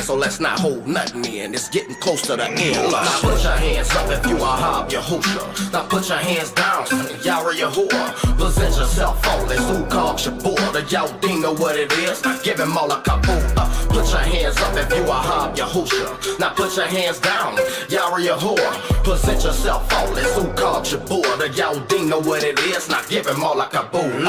in, so let's not hold nothing in. It's getting close to the end. Now put your hands up if you a Hob Yahusha. Now put your hands down, Yara Yahuwah. Present yourself faultless, who called Shabur? The Yahudin know what it is. Now give him all a kaboo. Put your hands up if you a Hob Yahusha. Now put your hands down, Yara Yahuwah. Present yourself faultless, who called Shabur? The Yahudin know what it is. Now give him all a kaboo.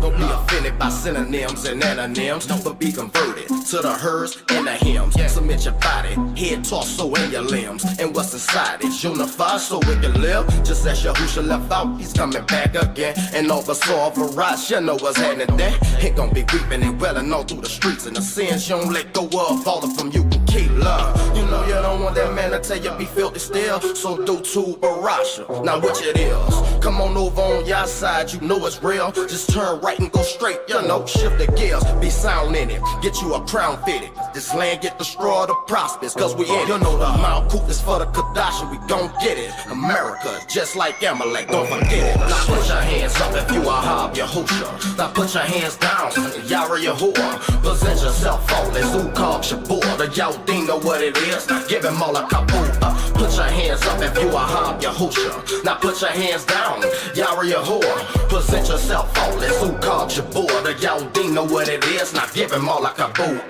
Don't be offended by synonyms and antonyms, but be converted to the hers and the hymns. Submit your body, head, torso, and your limbs, and what's inside it. Unify so we can live. Just as Yahusha left out, he's coming back again. And oversaw of a rise, you know what's happening there. Ain't gonna be weeping and welling all through the streets, and the sins you don't let go of, all of them you can keep. Love, you know you don't want that man to tell you be filthy still, so do to Barasha. Now which it is, come on over on your side, you know it's real. Just turn right and go straight, you know, shift the gears, be sound in it, get you a crown fitted. This land get destroyed or prospers, cause we in it. You know the Mount Coop is for the Kadasha, we gon' get it. America, just like Amalek, don't forget it. Now put your hands up if you a Hob Yahusha. Now put your hands down, Yara Yahuwah. Present yourself faultless, who called Shabur? The Yahudin know what it is. Now give him all a kaboo. Put your hands up if you a Hob Yahusha. Now put your hands down, Yara Yahuwah. Present yourself faultless, who called Shabur? The Yahudin know what it is. Now give him all a kaboo.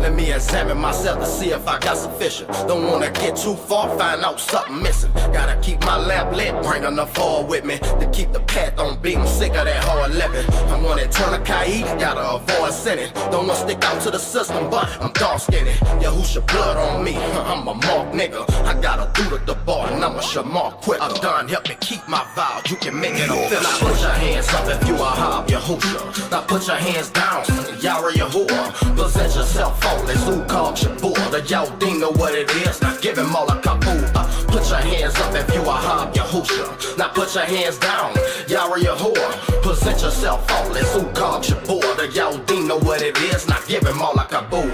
Let me examine myself to see if I got sufficient. Don't wanna get too far, find out something missing. Gotta keep my lamp lit, bring enough fall with me to keep the path on beat. I'm sick of that hard living. I want to turn a Kai, gotta avoid sinning. Don't wanna stick out to the system, but I'm dark skinned. Yahusha blood on me, I'm a mark nigga. I gotta do the bar and I'm a shamark quick. I'm done, help me keep my vow. You can make it a feel. Now put your hands up if you a Hob Yahusha. Now put your hands down, Yara Yahuwah. Present yourself faultless, who called Shabur? The Yahudin know what it is. Give him all a kaboo. Put your hands up if you a Hob Yahusha. Now put your hands down, Yara Yahuwah. Present yourself faultless, who called Shabur? The Yahudin know what it is. Now give him all a kaboo.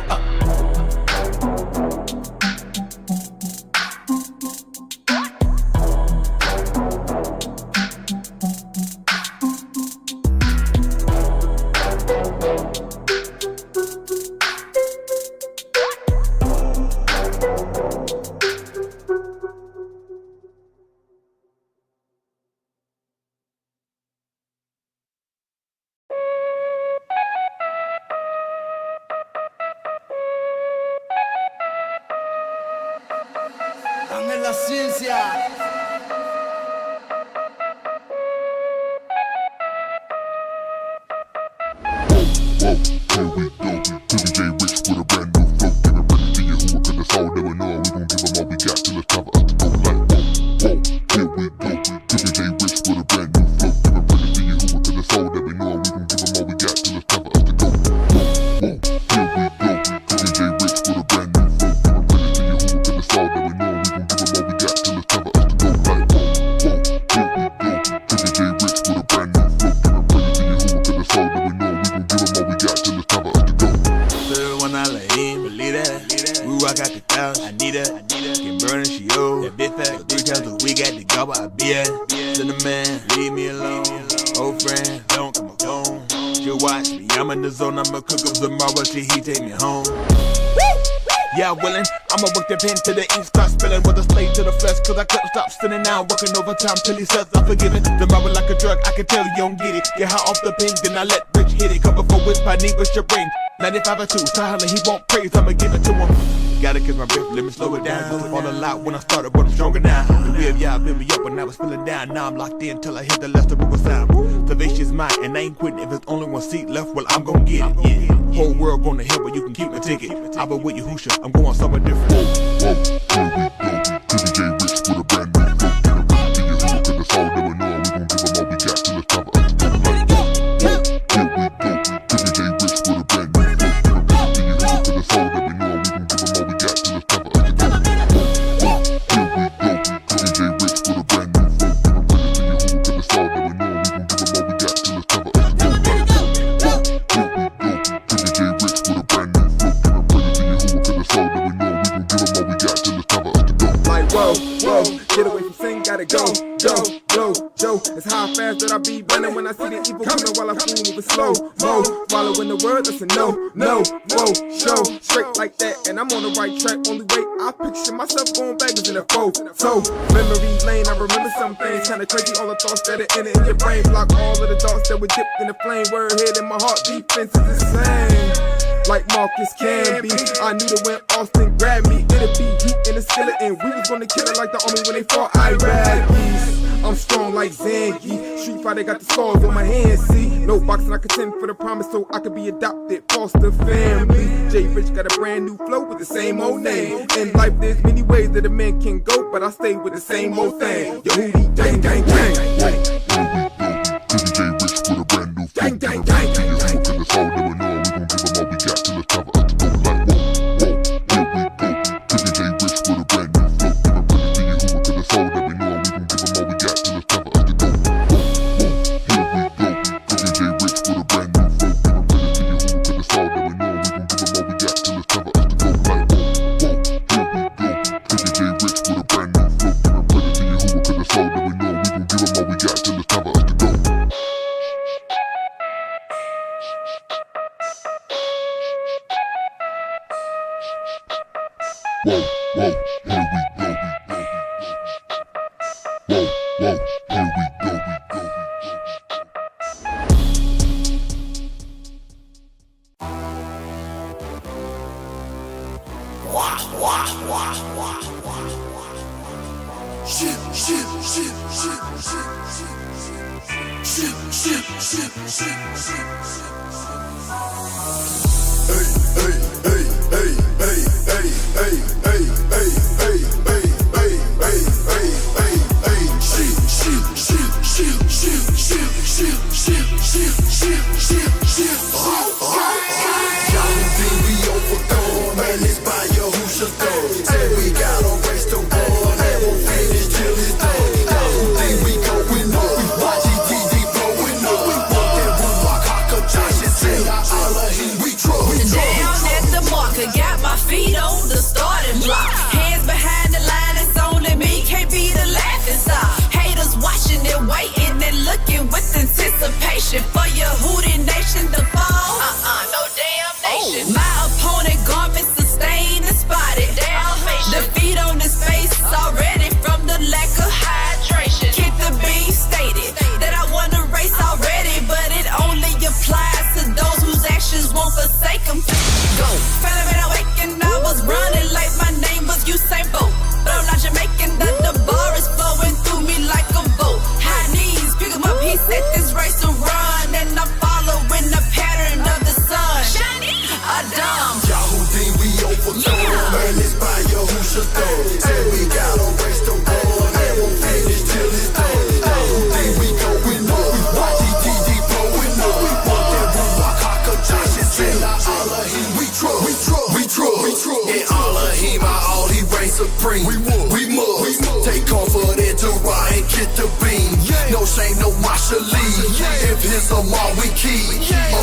La ciencia. Whoa, here we go. DJ Rich with a brand new flow. Give it ready to you who are gonna soul. Never know we gon' give them all we got till it's time for us to go. Like whoa, here we go. DJ Rich with a brand new flow. Give it ready to you who are gonna soul. Never know we gon' give them all we got till it's time for us to go. Whoa, here we go. DJ Rich with a brand new flow. Give it ready to you who are gonna soul. Never know we gon' give them all we got till it's time for us to go. Like whoa, here we go. DJ Rich with a brand new flow. Give it ready to you who are gonna soul. Never know we gon' give them all we got till it's time for us to go. When I lay in, believe that. Ooh, I got the thousand, I need that. Get burning, she old. That bitch fat, 3 times a week at the gobble, I be at. Cinnamon, leave me alone. Old friend, don't come home. She'll watch me, I'm in the zone. I'ma cook up tomorrow till he take me home. Yeah, willin', I'ma work the pen till the ink starts spilling. With a slave to the flesh, cause I couldn't stop spinning now. Working overtime till he says I'm forgiven. The marble like a drug, I can tell you don't get it. Get high off the pen, then I let Rich hit it. Come before whisper, I need with your brain. 95 or 2, so holla, he won't praise, I'ma give it to him. Gotta catch my breath, let me slow it down. Fall a lot when I started, but I'm stronger now. The Way Of Yah built me up when I was feeling down. Now I'm locked in till I hit the last river sound. Salvation's mine, and I ain't quitting. If it's only one seat left, well, I'm gon' get it. Yeah. Whole world gonna hear, but you can keep my ticket. I've been with Yahusha, I'm going somewhere different. Whoa, here we go. DJ Rich with a brand new flow. Give it ready to you who are gonna soul. Never know we gon' give them all we got till it's time for us to go. Like whoa, here we go. DJ Rich with a brand new flow. Give it ready to you who are gonna soul. Never know we gon' give them all we got till it's time for us to go. Whoa, here we go. DJ Rich with a brand new flow. Give it ready to you who are gonna soul. Never know we gon' give them all we got till it's time for us to go. Like whoa, here we go. DJ Rich with a brand new flow. Give it ready to you who are gonna soul. Never know we gon' give them all we got till it's time for us to go. Like whoa, get away from sin, gotta go. It's how fast that I be running when I see the evil coming while I fool moving slow. Following the word, that's a no, show. Straight like that, and I'm on the right track. Only way I picture myself going backwards in a foe. So, memory lane, I remember some things. Kinda crazy, all the thoughts that are in it in your brain. Block all of the thoughts that were dipped in the flame. Word hit in my heart, defense is the same. Like Marcus can be. I knew that when Austin grabbed me, it'd be heat in the skeleton. We was gonna kill it like the army when they fought Iraqis. I'm strong like Zangief. Street Fighter got the scars on my hands, see. No boxing, I contend for the promise so I could be adopted, foster family. J Rich got a brand new flow with the same old name. In life there's many ways that a man can go, but I stay with the same old thing. Yo, Hootie, gang, gang, gang. J Rich with a brand new flow. Gang, gang, gang. Who within the soul never know. We gon' give them all we got till it's time for us to go like whoa. Here we go. J Rich with a brand new flow. Give a praise to you who within the soul never know. We gon' give them all we got till it's time for us to go. Here we go. J Rich with a brand new flow. Give a praise to you who within the soul never know. We gon' give them all we got till it's time for us to go like whoa. Here we go. J Rich with a brand new flow. Give a praise to you who within the soul never know. We gon' give them all we got till it's time for us to go. Whoa, here we go. Whoa, here we go. For your Hootie Nation to fall. No damn nation. My opponent garments sustained and spotted. Defeat on his face already from the lack of hydration. Kid the beef stated that I won the race already, but it only applies to those whose actions won't forsake them. Go. Found a minute waking, I was running like my name was Usain Bolt. But I'm not Jamaican, that the bar is flowing through me like a boat. High knees, pick him up, he set this race to run, and I'm following the pattern of the sun. A dumb Yahoo, we overthrow. Man, it's by your who should throw. Say we got a race to run, and we'll finish till it's done. Yahoo, we going up. YGTD blowing up. We want that Ruach HaKodesh. In Elohim, we trust. In Elohim, all he reigns supreme. We must take confidence to ride and get the beam. No shame, no Mashalee. If his Amal we keep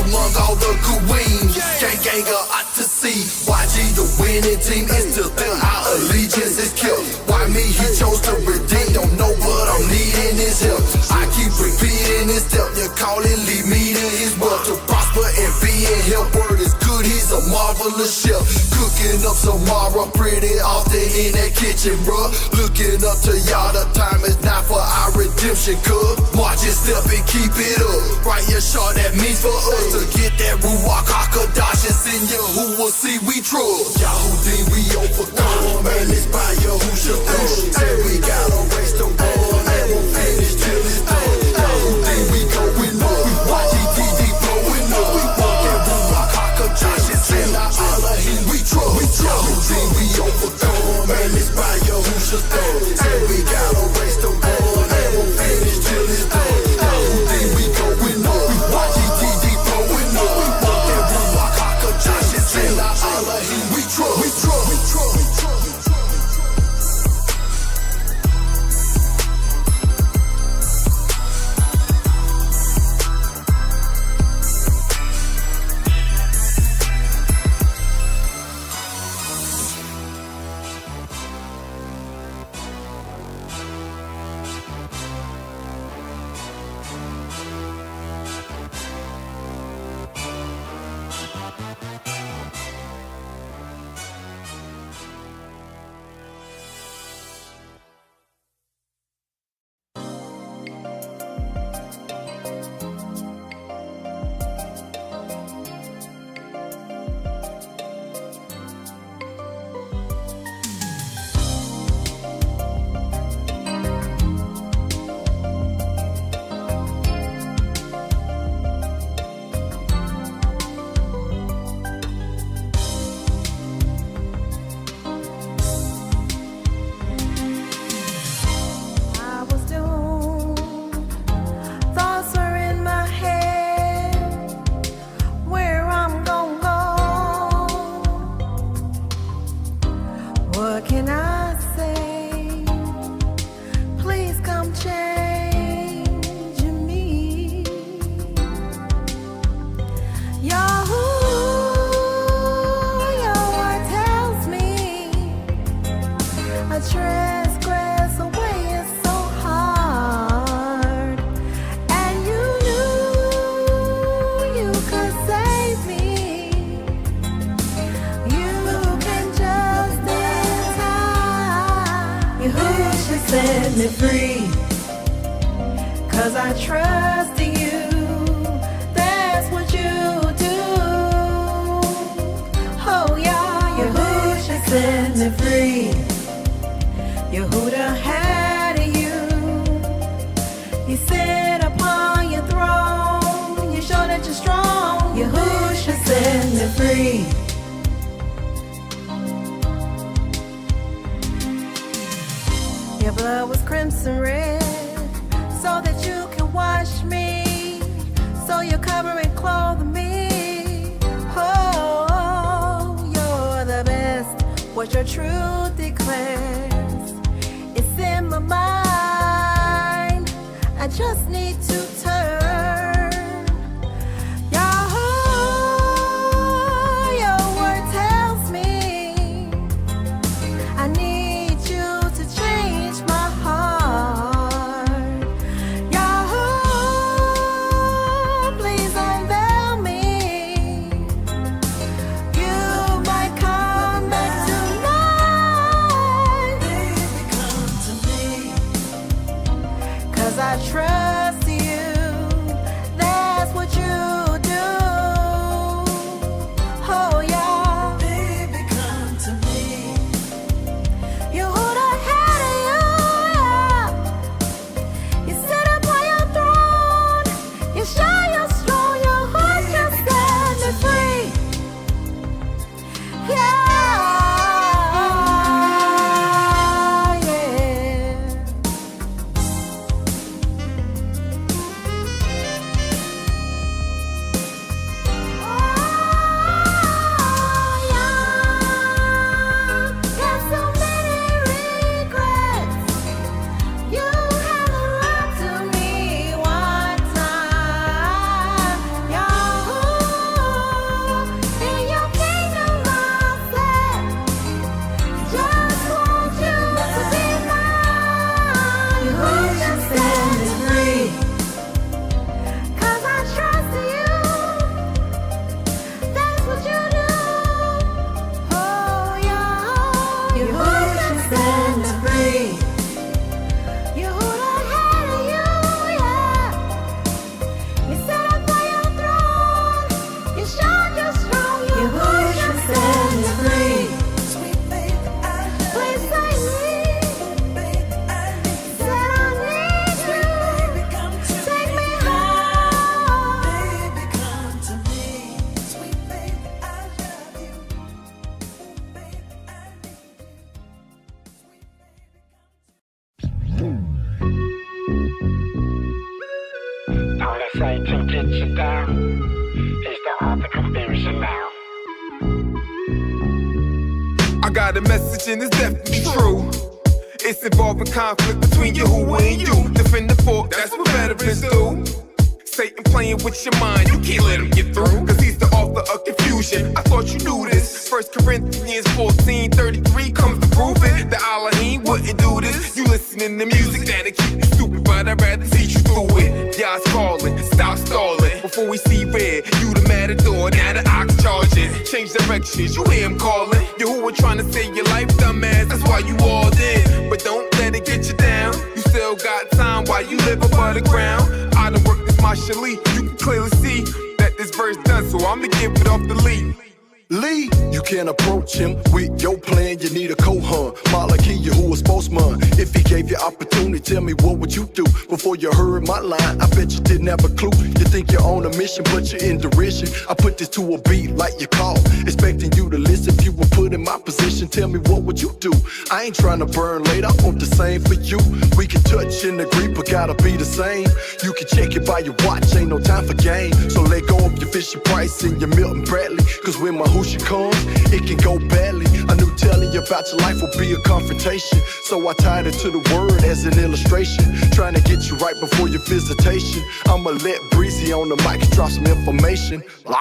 among all the queens. Gang out to see. YG the winning team is still there. Our allegiance is killed. Why me? He chose to redeem. Don't know what I'm needing is help. I keep repeating his step. You call it, lead me to his will. To prosper and be in him. Word is good. He's a marvelous chef. Cooking up Samara pretty often in that kitchen, bruh. Looking up to y'all. The time is now for our redemption, cuz. March your step and keep it up. Right, your shot that means for us to get that Ruach HaKodesh. It's in you who will see we trust. Yahoo, we overcome. Man, it's by your who should throw. Say we got a race to run, and we'll finish till it's done. Yahoo, we going up. YGTD blowing up. We want that Ruach HaKodesh. It's in Elohim, we trust. Yahoo, we overcome. Man, it's by your who should throw. Say we got a race to run, and we'll finish till it's done. Yahoo, we going up. YGTD blowing up. We want that Ruach HaKodesh. It's in Elohim, we trust. What can I say? Please come change me. Your word tells me I transgress away is so hard, and you knew you could save me. You can just in time. You should set me free, 'cause I trust in you. That's what you do. Oh yeah, you should set me free. Yehuda had you. You sit upon your throne. You show that you're strong. Yahusha set me free. Your blood was crimson red, so that you can wash me, so you cover and clothe me. Oh, you're the best. What your truth declares, it's in my mind. I just need to turn. Your word tells me I need you to change my heart. Please unveil me. You might come back tonight. Baby, come to me, 'cause I trust you. That's what you do. Oh yeah, baby, come to me. You hold a head of you, yeah. You sit upon your throne. You show you're strong. Your heart just set me free. Yeah, yeah. Got so many regrets. You haven't lied to me one time. In your kingdom I said, just want you to be mine. You just set me free, 'cause I trust you. That's what you do. Oh yeah, you just set me free. You hold a head of you, yeah. You sit up on your throne. You showed you're strong. You just set me free. Sweet baby, please save me. Said I need you. Take me home. Baby, come to me. Sweet baby, I love you. Baby, I need you. All I say to get you down is the author conspiracy now. I got a message and it's definitely true. It's involving conflict between Yahuwah and you. Defend the fort, that's what veterans do. Satan playing with your mind, you can't let him get through, 'cause he's the author of confusion. I thought you knew this. 1 Corinthians 14:33 comes to prove it, that Elohim wouldn't do this. You listening to music that'll keep you stupid, but I'd rather teach you through it. Yah's calling, stop stalling. Before we see red, you the matador, now the ox charging. Change directions, you hear him calling. Yahuwah trying to save your life, dumbass, that's why you all in. But don't let it get you down. You still got time while you live above the ground. I done worked this my Shali, you can clearly see that this verse done, so I'ma give it off the lead. Lee, you can't approach him with your plan, you need a co-hun. Malaki, who a spokesman. If he gave you opportunity, tell me what would you do? Before you heard my line, I bet you didn't have a clue. You think you're on a mission, but you're in derision. I put this to a beat like you call, expecting you to listen. If you were put in my position, tell me what would you do? I ain't trying to burn late, I want the same for you. We can touch and agree, but gotta be the same. You can check it by your watch, ain't no time for game. So let go of your Fisher Price and your Milton Bradley, cause when my Hoosha comes, it can go badly. A new Telling you about your life will be a confrontation. So I tied it to the word as an illustration. Trying to get you right before your visitation. I'ma let Breezy on the mic drop some information. Blah.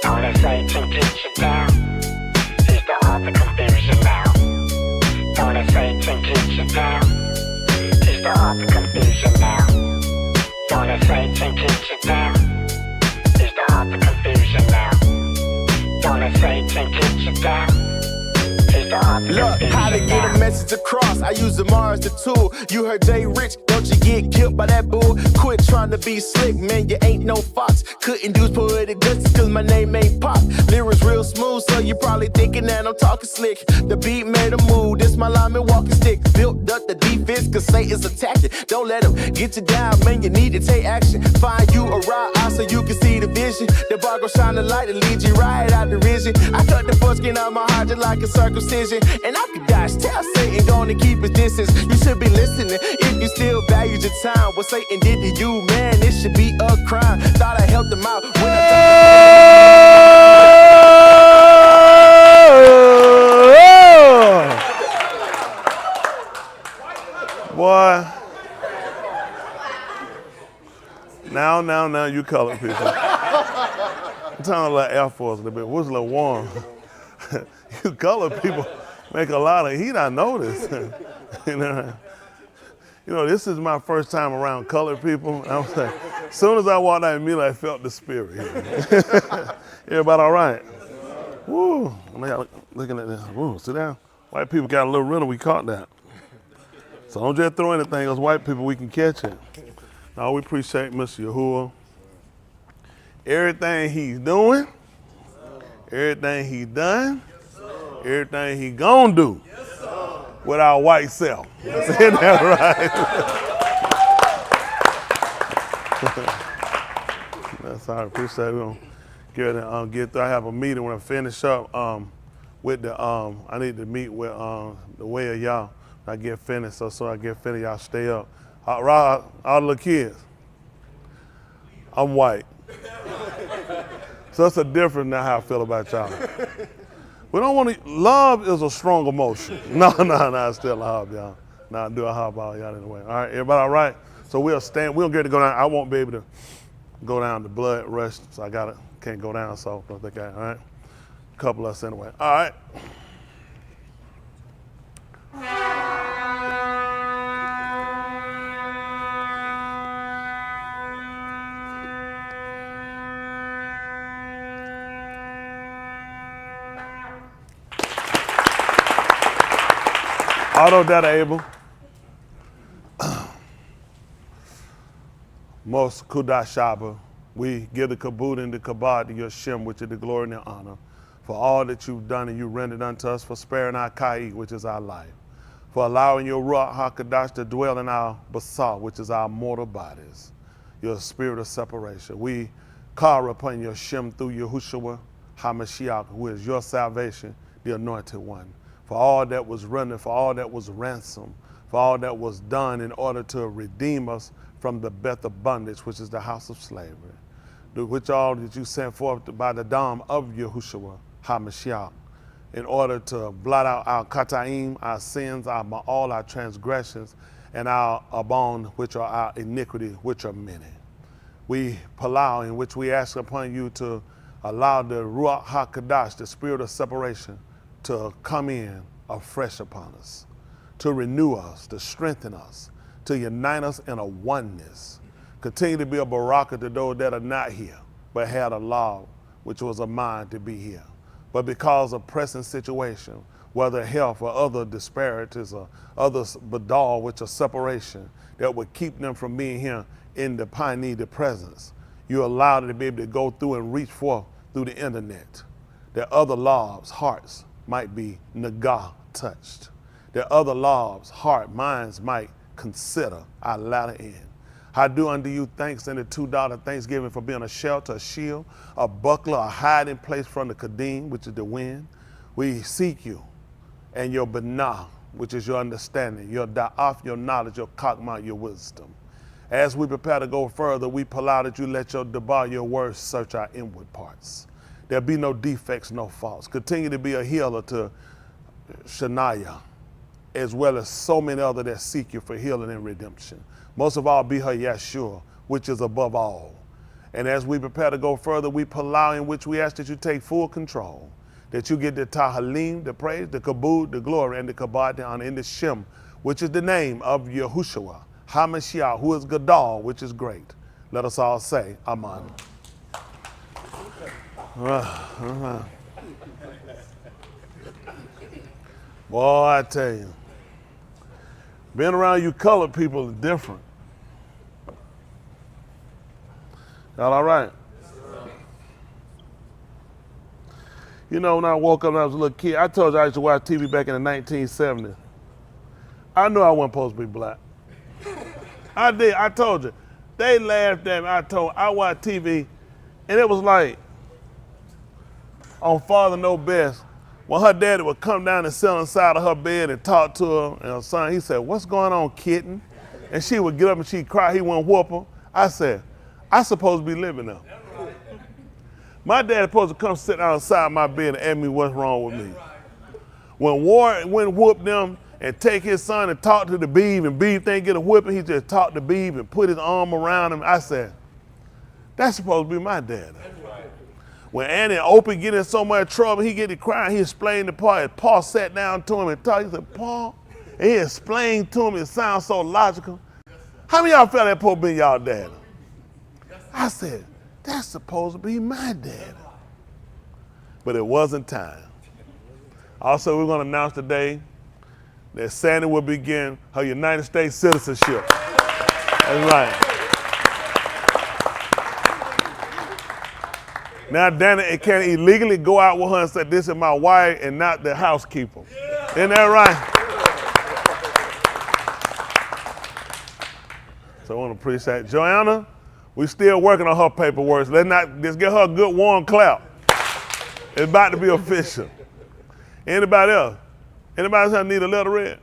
All that Satan gets you down is the author confusion now. All that Satan gets you down is the author confusion now. All that Satan gets you down is the author confusion now. All that Satan gets you down. Look, how to get a message across. I use the Mars the tool. You heard Jay Rich, don't you get killed by that bull? Quit trying to be slick, man, you ain't no fox. Couldn't use poetic justice cause my name ain't pop. Lyrics real smooth, so you probably thinking that I'm talking slick. The beat made a move, this my lineman walking stick. Built up the defense cause Satan's attacking. Don't let him get you down, man, you need to take action. Find you a right eye so you can see the vision. The bar gon' shine the light and lead you right out the vision. I cut the foreskin out my heart just like a circumcision. And I could dodge, tell Satan gonna keep his distance. You should be listening if you still value your time. What Satan did to you, man, it should be a crime. Thought I helped him out when Boy. Now, you colored people. I'm talking like Air Force a little bit. What's a little warm? You colored people make a lot of heat, I noticed. You know, this is my first time around colored people. I was like, as soon as I walked out, immediately I felt the spirit. Everybody all right? Woo, looking at this. Woo, sit down. White people got a little rhythm, we caught that. So don't just throw anything, as white people, we can catch it. Now, we appreciate Mr. Yahuwah. Everything he's doing, everything he done, everything he gonna do with our white self. Isn't that right? That's all right, appreciate it. We're gonna get through. I have a meeting when I finish up with the, I need to meet with the Way of Yah. I get finished, so I get finished, y'all stay up. All the little kids, I'm white. So it's a different than how I feel about y'all. We don't want to, love is a strong emotion. No, I still a hub, y'all. No, I do a hub all y'all anyway. All right, everybody all right? So we'll get to go down. I won't be able to go down, the blood rush, so can't go down, so I think all right? A couple of us anyway. All right. Auto that able. Most Kudash Shaba, we give the kabod and the kabod to your Shem, which is the glory and the honor, for all that you've done and you rendered unto us, for sparing our Kai, which is our life, for allowing your Ruach HaKadosh to dwell in our basar, which is our mortal bodies, your spirit of separation. We call upon your Shem through Yahushua HaMashiach, who is your salvation, the anointed one. For all that was rendered, for all that was ransomed, for all that was done in order to redeem us from the beth of bondage, which is the house of slavery, which all that you sent forth by the dam of Yahushua HaMashiach, in order to blot out our kataim, our sins, all our transgressions, and our abon, which are our iniquity, which are many. We palau, in which we ask upon you to allow the Ruach HaKadosh, the spirit of separation, to come in afresh upon us, to renew us, to strengthen us, to unite us in a oneness. Continue to be a baraka to those that are not here, but had a law which was a mind to be here. But because of present situation, whether health or other disparities or other badal, which are separation, that would keep them from being here in the the presence, you allowed them to be able to go through and reach forth through the internet. That other lives, hearts, might be nagah touched. That other lives, heart, minds might consider our latter end. I do unto you thanks in the $2 Thanksgiving for being a shelter, a shield, a buckler, a hiding place from the kadim, which is the wind. We seek you and your benah, which is your understanding, your da'af, your knowledge, your kakma, your wisdom. As we prepare to go further, we allow that you let your debar, your words, search our inward parts. There'll be no defects, no faults. Continue to be a healer to Shania, as well as so many others that seek you for healing and redemption. Most of all, be her Yeshua, which is above all. And as we prepare to go further, we allow in which we ask that you take full control, that you get the Tahalim, the praise, the Kabod, the glory, and the Kabod, the honor, and the Shem, which is the name of Yahushua, HaMashiach, who is Gadol, which is great. Let us all say, Amen. Boy, I tell you, being around you colored people is different. Y'all all right? You know, when I woke up when I was a little kid, I told you I used to watch TV back in the 1970s. I knew I wasn't supposed to be black. I did. I told you. They laughed at me. I watched TV, and it was like on Father Know Best, when her daddy would come down and sit on the side of her bed and talk to her, and her son, he said, "What's going on, kitten?" And she would get up and she'd cry. He wouldn't whoop her. I said, "I supposed to be living now." My dad supposed to come sit outside my bed and ask me what's wrong with me. When Warren went whoop them and take his son and talk to the Beeve, and Beeve didn't get a whipping, he just talked to Beeve and put his arm around him. I said, that's supposed to be my dad. When Annie and Opie get in so much trouble, he get to crying, he explained to Paul. Paul sat down to him and talked. He said, "Paul," and he explained to him, it sounds so logical. How many of y'all felt that supposed to be y'all dad? I said, that's supposed to be my dad. But it wasn't time. Also, we're going to announce today that Sandy will begin her United States citizenship. That's right. Now Danny can illegally go out with her and say, "This is my wife and not the housekeeper." Isn't that right? So I want to appreciate Joanna. We still working on her paperwork. So let's get her a good warm clap. It's about to be official. Anybody else? Anybody else need a letter read?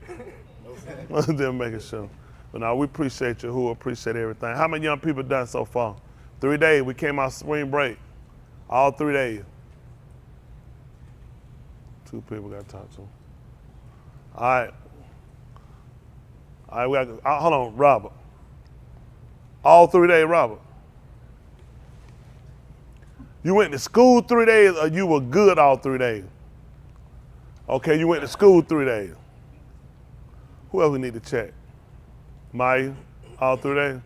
Just making sure. But no, we appreciate you, who appreciate everything. How many young people done so far? 3 days. We came out spring break. All 3 days. 2 people got to talk to. All right. All right, hold on, Robert. All 3 days, Robert. You went to school 3 days, or you were good all 3 days? Okay, you went to school 3 days. Who else we need to check? Maya, all 3 days?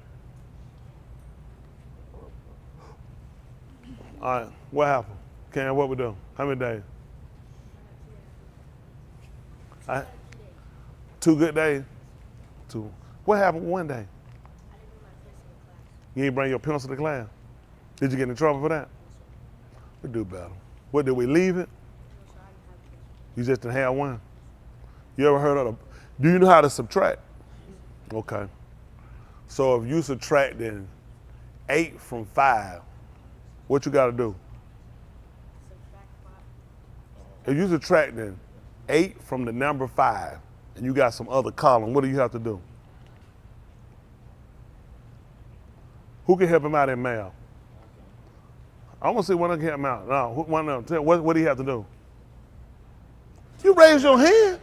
All right, what happened? Cam, what we doing? How many days? 2 good days? 2. What happened one day? You ain't bring your pencil to class? Did you get in trouble for that? We do better. What, did we leave it? You just didn't have one? You ever heard of do you know how to subtract? Okay. So if you subtract then 8 from 5, what you got to do? If you subtract then 8 from the number 5, and you got some other column, what do you have to do? Who can help him out in math? I want to see one of them can help him out. No, one of them. What do you have to do? You raise your hand.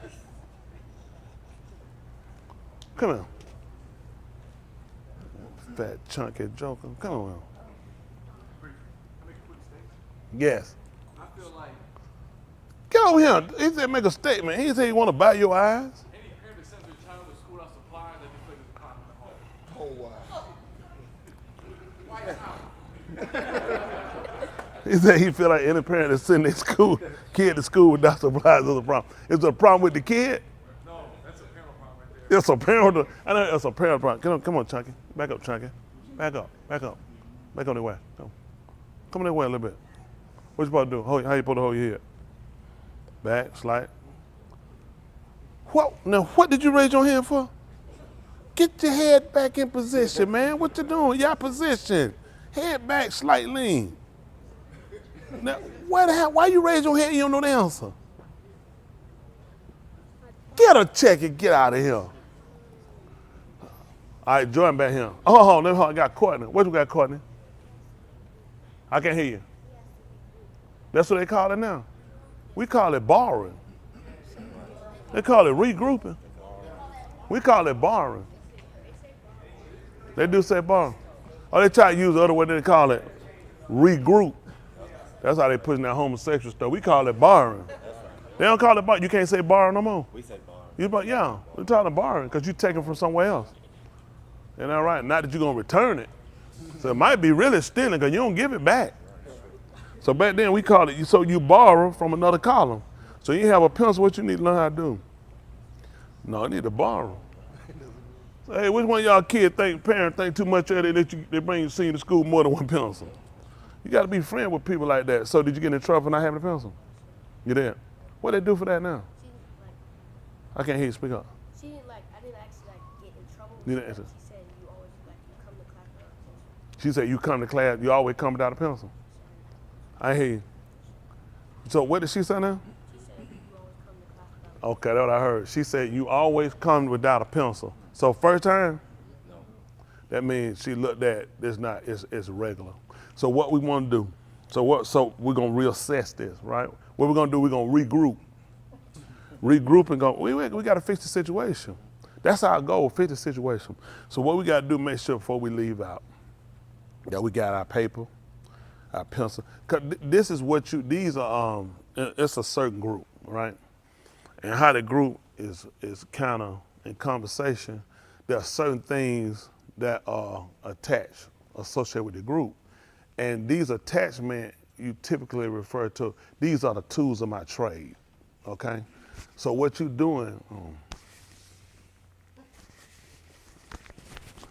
Come here. Fat, chunky joker. Come on. Yes. I feel like Get over here. He said make a statement. He said he want to buy your eyes. any parent that sends their child to school without supplies, they just put the condom at home. Oh, wow. He said he feel like any parent that's sending their kid to school without supplies is a problem. Is there a problem with the kid? No, that's a parent problem right there. It's a parent. I know it's a parent problem. Come on, Chunky. Back up, Chunky. Back up. Back up. Back on the way. Come on that way a little bit. What you supposed to do? How you supposed to hold your head? Back, slide. What? Now, what did you raise your hand for? Get your head back in position, man. What you doing? Y'all position. Head back, slight lean. Now, why you raise your hand and you don't know the answer? Get a check and get out of here. All right, join back here. Oh, I got Courtney. What you got, Courtney? I can't hear you. That's what they call it now. We call it borrowing. They call it regrouping. We call it borrowing. They do say borrow. Or they try to use the other way, they call it regroup. That's how they pushing that homosexual stuff. We call it borrowing. They don't call it borrowing. You can't say borrow no more. We say borrow. Yeah, we're talking borrowing because you take it from somewhere else. Isn't that right? Not that you're going to return it. So it might be really stealing because you don't give it back. So back then we called it, so you borrow from another column. So you have a pencil, what you need to learn how to do? No, you need to borrow. So, hey, which one of y'all parents think too much of it they bring you to school more than one pencil? You got to be friends with people like that. So did you get in trouble for not having a pencil? You did. What they do for that now? I can't hear you speak up. She didn't I didn't actually get in trouble. You didn't answer. She said you always you come to class without a pencil. She said you come to class, you always come without a pencil. I hear you. So what did she say now? She said you always come to class without a pencil. Okay, that's what I heard. She said you always come without a pencil. So first time? No. That means she looked at it's regular. So what we want to do? So we're gonna reassess this, right? What we're gonna do? We're gonna regroup. Regroup and go. We gotta fix the situation. That's our goal. Fix the situation. So what we gotta do? Make sure before we leave out that we got our paper, our pencil. Cause this is what these are. It's a certain group, right? And how the group is kind of in conversation. There are certain things that are attached, associated with the group. And these attachments you typically refer to, these are the tools of my trade, okay? So what you're doing,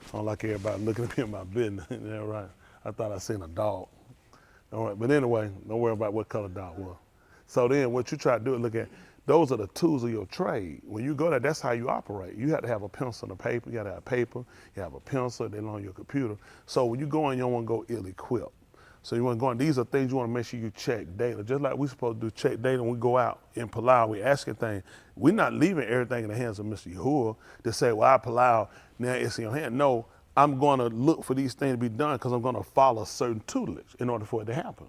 I don't like everybody looking at me in my business, yeah, right? I thought I seen a dog. All right, but anyway, don't worry about what color dog was. So then what you try to do is look at, those are the tools of your trade. When you go there, that's how you operate. You have to have a pencil and a paper. You got to have paper. You have a pencil. They on your computer. So when you go in, you don't want to go ill-equipped. So you want to go in. These are things you want to make sure you check daily. Just like we're supposed to do check daily when we go out in Palau, we asking things. We're not leaving everything in the hands of Mr. Yahuwah to say, well, I Palau, now it's in your hand. No, I'm going to look for these things to be done because I'm going to follow certain tutelage in order for it to happen.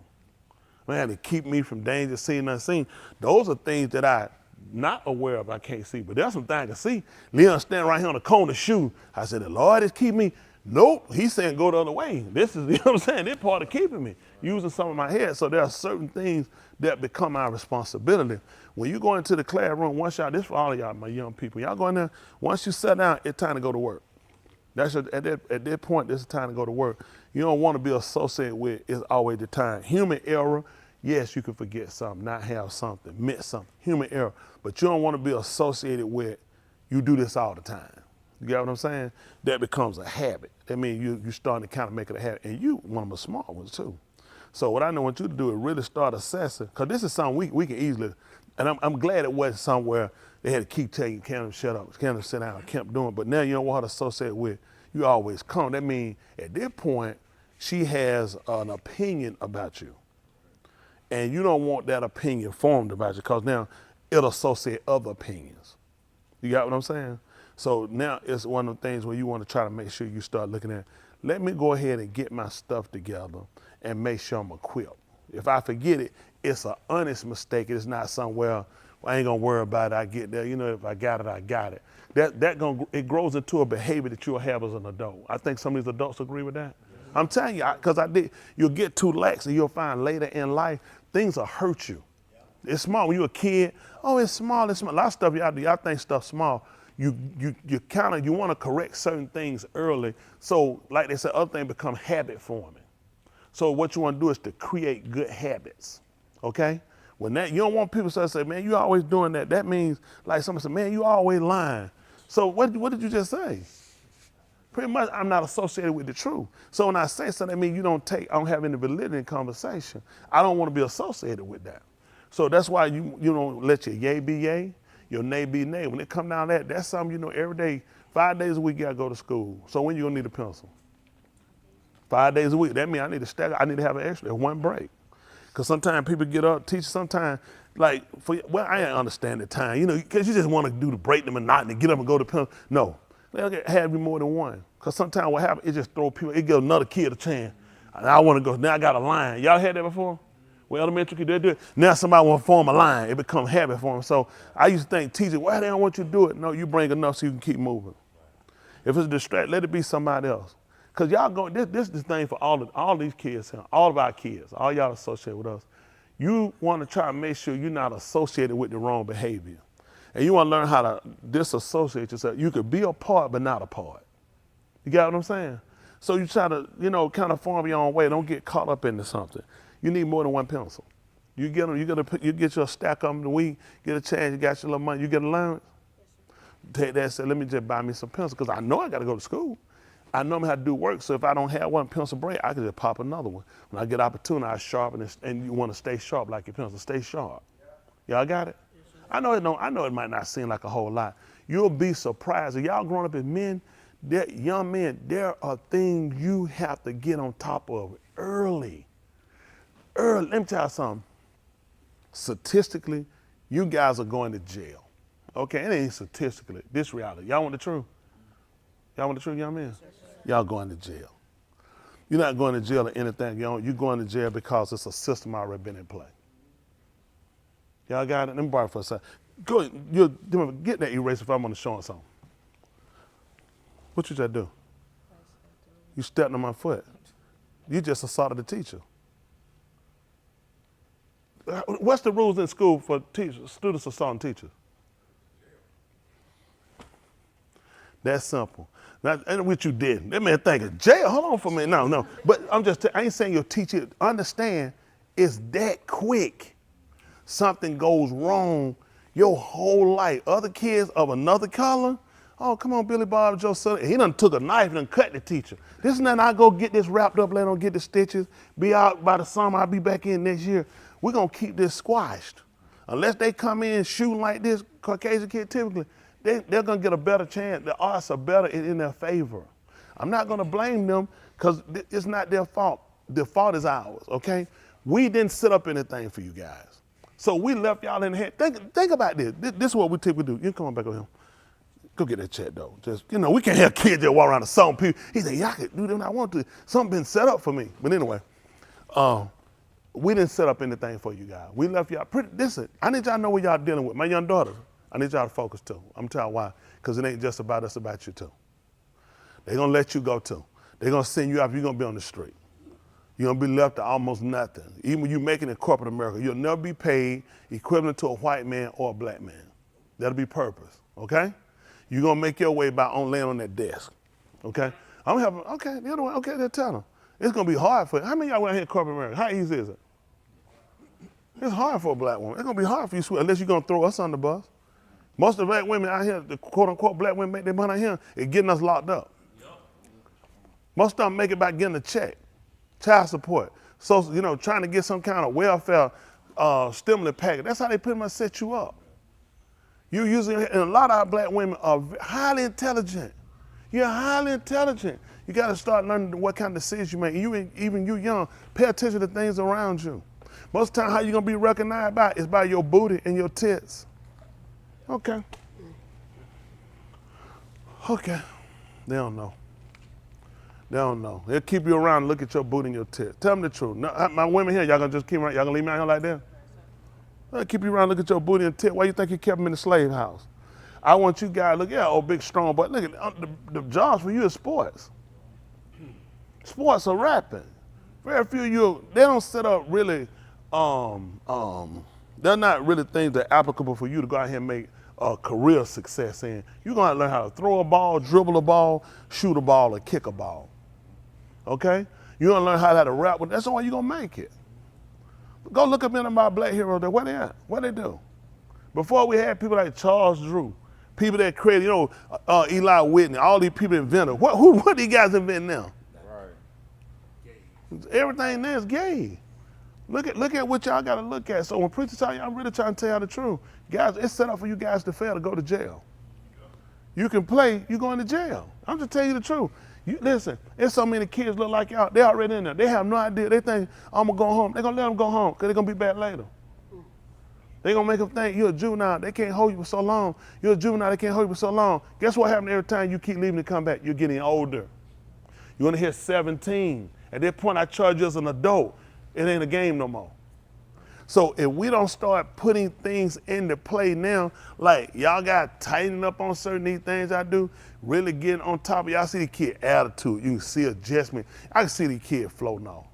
Man, to keep me from danger, seen, unseen. Those are things that I'm not aware of, I can't see. But there's some things I can see. Leon standing right here on the corner shoe. I said, the Lord is keeping me. Nope, he's saying go the other way. This is, you know what I'm saying? They're part of keeping me, using some of my head. So there are certain things that become our responsibility. When you go into the classroom, once y'all, this for all of y'all, my young people, y'all go in there, once you sit down, it's time to go to work. At that point, this is time to go to work. You don't want to be associated with, it's always the time. Human error, yes, you can forget something, not have something, miss something, human error. But you don't want to be associated with, you do this all the time. You get what I'm saying? That becomes a habit. That means you're starting to kind of make it a habit. And you, one of the smart ones too. So what I want you to do is really start assessing, because this is something we can easily, and I'm glad it wasn't somewhere they had to keep taking Candace shut up, Candace sit down, kept doing, but now you don't want her to associate with, you always come. That means at this point, she has an opinion about you. And you don't want that opinion formed about you, because now it'll associate other opinions. You got what I'm saying? So now it's one of the things where you want to try to make sure you start looking at, let me go ahead and get my stuff together and make sure I'm equipped. If I forget it, it's an honest mistake. It's not somewhere, I ain't gonna worry about it, I get there. You know, if I got it, I got it. It grows into a behavior that you'll have as an adult. I think some of these adults agree with that. I'm telling you, because you'll get too lax and you'll find later in life, things will hurt you. It's small. When you're a kid, oh, it's small, it's small. A lot of stuff y'all do, y'all think stuff's small. You want to correct certain things early. So like they said, other things become habit forming. So what you want to do is to create good habits, okay? When that, you don't want people to say, man, you always doing that. That means, like someone said, man, you always lying. So what did you just say? Pretty much, I'm not associated with the truth. So when I say something, that means I don't have any validity in conversation. I don't want to be associated with that. So that's why you don't let your yay be yay, your nay be nay. When it come down to that's something every day, 5 days a week you gotta go to school. So when you gonna need a pencil? 5 days a week. That means I need to stagger, I need to have an extra, one break. Because sometimes people get up, teach sometimes, I didn't understand the time, because you just want to do the break the monotony, get up and go to pencil. No, they'll have you more than one. Because sometimes what happens, it just throw people, it gives another kid a chance. And I want to go, now I got a line. Y'all had that before? Well, elementary kid, they do it. Now somebody want to form a line. It become habit for them. So I used to think, teacher, why they don't want you to do it? No, you bring enough so you can keep moving. If it's a distract, let it be somebody else. Because y'all go, this is the thing for all these kids here, all of our kids, all y'all associated with us. You want to try to make sure you're not associated with the wrong behavior. And you want to learn how to disassociate yourself. You could be a part, but not a part. You got what I'm saying? So you try to, kind of form your own way. Don't get caught up into something. You need more than one pencil. You get them, you get your stack of them the week, get a chance, you got your little money, you get allowance. Take that and say, let me just buy me some pencils, because I know I got to go to school. I know how to do work, so if I don't have one pencil break, I can just pop another one. When I get opportunity, I sharpen it, and you want to stay sharp like your pencil. Stay sharp. Y'all got it? I know it might not seem like a whole lot. You'll be surprised. If y'all growing up as men, young men, there are things you have to get on top of early. Let me tell you something. Statistically, you guys are going to jail. Okay, it ain't statistically. This reality. Y'all want the truth? Y'all want the truth, young men? Y'all going to jail. You're not going to jail or anything. You're going to jail because it's a system already been in play. Y'all got it? Let me borrow it for a second. Go, get that eraser if I'm on the show or something. What you just do? You stepped on my foot. You just assaulted the teacher. What's the rules in school for teachers, students assaulting teachers? That's simple. Now, and what you did, that man thinking, jail, hold on for a minute. No. But I ain't saying your teacher, understand, it's that quick. Something goes wrong, your whole life. Other kids of another color, oh, come on, Billy Bob Joe Sullivan. He done took a knife and done cut the teacher. This and that, I go get this wrapped up, let them get the stitches, be out by the summer, I'll be back in next year. We're gonna keep this squashed. Unless they come in shooting like this, Caucasian kid typically, they're gonna get a better chance. The odds are better in their favor. I'm not gonna blame them because it's not their fault. The fault is ours, okay? We didn't set up anything for you guys. So we left y'all in the head. Think about this. This is what we typically do. You come on back over here. Go get that check though. Just, we can't have kids that walk around assaulting people. He said, y'all can do them I want to. Something been set up for me. But anyway, we didn't set up anything for you guys. We left y'all listen, I need y'all to know what y'all dealing with. My young daughter, I need y'all to focus too. I'm telling you why. Because it ain't just about us, about you too. They're gonna let you go too. They're gonna send you out, you're gonna be on the street. You're gonna be left to almost nothing. Even when you're making it in corporate America, you'll never be paid equivalent to a white man or a black man. That'll be purpose, okay? You're gonna make your way by laying on that desk, okay? I'm having, okay, the other one, okay, they'll tell them. It's gonna be hard for you. How many of y'all went here in corporate America? How easy is it? It's hard for a black woman. It's gonna be hard for you, unless you're gonna throw us on the bus. Most of the black women out here, the quote unquote black women make their money out here, is getting us locked up. Most of them make it by getting a check, child support. So, trying to get some kind of welfare stimulus package. That's how they pretty much set you up. And a lot of our black women are highly intelligent. You're highly intelligent. You got to start learning what kind of decisions you make. Even you young, pay attention to things around you. Most of the time, how you going to be recognized by is by your booty and your tits. Okay. They don't know. They'll keep you around and look at your booty and your tits. Tell them the truth. No, my women here, y'all going to just keep around? Y'all going to leave me out here like that? They'll keep you around, look at your booty and tits. Why you think you kept them in the slave house? I want you guys, look, big, strong, but look at the jobs for you is sports. Sports are rapping. Very few of you, they don't set up really, they're not really things that are applicable for you to go out here and make a career success in. You're gonna learn how to throw a ball, dribble a ball, shoot a ball, or kick a ball. Okay? You're gonna learn how to rap, that's the way you're gonna make it. Go look up in my black heroes there, where they at? What they do? Before we had people like Charles Drew, people that created, Eli Whitney, all these people invented. What these guys invent now? Right. Everything there is gay. Look at what y'all got to look at. So when preachers tell you, I'm really trying to tell you the truth. Guys, it's set up for you guys to fail to go to jail. You can play, you're going to jail. I'm just telling you the truth. Listen, there's so many kids look like y'all, they're already in there. They have no idea. They think, I'm going to go home. They're going to let them go home because they're going to be back later. They're going to make them think you're a juvenile. They can't hold you for so long. You're a juvenile. They can't hold you for so long. Guess what happens every time you keep leaving to come back? You're getting older. You're going to hit 17. At that point, I charge you as an adult. It ain't a game no more. So if we don't start putting things into play now, like y'all got tightened up on certain these things I do, really getting on top of y'all see the kid attitude. You can see adjustment. I can see the kid floating off.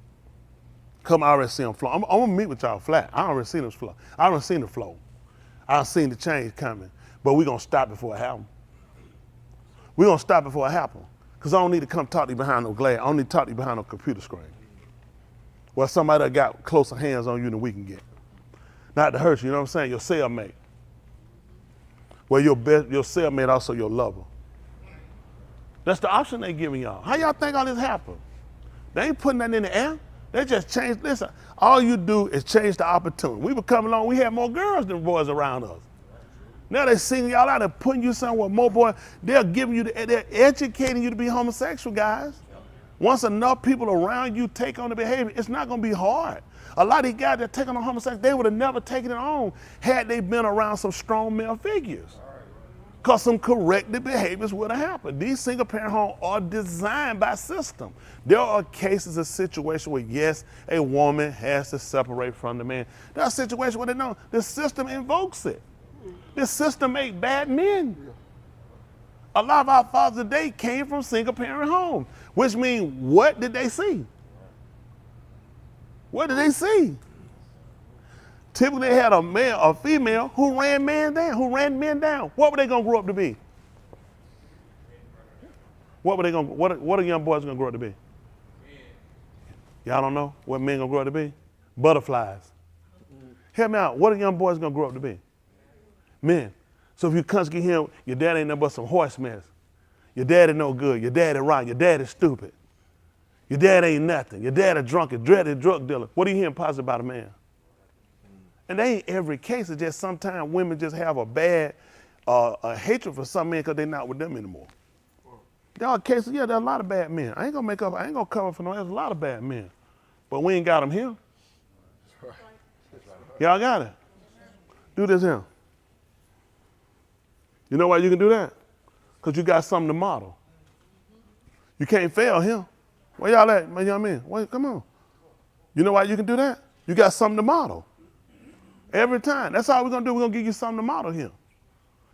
Come, I already see them flow. I'm gonna meet with y'all flat. I already seen them flow. I already seen the flow. I seen the change coming. But we gonna stop before it happens. We gonna stop before it happens. Cause I don't need to come talk to you behind no glass. I don't need to talk to you behind no computer screen. Well, somebody that got closer hands on you than we can get. Not to hurt you, you know what I'm saying? Your cellmate. Well, your cellmate also your lover. That's the option they giving y'all. How y'all think all this happened? They ain't putting that in the air. They just changed, listen, all you do is change the opportunity. We were coming along, we had more girls than boys around us. Now they singing y'all out and putting you somewhere with more boys. They're giving you, they're educating you to be homosexual, guys. Once enough people around you take on the behavior, it's not gonna be hard. A lot of these guys that take on the homosexual, they would have never taken it on had they been around some strong male figures. Because some corrective behaviors would have happened. These single parent homes are designed by system. There are cases of situations where, yes, a woman has to separate from the man. There are situations where they know the system invokes it. The system makes bad men. A lot of our fathers today came from single parent homes, which means what did they see? What did they see? Typically they had a male or female who ran men down. What were they gonna grow up to be? What are young boys gonna grow up to be? Y'all don't know what men gonna grow up to be? Butterflies. Hear me out. What are young boys gonna grow up to be? Men. So if you constantly hear your dad ain't nothing but some horse mess. Your daddy no good. Your daddy right. Your daddy stupid. Your dad ain't nothing. Your dad a drunk, dreaded drug dealer. What are you hearing positive about a man? And they ain't every case. It's just sometimes women just have a bad a hatred for some men because they're not with them anymore. There are cases, yeah, there are a lot of bad men. I ain't gonna cover for no, there's a lot of bad men. But we ain't got them here. Y'all got it. Do this here. You know why you can do that? Because you got something to model. You can't fail him. Where y'all at, my young men? Wait, come on. You know why you can do that? You got something to model. Every time. That's all we're gonna do. We're gonna give you something to model here.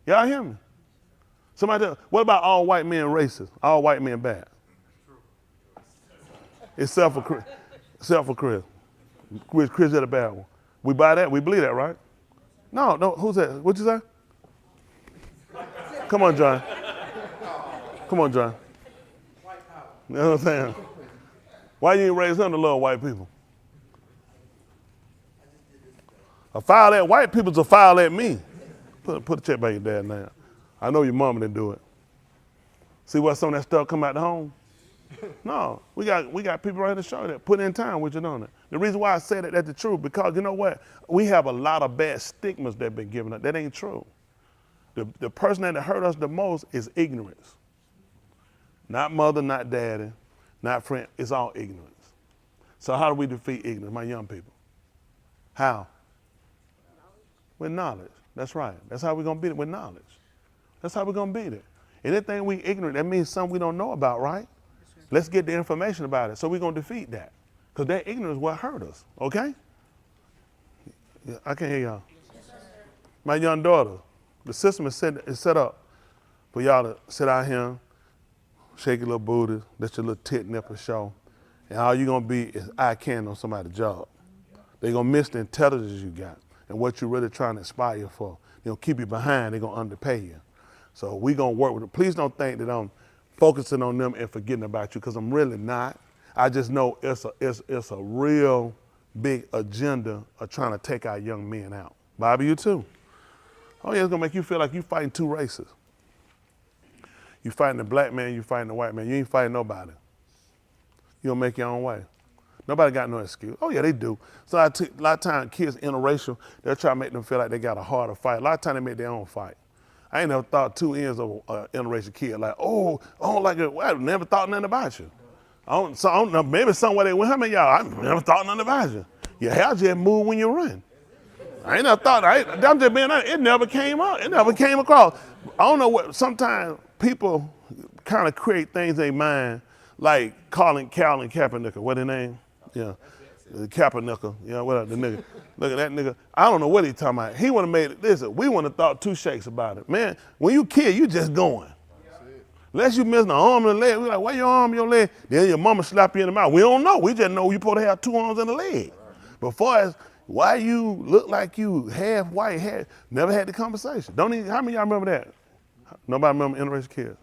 Y'all hear me? Somebody tell, what about all white men racist? All white men bad? Except for Chris. Chris is the bad one. We buy that? We believe that, right? No, who's that? What'd you say? Come on, John. Come on, John. You know what I'm saying? Why you ain't raise him to love white people? A foul at white people's a foul at me. Put a check by your dad now. I know your mama didn't do it. See what some of that stuff come out the home? No, we got people right here to show that. Put in time with you on it. The reason why I say that's the truth, because you know what? We have a lot of bad stigmas that have been given us. That ain't true. The person that hurt us the most is ignorance. Not mother, not daddy, not friend. It's all ignorance. So how do we defeat ignorance, my young people? How? With knowledge. That's right. That's how we're going to beat it, with knowledge. That's how we're going to beat it. Anything we ignorant, that means something we don't know about, right? Let's get the information about it. So we're going to defeat that. Because that ignorance is what hurt us, okay? Yeah, I can't hear y'all. My young daughter, the system is set up for y'all to sit out here, shake your little booty, let your little tit nipple show, and all you're going to be is eye candy on somebody's job. They're going to miss the intelligence you got and what you're really trying to aspire for. They're going to keep you behind. They're going to underpay you. So we're going to work with them. Please don't think that I'm focusing on them and forgetting about you, because I'm really not. I just know it's a real big agenda of trying to take our young men out. Bobby, you too. Oh yeah, it's going to make you feel like you're fighting two races. You fighting the black man, you fighting the white man. You ain't fighting nobody. You don't make your own way. Nobody got no excuse. Oh yeah, they do. So a lot of times kids interracial, they'll try to make them feel like they got a harder fight. A lot of times they make their own fight. I ain't never thought two ends of an interracial kid like, oh, I don't like it. Well, I never thought nothing about you. I don't know, maybe somewhere they went, how many y'all, I never thought nothing about you. Your hair just move when you run. I ain't never thought, I'm just being honest, it never came up. It never came across. I don't know what, sometimes people kind of create things in their mind, like Colin Kaepernick, what their name? Yeah. The Kaepernick, you know, whatever, the nigga. Look at that nigga. I don't know what he talking about. He would have made it, listen, we wouldn't have thought two shakes about it. Man, when you kid, you just going. Unless you missing an arm and a leg, we like, why your arm, your leg? Then your mama slap you in the mouth. We don't know. We just know you supposed to have two arms and a leg. But far as why you look like you half white, never had the conversation. Don't even, how many of y'all remember that? Nobody remember interracial kids?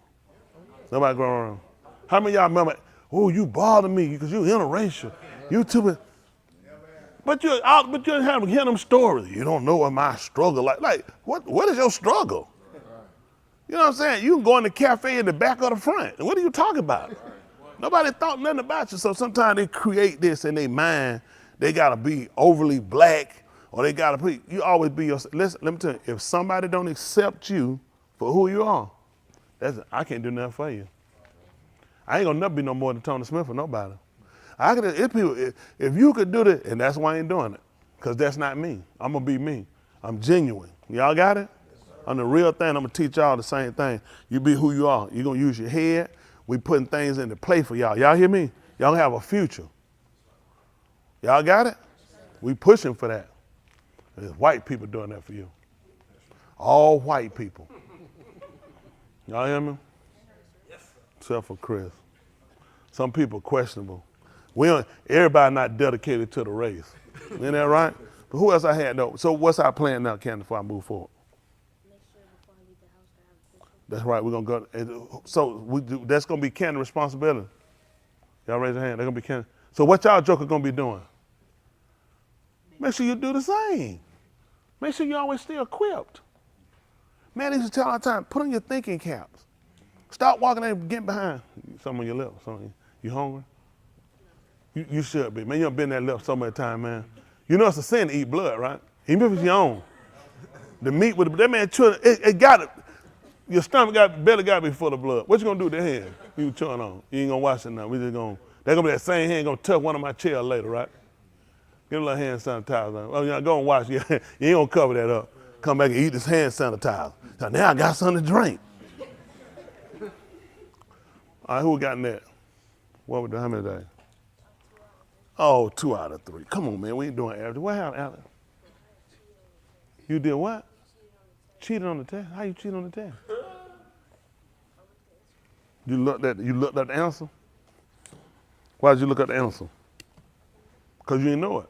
Nobody growing around. How many of y'all remember, oh, you bother me because you interracial. You too. But you haven't hear them stories. You don't know what my struggle like. Like, what is your struggle? You know what I'm saying? You can go in the cafe in the back or the front. What are you talking about? Nobody thought nothing about you. So sometimes they create this in their mind. They gotta be overly black, or they gotta be, you always be yourself. Listen, let me tell you, if somebody don't accept you for who you are, I can't do nothing for you. I ain't gonna never be no more than Tony Smith for nobody. If you could do that, and that's why I ain't doing it, because that's not me. I'm gonna be me. I'm genuine. Y'all got it? I'm the real thing. I'm gonna teach y'all the same thing. You be who you are. You're gonna use your head. We putting things into play for y'all. Y'all hear me? Y'all have a future. Y'all got it? We pushing for that. There's white people doing that for you. All white people. Y'all hear me? Except for Chris. Some people questionable. Everybody not dedicated to the race. Isn't that right? But who else I had though? So what's our plan now, Candace, before I move forward? Make sure before I leave the house that I have a picture. That's right, we're gonna go. So that's gonna be Candace's responsibility. Y'all raise your hand, they're gonna be Candace. So what y'all joker gonna be doing? Make sure you do the same. Make sure you always stay equipped. Man, they used to tell all the time, put on your thinking caps. Stop walking and get behind. Something on your lips, something. You hungry? You should be. Man, you done been that lip so many times, man. You know it's a sin to eat blood, right? Even if it's your own. The meat with that man chewing, it got it. Your stomach belly got to be full of blood. What you gonna do with that hand you chewing on? You ain't gonna wash it now. We just gonna, they're gonna be that same hand gonna touch one of my chairs later, right? Give a little hand sanitizer. Oh, yeah, go and wash. You ain't gonna cover that up. Come back and eat this hand sanitizer. Now I got something to drink. All right, who we got in that? What we doing? How many days? Oh, 2 out of 3. Come on, man. We ain't doing average. What happened, Alex? You did what? Cheated on the test. How you cheat on the test? You looked at the answer? Why did you look at the answer? Because you didn't know it.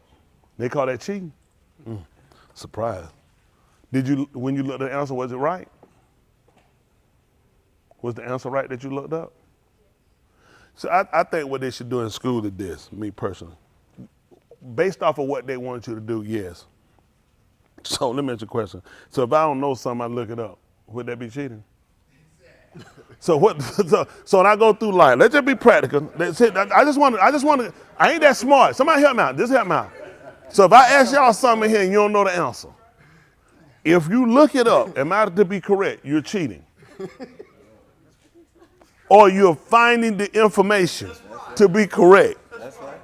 They call that cheating. Surprise. When you looked at the answer, was it right? Was the answer right that you looked up? So I think what they should do in school is this, me personally. Based off of what they want you to do, yes. So let me ask you a question. So if I don't know something, I look it up. Would that be cheating? So what? So when I go through life, let's just be practical. That's it. I just want to. I ain't that smart. Somebody help me out. Just help me out. So if I ask y'all something here and you don't know the answer, if you look it up, and matter to be correct, you're cheating. Or you're finding the information to be correct. That's right.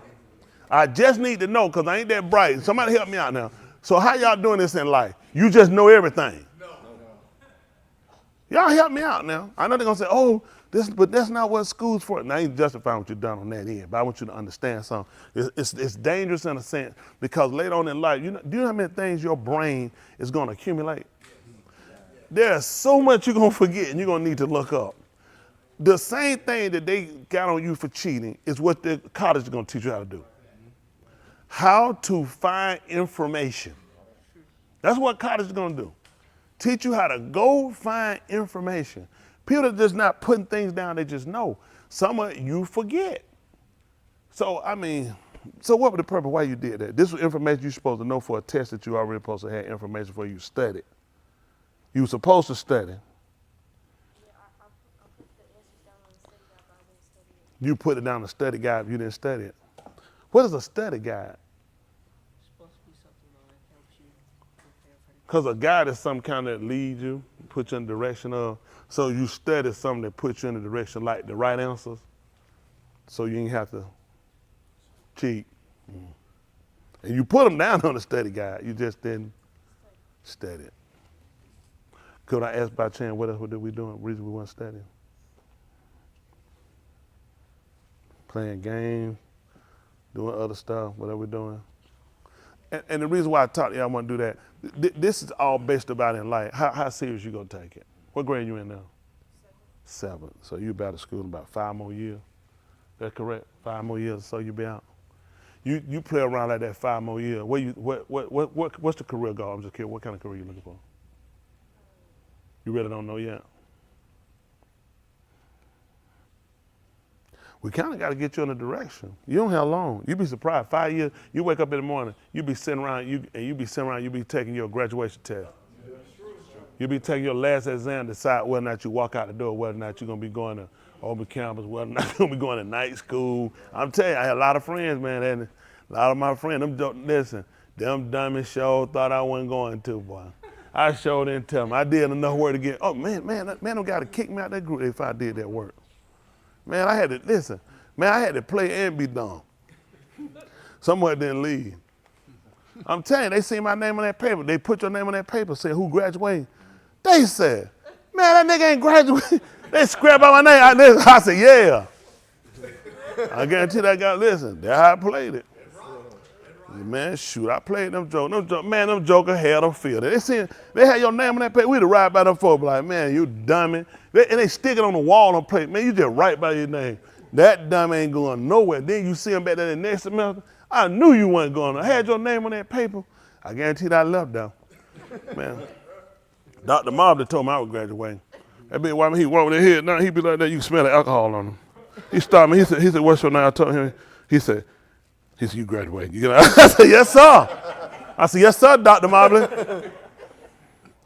I just need to know because I ain't that bright. Somebody help me out now. So how y'all doing this in life? You just know everything. No. Y'all help me out now. I know they're gonna say, oh, but that's not what school's for. And I ain't justifying what you've done on that end, but I want you to understand something. It's dangerous in a sense because later on in life, do you know how many things your brain is gonna accumulate? There's so much you're gonna forget and you're gonna need to look up. The same thing that they got on you for cheating is what the college is going to teach you how to do. How to find information. That's what college is going to do. Teach you how to go find information. People are just not putting things down, they just know. Some of it you forget. So, what was the purpose why you did that? This was information you're supposed to know for a test that you already supposed to have information for you studied. You were supposed to study. You put it down the study guide if you didn't study it. What is a study guide? It's supposed to be something that helps you prepare for the Because a guide is some kind that leads you, puts you in the direction of. So you study something that puts you in the direction like the right answers. So you ain't have to cheat. And you put them down on the study guide. You just didn't study it. Could I ask by chance what else did we doing? Reason we weren't studying? Playing games, doing other stuff, whatever we're doing. And the reason why I taught you I want to do that, this is all based about in life. How serious you gonna take it? What grade you in now? 7. So you about to school in about 5 more years. That's correct? 5 more years, so you be out. You play around like that 5 more years. What's the career goal? I'm just curious. What kind of career you looking for? You really don't know yet? We kind of got to get you in a direction. You don't have long. You'd be surprised. 5 years, you wake up in the morning, you be sitting around, you be taking your graduation test. You be taking your last exam to decide whether or not you walk out the door, whether or not you're going to be going to open campus, whether or not you're going to be going to night school. I'm telling you, I had a lot of friends, man. And a lot of my friends, them dummies sure thought I wasn't going to, boy. I sure didn't tell them. I did enough work to get, man, don't got to kick me out that group if I did that work. Man, I had to play and be dumb. Someone didn't leave. I'm telling you, they see my name on that paper. They put your name on that paper, say who graduated. They said, man, that nigga ain't graduated. They scrap out my name. I said, yeah. I guarantee that guy, listen, that's how I played it. Man, shoot, I played them jokers. Man, them jokers had them feel. They had your name on that paper. We'd ride by them folks like, man, you dummy. And they stick it on the wall on plate. Man, you just write by your name. That dummy ain't going nowhere. Then you see him back there the next semester. I knew you wasn't going. I had your name on that paper. I guarantee that I left though. Man, Dr. Mobley told me I was graduating. That big white man, he walked with his head down. He be like that. You can smell the alcohol on him. He stopped me. He said, what's your name? I told him. He said, you graduated. You I said, yes, sir. I said, yes, sir, Dr. Mobley.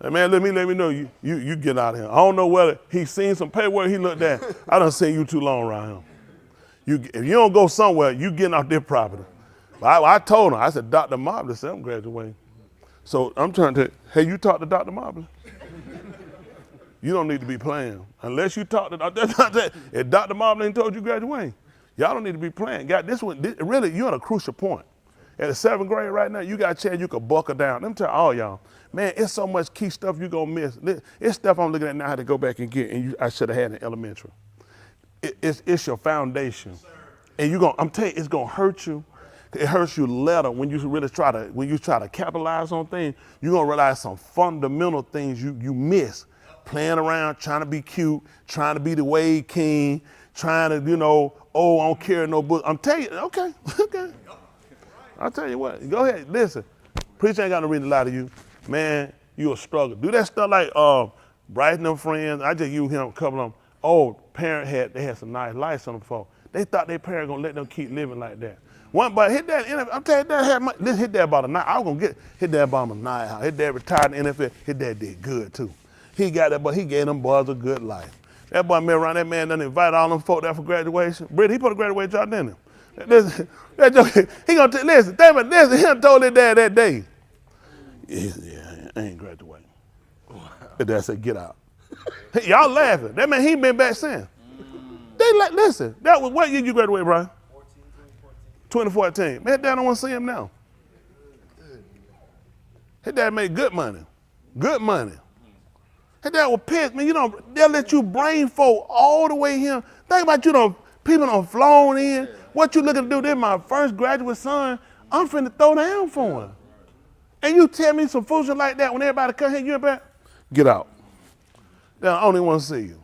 Hey, man, let me know you get out of here. I don't know whether he seen some paperwork he looked at. I done seen you too long around him. If you don't go somewhere, you getting off this property. I told him, I said, Dr. Mobley said I'm graduating. So I'm trying to, hey, you talk to Dr. Mobley? You don't need to be playing. Unless you talk to, if Dr. Mobley ain't told you graduating, y'all don't need to be playing. God, really, you're at a crucial point. At the 7th grade right now, you got a chance you could buckle down. Let me tell all y'all, man, it's so much key stuff you're going to miss. It's stuff I'm looking at now how to go back and get, and I should have had in elementary. It's your foundation. And I'm telling you, it's going to hurt you. It hurts you later when you really try to capitalize on things. You're going to realize some fundamental things you miss. Playing around, trying to be cute, trying to be the Wade King, trying to, I don't carry no book. I'm telling you, okay. I'll tell you what, go ahead, listen. Preacher ain't got no reason to lie to you. Man, you a struggle. Do that stuff like Bryce and them friends. I just used him, a couple of them. Old parent they had some nice lights on them folks. They thought their parent gonna let them keep living like that. One, but hit that, I'm telling you, hit that about a night. I was gonna hit that about a night. Hit that retired in the NFL, hit that did good too. He got that, but he gave them boys a good life. That boy man around, that man done invite all them folk there for graduation. Britt, he put a graduation job, didn't he? Listen, he gonna listen, damn it, listen, he done told his dad that day. Yeah, I ain't graduating. Wow. His dad said, get out. Y'all laughing. That man, he been back since. They like, listen, that was what year you graduated, Brian? 2014. Man, his dad don't want to see him now. His dad made good money. Good money. His dad was pissed, man. They'll let you brain folk all the way here. Think about people done flown in. What you looking to do? This my first graduate son. I'm finna throw down for him. And you tell me some foolishness like that when everybody come here, you back? Get out. They don't even want to see you.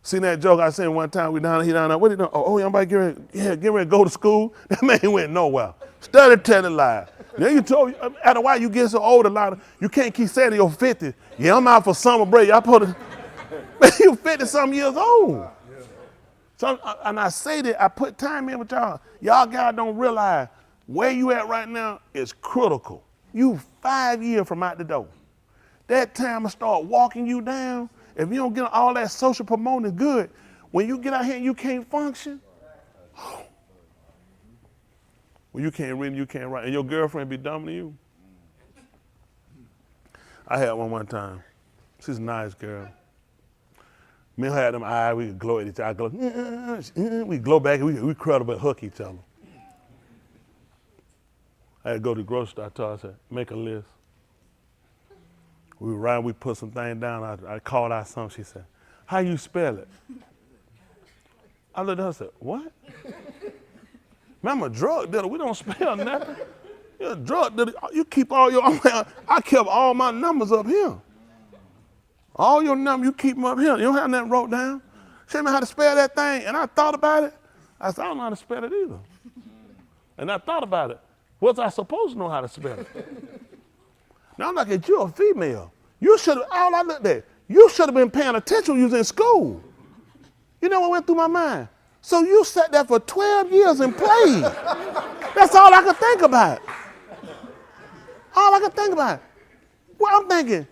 See that joke I seen one time, he down there. What he doing? Oh, y'all get ready to go to school? That man went nowhere. Study telling lies. Then you told, after a while you get so old a lot, you can't keep saying you're 50. Yeah, I'm out for summer break. Y'all put man, you 50-something years old. So, and I say that, I put time in with y'all. Y'all guys don't realize where you at right now is critical. You 5 years from out the door. That time I start walking you down. If you don't get all that social promoting good, when you get out here and you can't function, well, you can't read, you can't write, and your girlfriend be dumber than you. I had one time. She's a nice girl. Me and her had them eyes, we could glow at each other. We glow back, we credible and hook each other. I had to go to the grocery store. I told her, I said, make a list. We were riding, we put some things down. I called out something. She said, how you spell it? I looked at her and said, what? Man, I'm a drug dealer. We don't spell nothing. You're a drug dealer. You keep all your, I kept all my numbers up here. All your numbers, you keep them up here. You don't have nothing wrote down. Show me how to spell that thing. And I thought about it. I said, I don't know how to spell it either. And I thought about it. Was I supposed to know how to spell it? Now I'm like, if you're a female, you should have, all I looked at, you should have been paying attention when you was in school. You know what went through my mind? So you sat there for 12 years and played. That's all I could think about. All I could think about. Well, I'm thinking,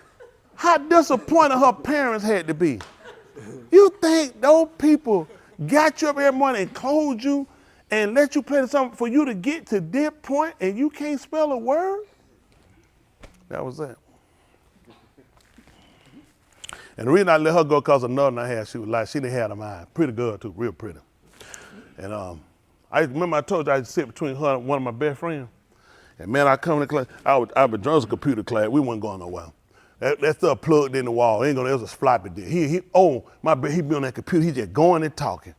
how disappointed her parents had to be. You think those people got you up every morning and clothed you and let you play something for you to get to this point and you can't spell a word? That was it. And the reason I let her go because another I had, she was like, she didn't have them eyes. Pretty girl too, real pretty. And I remember I told you I sit between her and one of my best friends. And man, I come to class, I was drunk a computer class, we wasn't going nowhere. That stuff plugged in the wall, it was a floppy disk. He be on that computer, he just going and talking.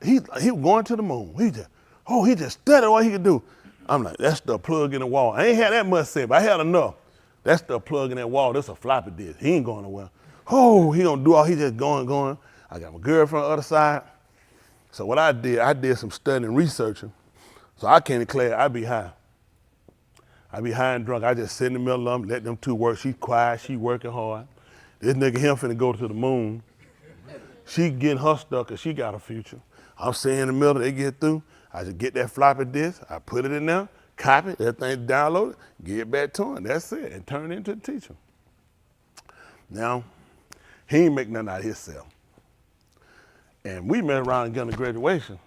He was going to the moon. He just studied what he could do. I'm like, that stuff plug in the wall. I ain't had that much sense, but I had enough. That stuff plug in that wall, that's a floppy disk. He ain't going nowhere. Oh, he don't do all, he just going. I got my girlfriend on the other side. So what I did some studying and researching. So I came to class, I be high. I be high and drunk. I just sit in the middle of them, let them two work. She quiet, she working hard. This nigga him finna go to the moon. She getting her stuff because she got a future. I'm sitting in the middle, they get through. I just get that floppy disk, I put it in there, copy it, everything downloaded, get it back to him, that's it, and turn it into the teacher. Now, he ain't make nothing out of himself. And we met around and got a graduation.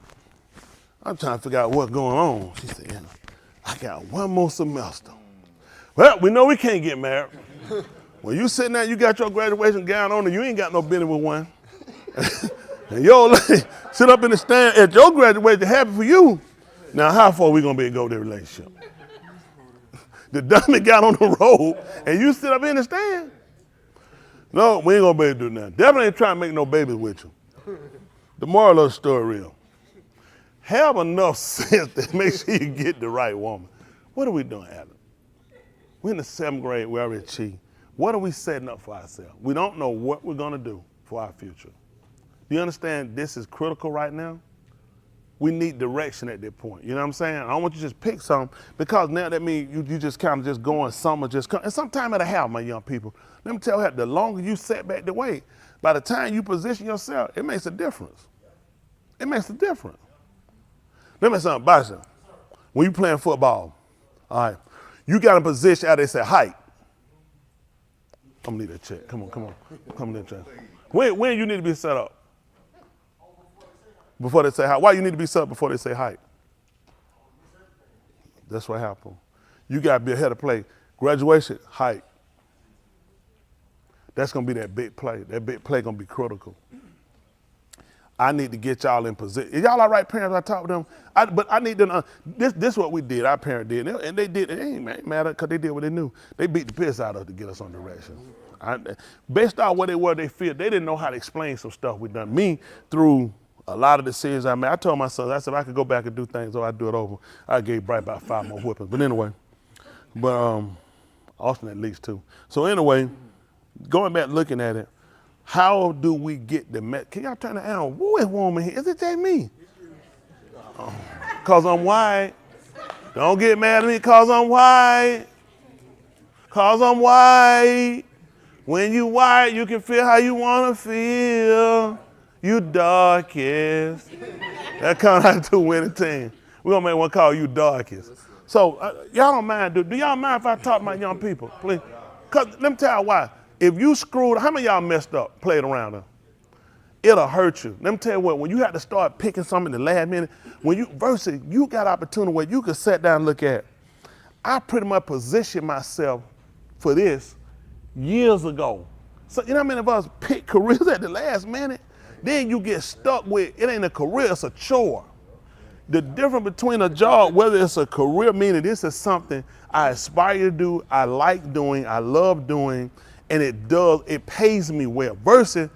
I'm trying to figure out what's going on. She said, I got one more semester. Well, we know we can't get married. When you sitting there, you got your graduation gown on and you ain't got no business with one. And your old lady sit up in the stand at your graduation, happy for you. Now, how far we gonna be able to go to the relationship? The dummy got on the road and you sit up in the stand? No, we ain't gonna be able to do nothing. Definitely ain't trying to make no babies with you. The moral of the story is, have enough sense to make sure you get the right woman. What are we doing, Adam? We're in the 7th grade, we already cheating. What are we setting up for ourselves? We don't know what we're gonna do for our future. Do you understand this is critical right now? We need direction at that point. You know what I'm saying? I don't want you to just pick something because now that means you just kind of just going, summer just come. And sometimes it'll happen, my young people. Let me tell you, the longer you set back the way, by the time you position yourself, it makes a difference. It makes a difference. Let me say something about you. When you playing football, all right, you got a position out there that say height. I'm gonna need a check. Come on, need a check. When you need to be set up? Before they say height. Why you need to be set up before they say height? That's what happened. You gotta be ahead of play. Graduation, height. That's gonna be that big play. That big play gonna be critical. I need to get y'all in position. Y'all all right, parents? I talk with them. But I need to. This is what we did. Our parents did, and they did. It ain't matter because they did what they knew. They beat the piss out of us to get us on direction. Based on what they were, they feel they didn't know how to explain some stuff we done. Me through a lot of decisions I made. I told my son, I said if I could go back and do things, or I'd do it over. I gave Bright about 5 more whippings. But anyway, Austin at least 2. So anyway, going back looking at it. How do we get the message? Can y'all turn it on? Who is warm in here? Is it just me? Because I'm white. Don't get mad at me because I'm white. Because I'm white. When you white, you can feel how you want to feel. You darkest. That comes out to winning team. We're going to make one call you darkest. So y'all don't mind. Do y'all mind if I talk to my young people? Please. Because let me tell you why. If you screwed, how many of y'all messed up, played around her? It'll hurt you. Let me tell you what, when you have to start picking something in the last minute, versus you got opportunity where you could sit down and look at, I pretty much positioned myself for this years ago. So you know how many of us pick careers at the last minute? Then you get stuck with, it ain't a career, it's a chore. The difference between a job, whether it's a career, meaning this is something I aspire to do, I like doing, I love doing, and it pays me well, versus,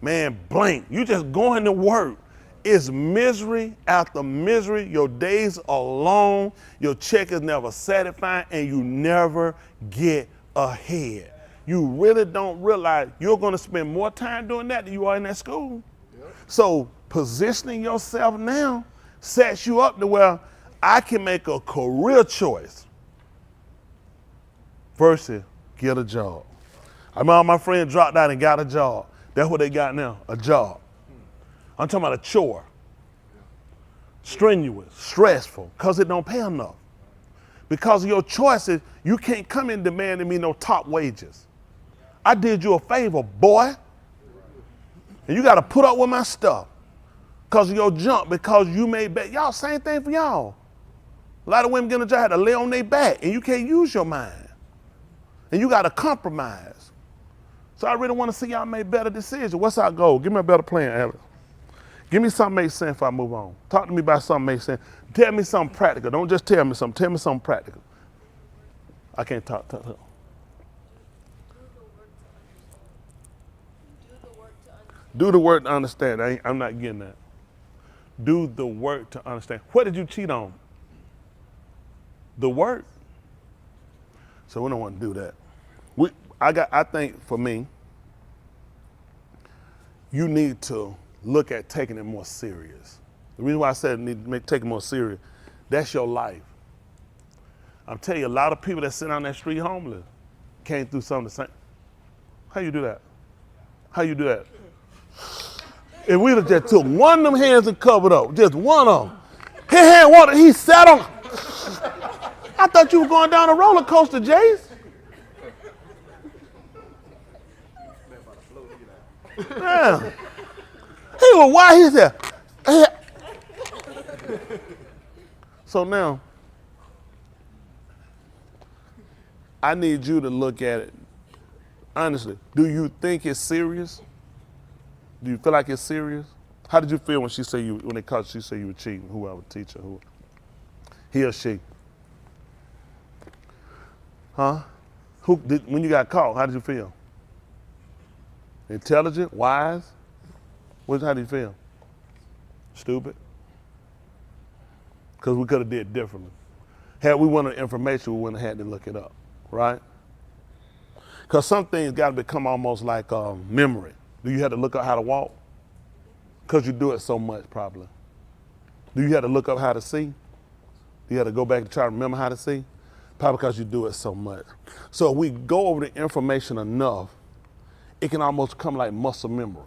man, blank. You just going to work It's misery after misery. Your days are long. Your check is never satisfying, and you never get ahead. You really don't realize you're going to spend more time doing that than you are in that school. Yep. So positioning yourself now sets you up to where I can make a career choice versus get a job. I remember my friend dropped out and got a job. That's what they got now, a job. I'm talking about a chore. Strenuous, stressful, because it don't pay enough. Because of your choices, you can't come in demanding me no top wages. I did you a favor, boy. And you got to put up with my stuff because of your junk, because you made back. Y'all, same thing for y'all. A lot of women get a job, had to lay on their back, and you can't use your mind. And you got to compromise. So I really want to see y'all make better decisions. What's our goal? Give me a better plan, Alex. Give me something makes sense before I move on. Talk to me about something makes sense. Tell me something practical. Don't just tell me something. Tell me something practical. I can't talk. Do the work to understand. I'm not getting that. Do the work to understand. What did you cheat on? The work. So we don't want to do that. I think for me, you need to look at taking it more serious. The reason why I said need to take it more serious, that's your life. I'm telling you, a lot of people that sit on that street homeless came through some of the same. How you do that? How you do that? If we'd have just took one of them hands and covered up, just one of them. His hand water, he sat on. I thought you were going down a roller coaster, Jace. Yeah. He was why he said. So now, I need you to look at it. Honestly, do you think it's serious? Do you feel like it's serious? How did you feel when she said when they caught you say you were cheating? Whoever, teacher, who? He or she? Huh? When you got caught, how did you feel? Intelligent, wise? How do you feel? Stupid? Because we could have did differently. Had we wanted information, we wouldn't have had to look it up, right? Because some things got to become almost like memory. Do you have to look up how to walk? Because you do it so much, probably. Do you have to look up how to see? Do you have to go back and try to remember how to see? Probably because you do it so much. So if we go over the information enough, it can almost come like muscle memory.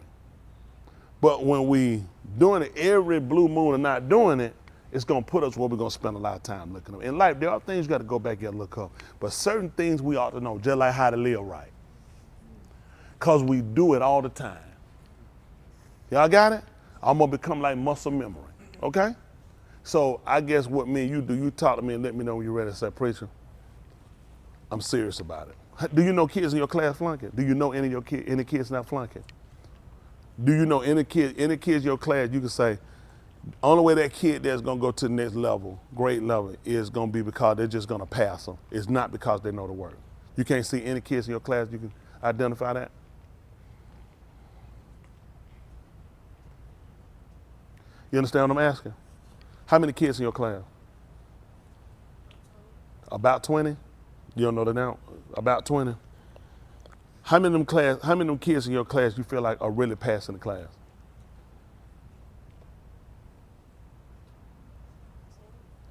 But when we doing it every blue moon and not doing it, it's going to put us where we're going to spend a lot of time looking up. In life, there are things you got to go back and look up. But certain things we ought to know, just like how to live right. Because we do it all the time. Y'all got it? I'm going to become like muscle memory, okay? So I guess what me and you do, you talk to me and let me know when you're ready to say, preacher, I'm serious about it. Do you know kids in your class flunking? Do you know any kids not flunking? Do you know any kids in your class you can say, only way that kid that's going to go to the next level, grade level, is going to be because they're just going to pass them. It's not because they know the word. You can't see any kids in your class you can identify that? You understand what I'm asking? How many kids in your class? About 20? You don't know that now? About 20? How many of them kids in your class you feel like are really passing the class?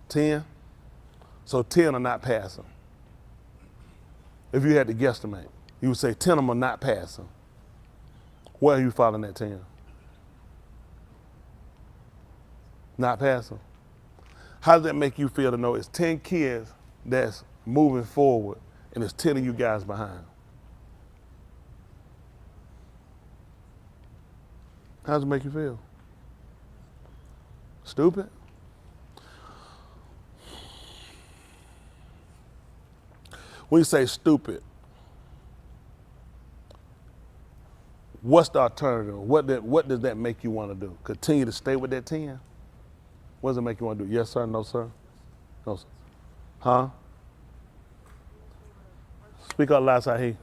10? So 10 are not passing. If you had to guesstimate, you would say 10 of them are not passing. Where are you following that 10? Not passing. How does that make you feel to know it's 10 kids that's moving forward and it's 10 of you guys behind? How does it make you feel? Stupid? When you say stupid, what's the alternative? What does that make you want to do? Continue to stay with that 10? What does it make you want to do? Yes, sir? No, sir? No, sir. Huh? Speak up loud, I hear.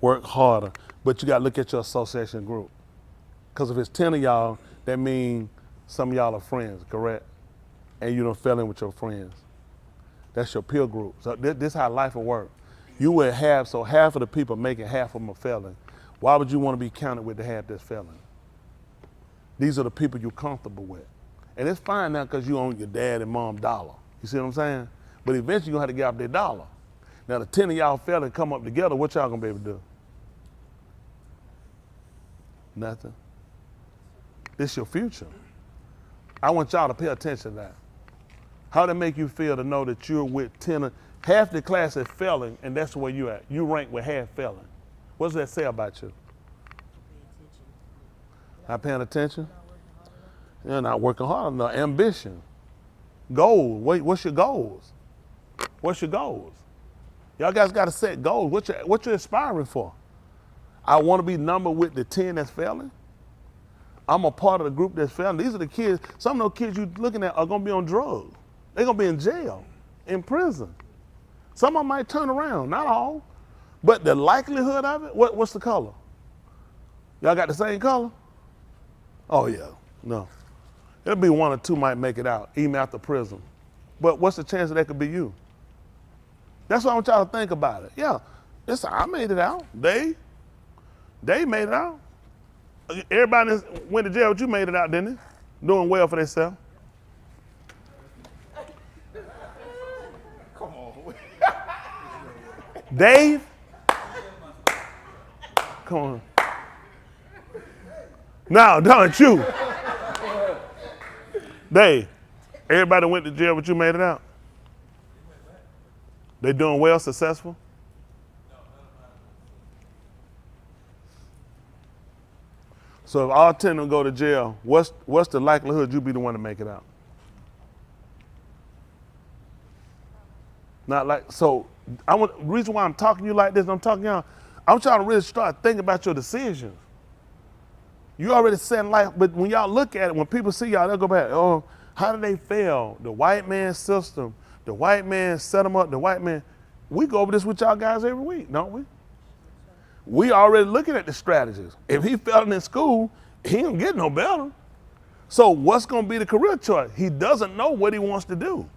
Work harder. But you got to look at your association group. Because if it's 10 of y'all, that means some of y'all are friends, correct? And you done fell in with your friends. That's your peer group. So this is how life will work. You would have, so half of the people making half of them are failing. Why would you want to be counted with the half that's failing? These are the people you're comfortable with. And it's fine now because you own your dad and mom dollar. You see what I'm saying? But eventually you're going to have to get off their dollar. Now the 10 of y'all fell and come up together, what y'all going to be able to do? Nothing. This is your future. I want y'all to pay attention to that. How does it make you feel to know that you're with 10, half the class is failing, and that's where you at? You rank with half failing. What does that say about you? Not paying attention? You're not working hard enough. Ambition. Goals. What's your goals? What's your goals? Y'all guys got to set goals. What you aspiring for? I want to be numbered with the 10 that's failing. I'm a part of the group that's failing. These are the kids. Some of those kids you're looking at are going to be on drugs. They're going to be in jail, in prison. Some of them might turn around, not all. But the likelihood of it, what's the color? Y'all got the same color? Oh, yeah. No. It'll be one or two might make it out, even after prison. But what's the chance that that could be you? That's what I want y'all to think about it. Yeah, I made it out. They made it out. Everybody that went to jail, but you made it out, didn't they? Doing well for themselves. Come on. Dave? Come on. No, don't you. Dave, everybody went to jail, but you made it out. They doing well, successful? So if all 10 of them go to jail, what's the likelihood you be the one to make it out? Not like, so the reason why I'm talking to you like this, I'm talking to y'all, I'm trying to really start thinking about your decisions. You already set life, but when y'all look at it, when people see y'all, they'll go back, oh, how did they fail? The white man system, the white man set them up, the white man. We go over this with y'all guys every week, don't we? We already looking at the strategies. If he failed in school, he don't get no better. So what's going to be the career choice? He doesn't know what he wants to do.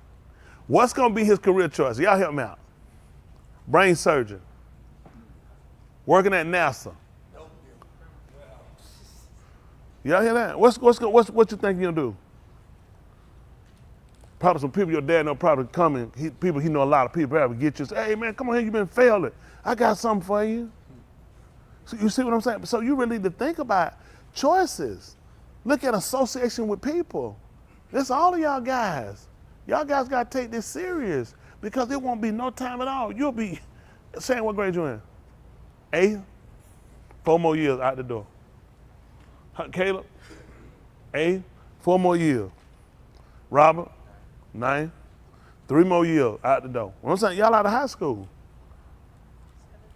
What's going to be his career choice? Y'all help me out. Brain surgeon. Working at NASA. Y'all hear that? What you think you're going to do? Probably some people your dad know probably coming. People he know a lot of people probably get you. Say, hey man, come on here, you been failing. I got something for you. So you see what I'm saying? So you really need to think about choices. Look at association with people. This all of y'all guys. Y'all guys got to take this serious because it won't be no time at all. You'll be saying what grade you in? 8th? 4 more years out the door. Caleb? 8th? 4 more years. Robert? 9th? 3 more years out the door. What I'm saying, y'all out of high school.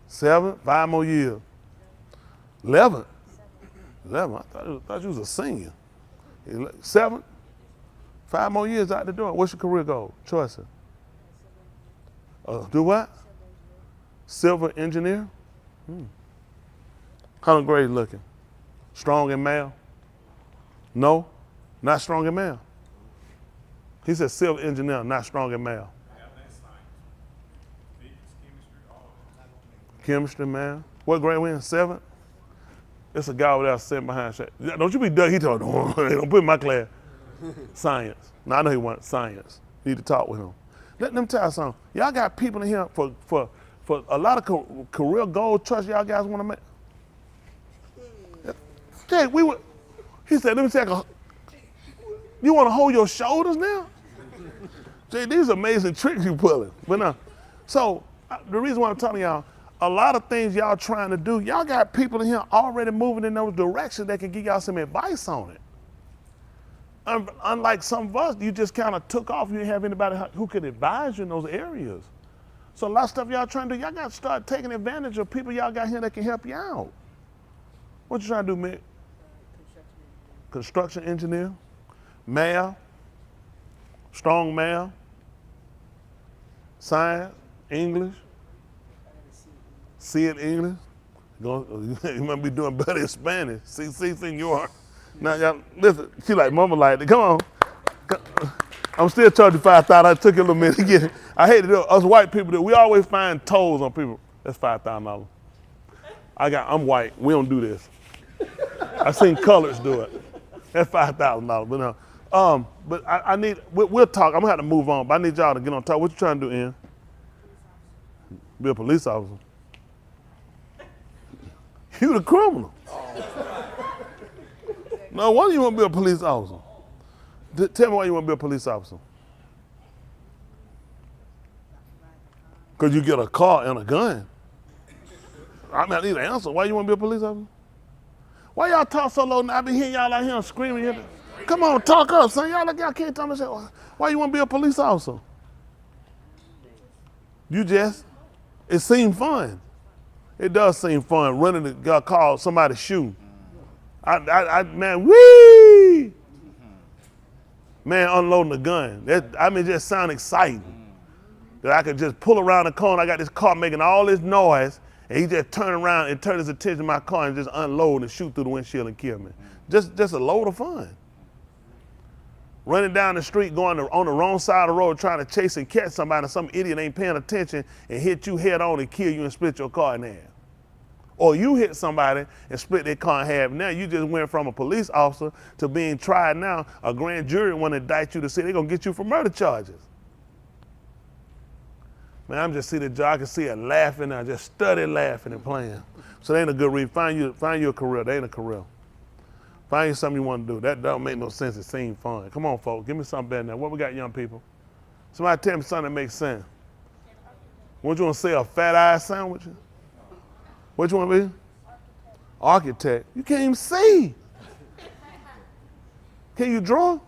7, 5 more years. 11. I thought you was a senior. 7, 5 more years out the door. What's your career goal? Choices. Do what? Civil engineer? How the grade looking? Strong in math? No, not strong in math. He said civil engineer, not strong in math. Chemistry, math. What grade we in? 7th? It's a guy over there sitting behind shit. Don't you be Doug. He told me, don't put in my class. Science. Now I know he wants science. Need to talk with him. Let them tell you something. Y'all got people in here for a lot of career goal choice y'all guys want to make. Jay, he said, let me take you want to hold your shoulders now? Jay, these are amazing tricks you pulling. But no. So the reason why I'm telling y'all, a lot of things y'all trying to do, y'all got people in here already moving in those directions that can give y'all some advice on it. Unlike some of us, you just kind of took off. You didn't have anybody who could advise you in those areas. So a lot of stuff y'all trying to do, y'all got to start taking advantage of people y'all got here that can help you out. What you trying to do, Mick? Construction engineer, math, strong math, science, English, see it English. You might be doing better in Spanish. Si, senor. Now, y'all, listen, she like, mama like, come on. I'm still charging $5,000. I took it a little minute to get it. I hate it. Us white people, we always find toes on people. That's $5,000. I'm white. We don't do this. I seen colors do it. That's $5,000. But no. But I need. We'll talk. I'm gonna have to move on. But I need y'all to get on top. What you trying to do, Ian? Be a police officer. You the criminal. No, why do you want to be a police officer? Tell me why you want to be a police officer. Because you get a car and a gun. I mean, I need an answer. Why you want to be a police officer? Why y'all talk so low now? I been hearing y'all out here screaming. Come on, talk up, son. Y'all can't tell me shit. Why you want to be a police officer? It seemed fun. It does seem fun, running the car, somebody's shoe. Man, wee! Man, unloading the gun. Just sound exciting. That I could just pull around the corner. I got this car making all this noise, and he just turn around and turn his attention to my car and just unload and shoot through the windshield and kill me. Just a load of fun. Running down the street, going on the wrong side of the road, trying to chase and catch somebody, and some idiot ain't paying attention and hit you head on and kill you and split your car in half. Or you hit somebody and split their car in half. Now you just went from a police officer to being tried now. A grand jury want to indict you to say they're going to get you for murder charges. Man, I'm just seeing the job. I can see her laughing now, just study laughing and playing. So that ain't a good reason. Find you a career. That ain't a career. Find you something you want to do. That don't make no sense. It seems fun. Come on, folks. Give me something better now. What we got, young people? Somebody tell me something that makes sense. What you want to say, a fat eye sandwich? What you want to be? Architect. You can't even see. Can you draw?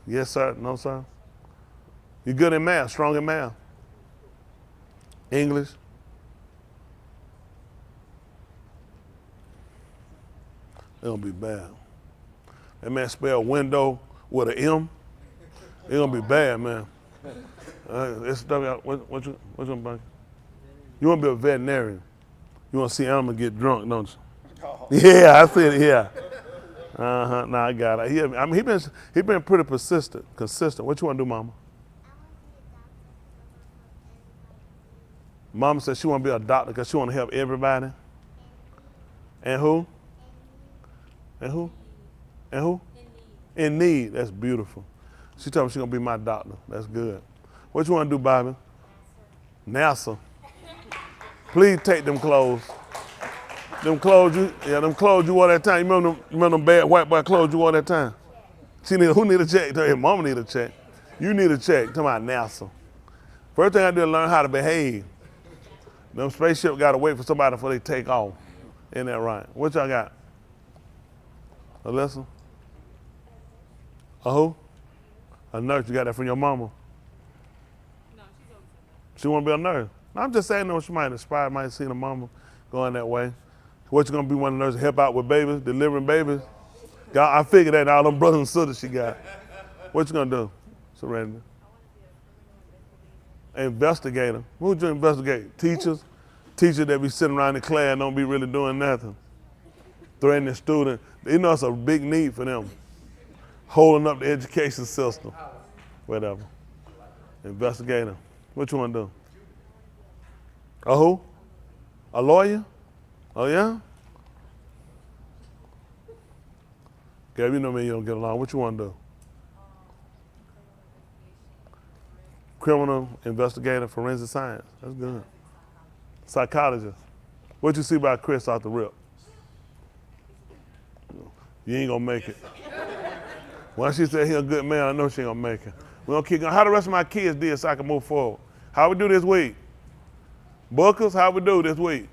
Yes, sir. No, sir. You good in math, strong in math? English? It'll be bad. That man spell window with an M. It's gonna be bad, man. What you want? You want to be a veterinarian. You want to see animals get drunk, don't you? Yeah, I see it, yeah. Nah, I got it. He been pretty consistent. What you want to do, mama? Mama said she want to be a doctor because she want to help everybody. And who? And who? And who? In need. That's beautiful. She told me she's going to be my doctor. That's good. What you want to do, Bobby? NASA. Please take them clothes. Them clothes you wore that time. You remember them bad white boy clothes you wore that time? Who need a check? Her mama need a check. You need a check. Talking about NASA. First thing I did is learn how to behave. Them spaceship got to wait for somebody before they take off. Ain't that right? What y'all got? Alyssa? A who? A nurse. You got that from your mama? No, she want to be a nurse. I'm just saying, she might inspire, might see the mama going that way. What you gonna be one of the nurses, help out with babies, delivering babies? God, I figured that all them brothers and sisters she got. What you gonna do, Serenity? Investigator. Who would you investigate? Teachers? Teachers that be sitting around the class and don't be really doing nothing. Threatening students. You know it's a big need for them. Holding up the education system. Whatever. Investigator. What you wanna do? A who? A lawyer? Oh, yeah? Gab, you know me, you don't get along. What you want to do? Criminal investigator, forensic science. That's good. Psychologist. What you see about Chris off the rip? You ain't going to make it. Once she said he a good man, I know she ain't going to make it. We're going to keep going. How the rest of my kids did so I can move forward? How we do this week? Bookers, how we do this week?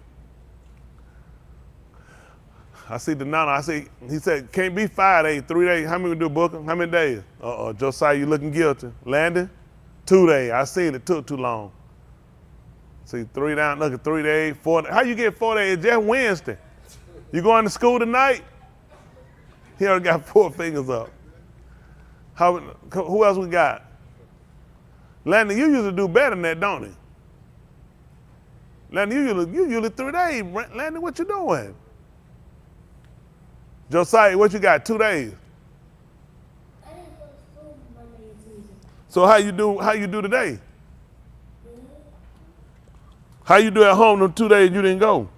I see the nana. He said, can't be 5 days, 3 days. How many we do, Booker? How many days? Josiah, you looking guilty. Landon, 2 days. I seen it took too long. See, 3 down, look at 3 days, 4 days. How you get 4 days? It's just Wednesday. You going to school tonight? He already got 4 fingers up. Who else we got? Landon, you usually do better than that, don't you? Landon, you usually 3 days. Landon, what you doing? Josiah, what you got? 2 days. I didn't go to school Monday and Tuesday. So how you do today? How you do at home them 2 days you didn't go?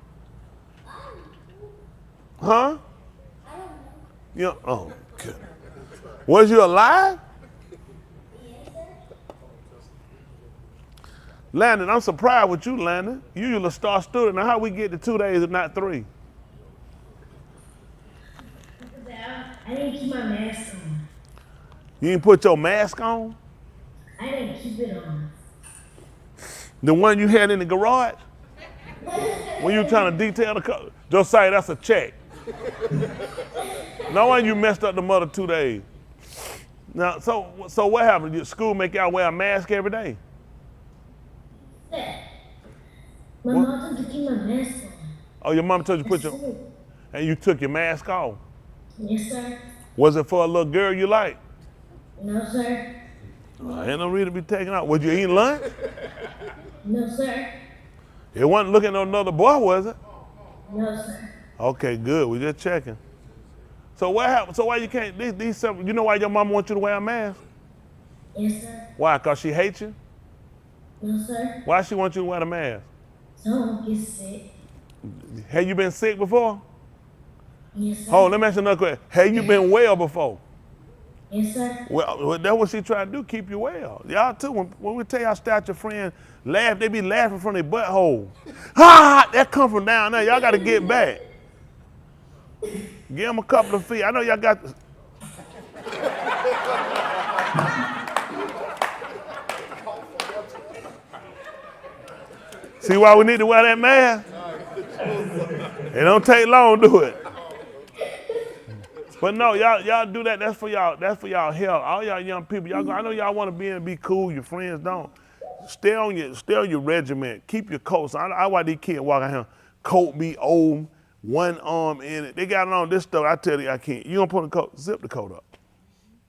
Huh? I don't know. Yeah. Oh, good. Was you alive? Yes, sir. Landon, I'm surprised with you, Landon. You usually a star student. Now how we get to 2 days and not 3? I didn't keep my mask on. You didn't put your mask on? I didn't keep it on. The one you had in the garage? When you were trying to detail the car? Josiah, that's a check. No one you messed up the mother 2 days. Now, so what happened? Your school make y'all wear a mask every day? My mom told me to keep my mask on. Oh, your mom told you to put your, and you took your mask off. Yes, sir. Was it for a little girl you like? No, sir. Ain't no reason to be taking out. Was you eating lunch? No, sir. It wasn't looking at another boy, was it? No, sir. Okay, good. We just checking. So what happened? So why you can't, you know why your mama wants you to wear a mask? Yes, sir. Why, because she hates you? No, sir. Why she want you to wear the mask? So I won't get sick. Have you been sick before? Yes, sir. Oh, let me ask you another question. Have you been well before? Yes, sir. Well, that's what she trying to do, keep you well. Y'all too, when we tell y'all start your friend laugh, they be laughing from their butthole. Ah, that come from down there. Y'all got to get back. Give them a couple of feet. I know y'all got. See why we need to wear that mask? It don't take long to do it. But no, y'all do that. That's for y'all. That's for y'all health. All y'all young people, y'all go. I know y'all want to be cool. Your friends don't. Stay on your regiment. Keep your coats. I watch these kids walk out here. Coat be old, one arm in it. They got it on this stuff. I tell you, I can't. You don't put the coat. Zip the coat up.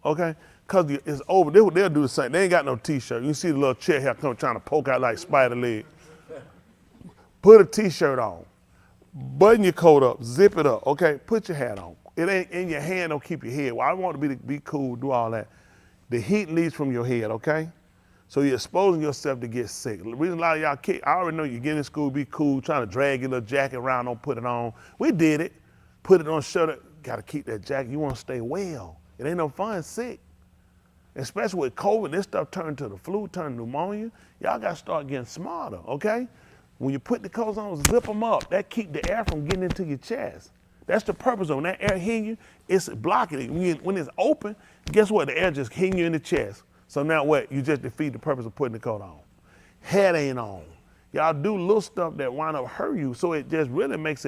Okay? Cause it's over. They'll do the same. They ain't got no t-shirt. You see the little chair here come trying to poke out like spider leg. Put a t-shirt on. Button your coat up. Zip it up. Okay? Put your hat on. It ain't in your hand, don't keep your head. Well, I want to be cool, do all that. The heat leaves from your head, okay? So you're exposing yourself to get sick. The reason a lot of y'all kids, I already know you get in school, be cool, trying to drag your little jacket around, don't put it on. We did it. Put it on, shirt. Got to keep that jacket. You want to stay well. It ain't no fun sick. Especially with COVID, this stuff turned to the flu, turned to pneumonia. Y'all got to start getting smarter, okay? When you put the coats on, zip them up. That keep the air from getting into your chest. That's the purpose of when that air hitting you, it's blocking it. When it's open, guess what? The air just hitting you in the chest. So now what? You just defeat the purpose of putting the coat on. Hat ain't on. Y'all do little stuff that wind up hurt you, so it just really makes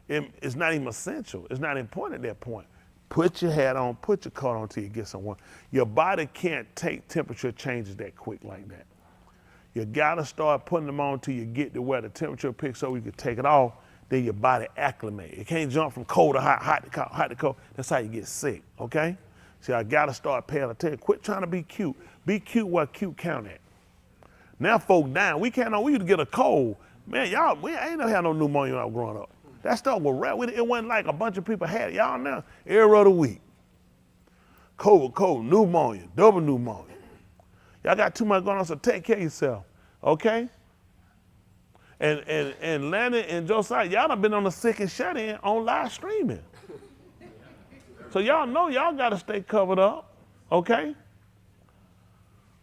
it's not even essential. It's not important at that point. Put your hat on, put your coat on till you get somewhere. Your body can't take temperature changes that quick like that. You gotta start putting them on till you get to where the temperature picks up, you can take it off. Then your body acclimate. It can't jump from cold to hot, hot to cold, hot to cold. That's how you get sick, okay? See, I gotta start paying attention. Quit trying to be cute. Be cute where cute count at. Now folk dying. We used to get a cold. Man, we ain't never had no pneumonia when I was growing up. That stuff was rare. It wasn't like a bunch of people had it. Y'all now, every other week. Cold, pneumonia, double pneumonia. Y'all got too much going on, so take care of yourself, okay? And Landon and Josiah, y'all done been on the sick and shut in on live streaming. So y'all know y'all gotta stay covered up, okay?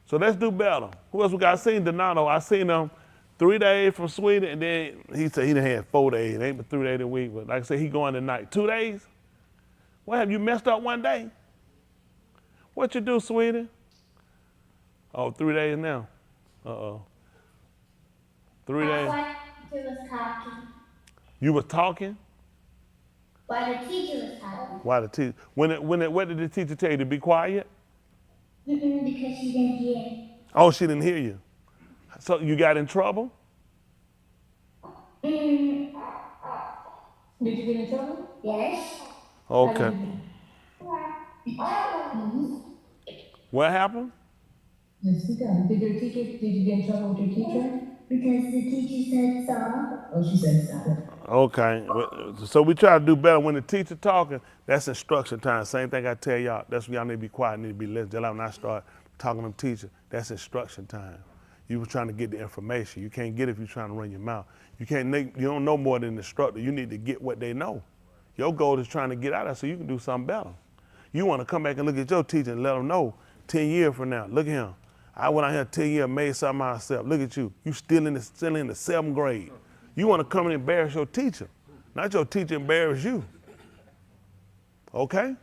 So let's do better. Who else we got? I seen Donato. I seen him 3 days from Sweden, and then he said he done had 4 days. It ain't but 3 days a week, but like I said, he going tonight. 2 days? What, have you messed up one day? What you do, sweetie? Oh, 3 days now. Uh-oh. 3 days. Why the teacher was talking. You was talking? Why the teacher was talking. Why the teacher? What did the teacher tell you, to be quiet? Because she didn't hear. Oh, she didn't hear you. So you got in trouble? Did you get in trouble? Yes. Okay. What happened? Yes, did you get in trouble with your teacher? Because the teacher said so. Oh, she said so. Okay, so we try to do better. When the teacher talking, that's instruction time. Same thing I tell y'all. That's when y'all need to be quiet, need to be listening. Just like when I start talking to them teachers, that's instruction time. You were trying to get the information. You can't get it if you're trying to run your mouth. You don't know more than the instructor. You need to get what they know. Your goal is trying to get out of it so you can do something better. You want to come back and look at your teacher and let them know 10 years from now, look at him. I went out here 10 years, made something myself. Look at you. You still in the 7th grade. You want to come and embarrass your teacher, not your teacher embarrass you. Okay?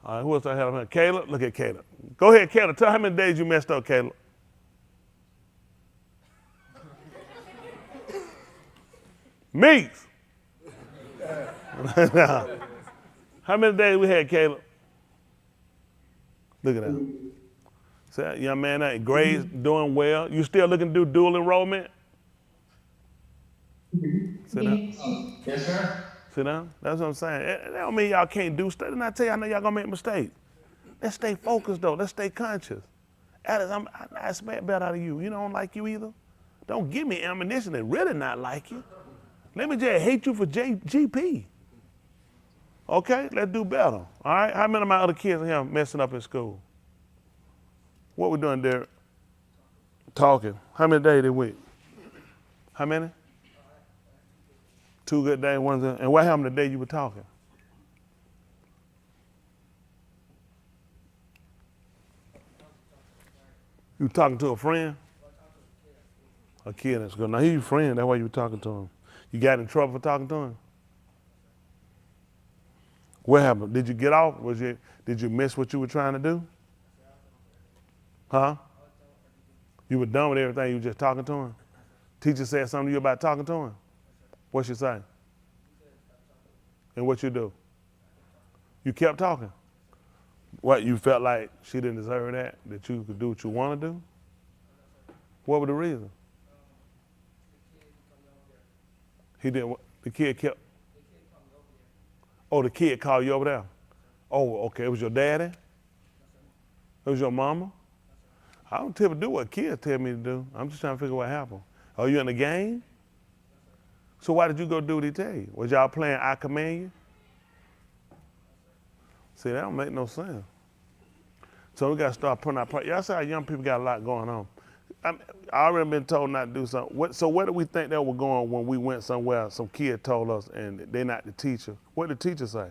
All right, who else I have here? Caleb? Look at Caleb. Go ahead, Caleb. Tell how many days you messed up, Caleb. Meeks. How many days we had, Caleb? Look at that. See that young man, that grades doing well. You still looking to do dual enrollment? Sit down. Yes, sir. Sit down. That's what I'm saying. That don't mean y'all can't do stuff. And I tell you, I know y'all gonna make mistakes. Let's stay focused though. Let's stay conscious. Alice, I expect better out of you. You don't like you either. Don't give me ammunition and really not like you. Let me just hate you for GP. Okay, let's do better. All right, how many of my other kids are here messing up in school? What we doing there? Talking. How many days a week? How many? 2 good days, 1 good. And what happened the day you were talking? You were talking to a friend? A kid at school. Now he's your friend, that's why you were talking to him. You got in trouble for talking to him? What happened? Did you get off? Did you miss what you were trying to do? Huh? You were done with everything, you were just talking to him? Teacher said something to you about talking to him? What she say? And what you do? You kept talking? What, you felt like she didn't deserve that you could do what you want to do? What was the reason? He didn't, the kid kept, oh, the kid called you over there? Oh, okay, it was your daddy? It was your mama? I don't typically do what kids tell me to do. I'm just trying to figure what happened. Are you in the game? So why did you go do what he tell you? Was y'all playing I Command You? See, that don't make no sense. So we got to start putting our part. Y'all see how young people got a lot going on. I already been told not to do something. So where do we think that we're going when we went somewhere, some kid told us, and they're not the teacher? What did the teacher say?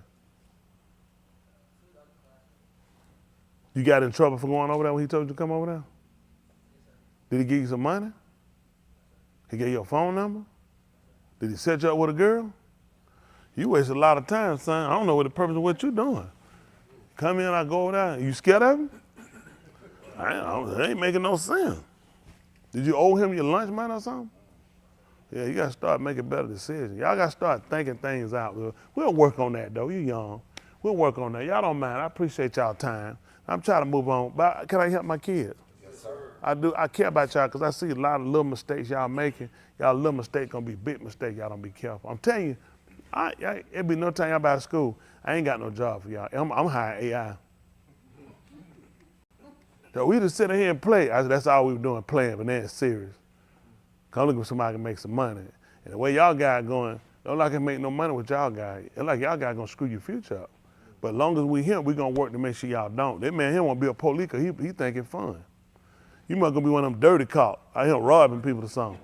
You got in trouble for going over there when he told you to come over there? Did he give you some money? He gave you a phone number? Did he set you up with a girl? You wasted a lot of time, son. I don't know what the purpose of what you're doing. Come in, I go over there. You scared of him? It ain't making no sense. Did you owe him your lunch money or something? Yeah, you got to start making better decisions. Y'all got to start thinking things out. We'll work on that, though. You young. We'll work on that. Y'all don't mind. I appreciate y'all time. I'm trying to move on. But can I help my kids? Yes, sir. I do. I care about y'all because I see a lot of little mistakes y'all making. Y'all little mistake going to be big mistake. Y'all don't be careful. I'm telling you, it'll be no time y'all about school. I ain't got no job for y'all. I'm hiring AI. So we just sit here and play. That's all we were doing, playing, but then it's serious. Come look for somebody can make some money. And the way y'all guys going, don't like to make no money with y'all guys. It's like y'all guys gonna screw your future up. But as long as we here, we gonna work to make sure y'all don't. That man here wanna be a police because he think it's fun. You must gonna be one of them dirty cops out here robbing people or something.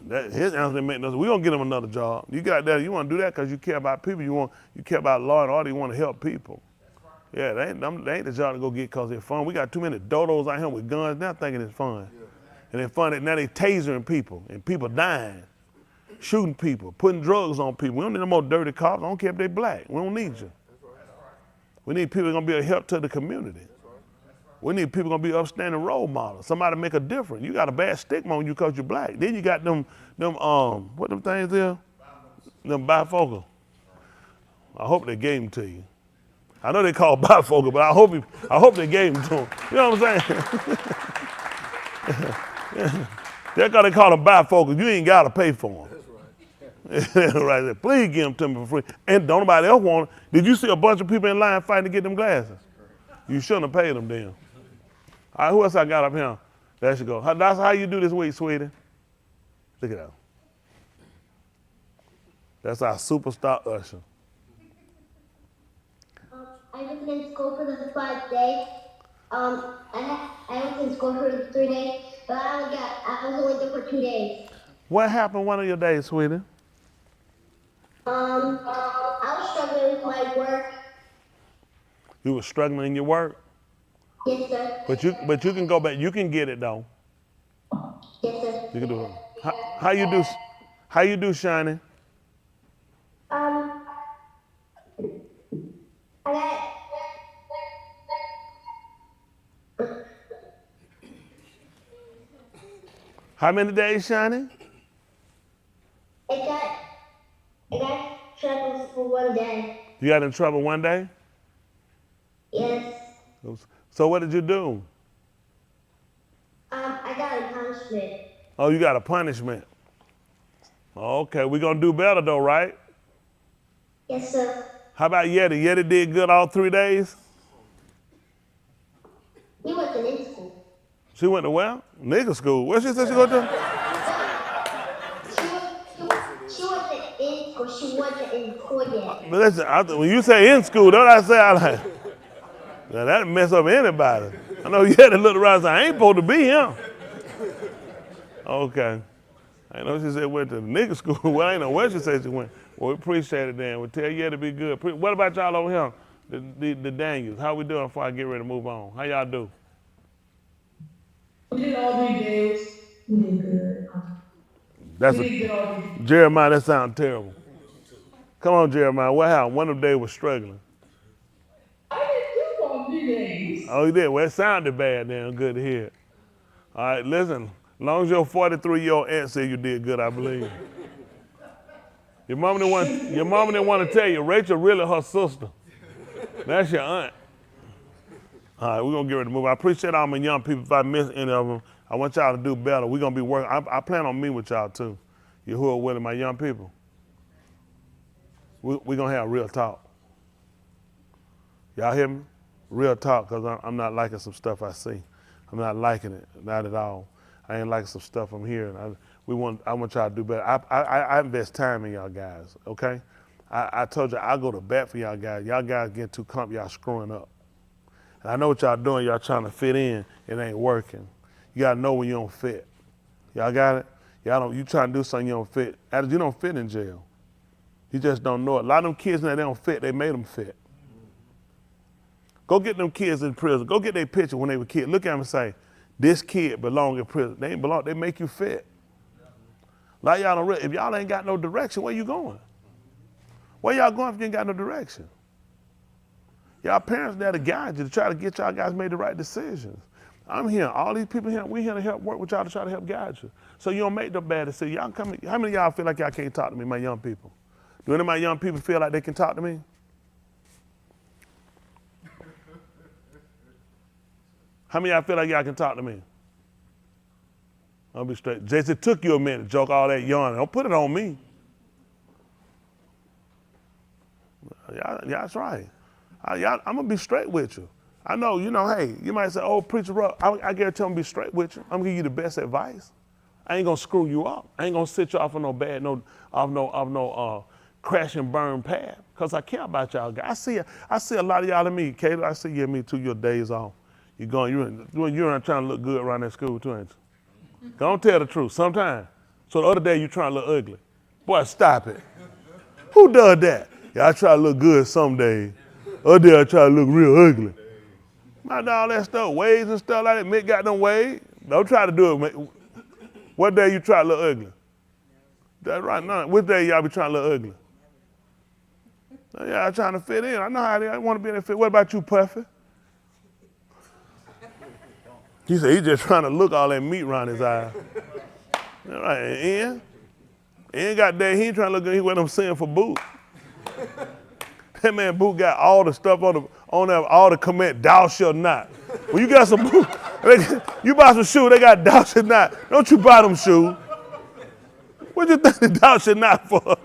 His answer didn't make no sense. We gonna get him another job. You got that, you wanna do that because you care about people, you care about law and order, you wanna help people. Yeah, they ain't the job to go get because they're fun. We got too many dodos out here with guns now thinking it's fun. Yeah. And it's fun that now they tasering people and people dying, shooting people, putting drugs on people. We don't need no more dirty cops. I don't care if they're black. We don't need you. We need people that are going to be a help to the community. We need people going to be upstanding role models. Somebody make a difference. You got a bad stigma on you because you're black. Then you got them what them things there? Them bifocal. I hope they gave them to you. I know they call bifocal, but I hope they gave them to them. You know what I'm saying? That's because they call them bifocal. You ain't got to pay for them. That's right. Right. Please give them to me for free. And don't nobody else want them. Did you see a bunch of people in line fighting to get them glasses? You shouldn't have paid them then. All right, who else I got up here? There she go. That's how you do this week, sweetie. Look at that. That's our superstar usher. I was in school for the 5 days. I was in school for 3 days, but I was only there for 2 days. What happened one of your days, sweetie? I was struggling with my work. You were struggling in your work? Yes, sir. But you can go back. You can get it though. Yes, sir. You can do it. How you do? How you do, Shiny? I got. How many days, Shiny? I got trouble for 1 day. You got in trouble one day? Yes. So what did you do? I got a punishment. Oh, you got a punishment. Okay, we're gonna do better though, right? Yes, sir. How about Yeti? Yeti did good all 3 days? He wasn't in school. She went to where? Nigga school. Where she said she go to? She wasn't in school. She wasn't in school yet. But listen, when you say in school, don't I say I like, now that'll mess up anybody. I know Yeti looked around and said, I ain't supposed to be here. Okay. I know she said went to the nigga school. Well, I ain't know where she said she went. Well, we appreciate it then. We tell Yeti to be good. What about y'all over here? The Daniels. How we doing before I get ready to move on? How y'all do? We did all 3 days. We did good. That's We did good all 3 days. Jeremiah, that sounds terrible. Come on, Jeremiah. What happened? One of them days was struggling. I didn't do all 3 days. Oh, you did? Well, it sounded bad then. Good to hear. All right, listen. As long as your 43-year-old aunt said you did good, I believe. Your mama didn't want to tell you, Rachel really her sister. That's your aunt. All right, we're going to get ready to move. I appreciate all my young people. If I miss any of them, I want y'all to do better. We're going to be working. I plan on meeting with y'all, too. You who are willing, my young people. We're going to have real talk. Y'all hear me? Real talk, because I'm not liking some stuff I see. I'm not liking it, not at all. I ain't liking some stuff I'm hearing. I want y'all to do better. I invest time in y'all guys, okay? I told you I go to bat for y'all guys. Y'all guys get too comfortable, y'all screwing up. And I know what y'all doing, y'all trying to fit in, it ain't working. You gotta know when you don't fit. Y'all got it? You trying to do something you don't fit. You don't fit in jail. You just don't know it. A lot of them kids now, they don't fit, they made them fit. Go get them kids in prison. Go get their picture when they were kids. Look at them and say, this kid belong in prison. They ain't belong, they make you fit. Like y'all don't if y'all ain't got no direction, where you going? Where y'all going if you ain't got no direction? Y'all parents there to guide you, to try to get y'all guys made the right decisions. I'm here, all these people here, we here to help work with y'all to try to help guide you. So you don't make the bad decisions. Y'all come, how many of y'all feel like y'all can't talk to me, my young people? Do any of my young people feel like they can talk to me? How many of y'all feel like y'all can talk to me? I'll be straight. Jason, took you a minute to joke all that yarn. Don't put it on me. Yeah, that's right. I'm going to be straight with you. I know, hey, you might say, oh, preacher, I guarantee I'm going to be straight with you. I'm going to give you the best advice. I ain't going to screw you up. I ain't going to set you off on no crash and burn path, because I care about y'all guys. I see a lot of y'all in me, Caleb. I see you in me too, your days off. You're trying to look good around that school too, ain't you? Don't tell the truth, sometimes. So the other day you trying to look ugly. Boy, stop it. Who does that? Yeah, I try to look good some days. Other day I try to look real ugly. Not all that stuff, waves and stuff like that. Mick got them waves. Don't try to do it. What day you try to look ugly? That's right. No, which day y'all be trying to look ugly? Yeah, I'm trying to fit in. I know how I want to be in that fit. What about you, Puffy? He said he's just trying to look all that meat around his eye. All right, and Ian got that. He ain't trying to look good. He went up saying for Boot. That man Boot got all the stuff on there, all the command, thou shalt not. When you got some Boot, you buy some shoes, they got thou shalt not. Don't you buy them shoes. What you think the thou shalt not for?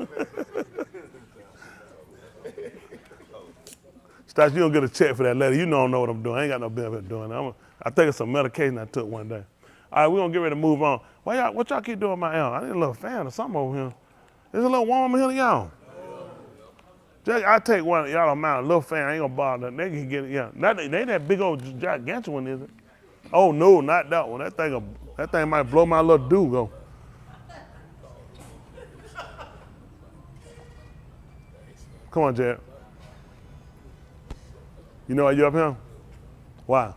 Stas, you don't get a check for that letter. You don't know what I'm doing. I ain't got no benefit doing that. I think it's some medication I took one day. All right, we're gonna get ready to move on. What y'all keep doing my arm? I need a little fan or something over here. There's a little warm in here, y'all. I take one, y'all don't mind, a little fan, I ain't gonna bother them. They can get it, yeah. They ain't that big old gigantic one, is it? Oh no, not that one. That thing might blow my little Dugo. Come on, Jared. You know why you up here? Why?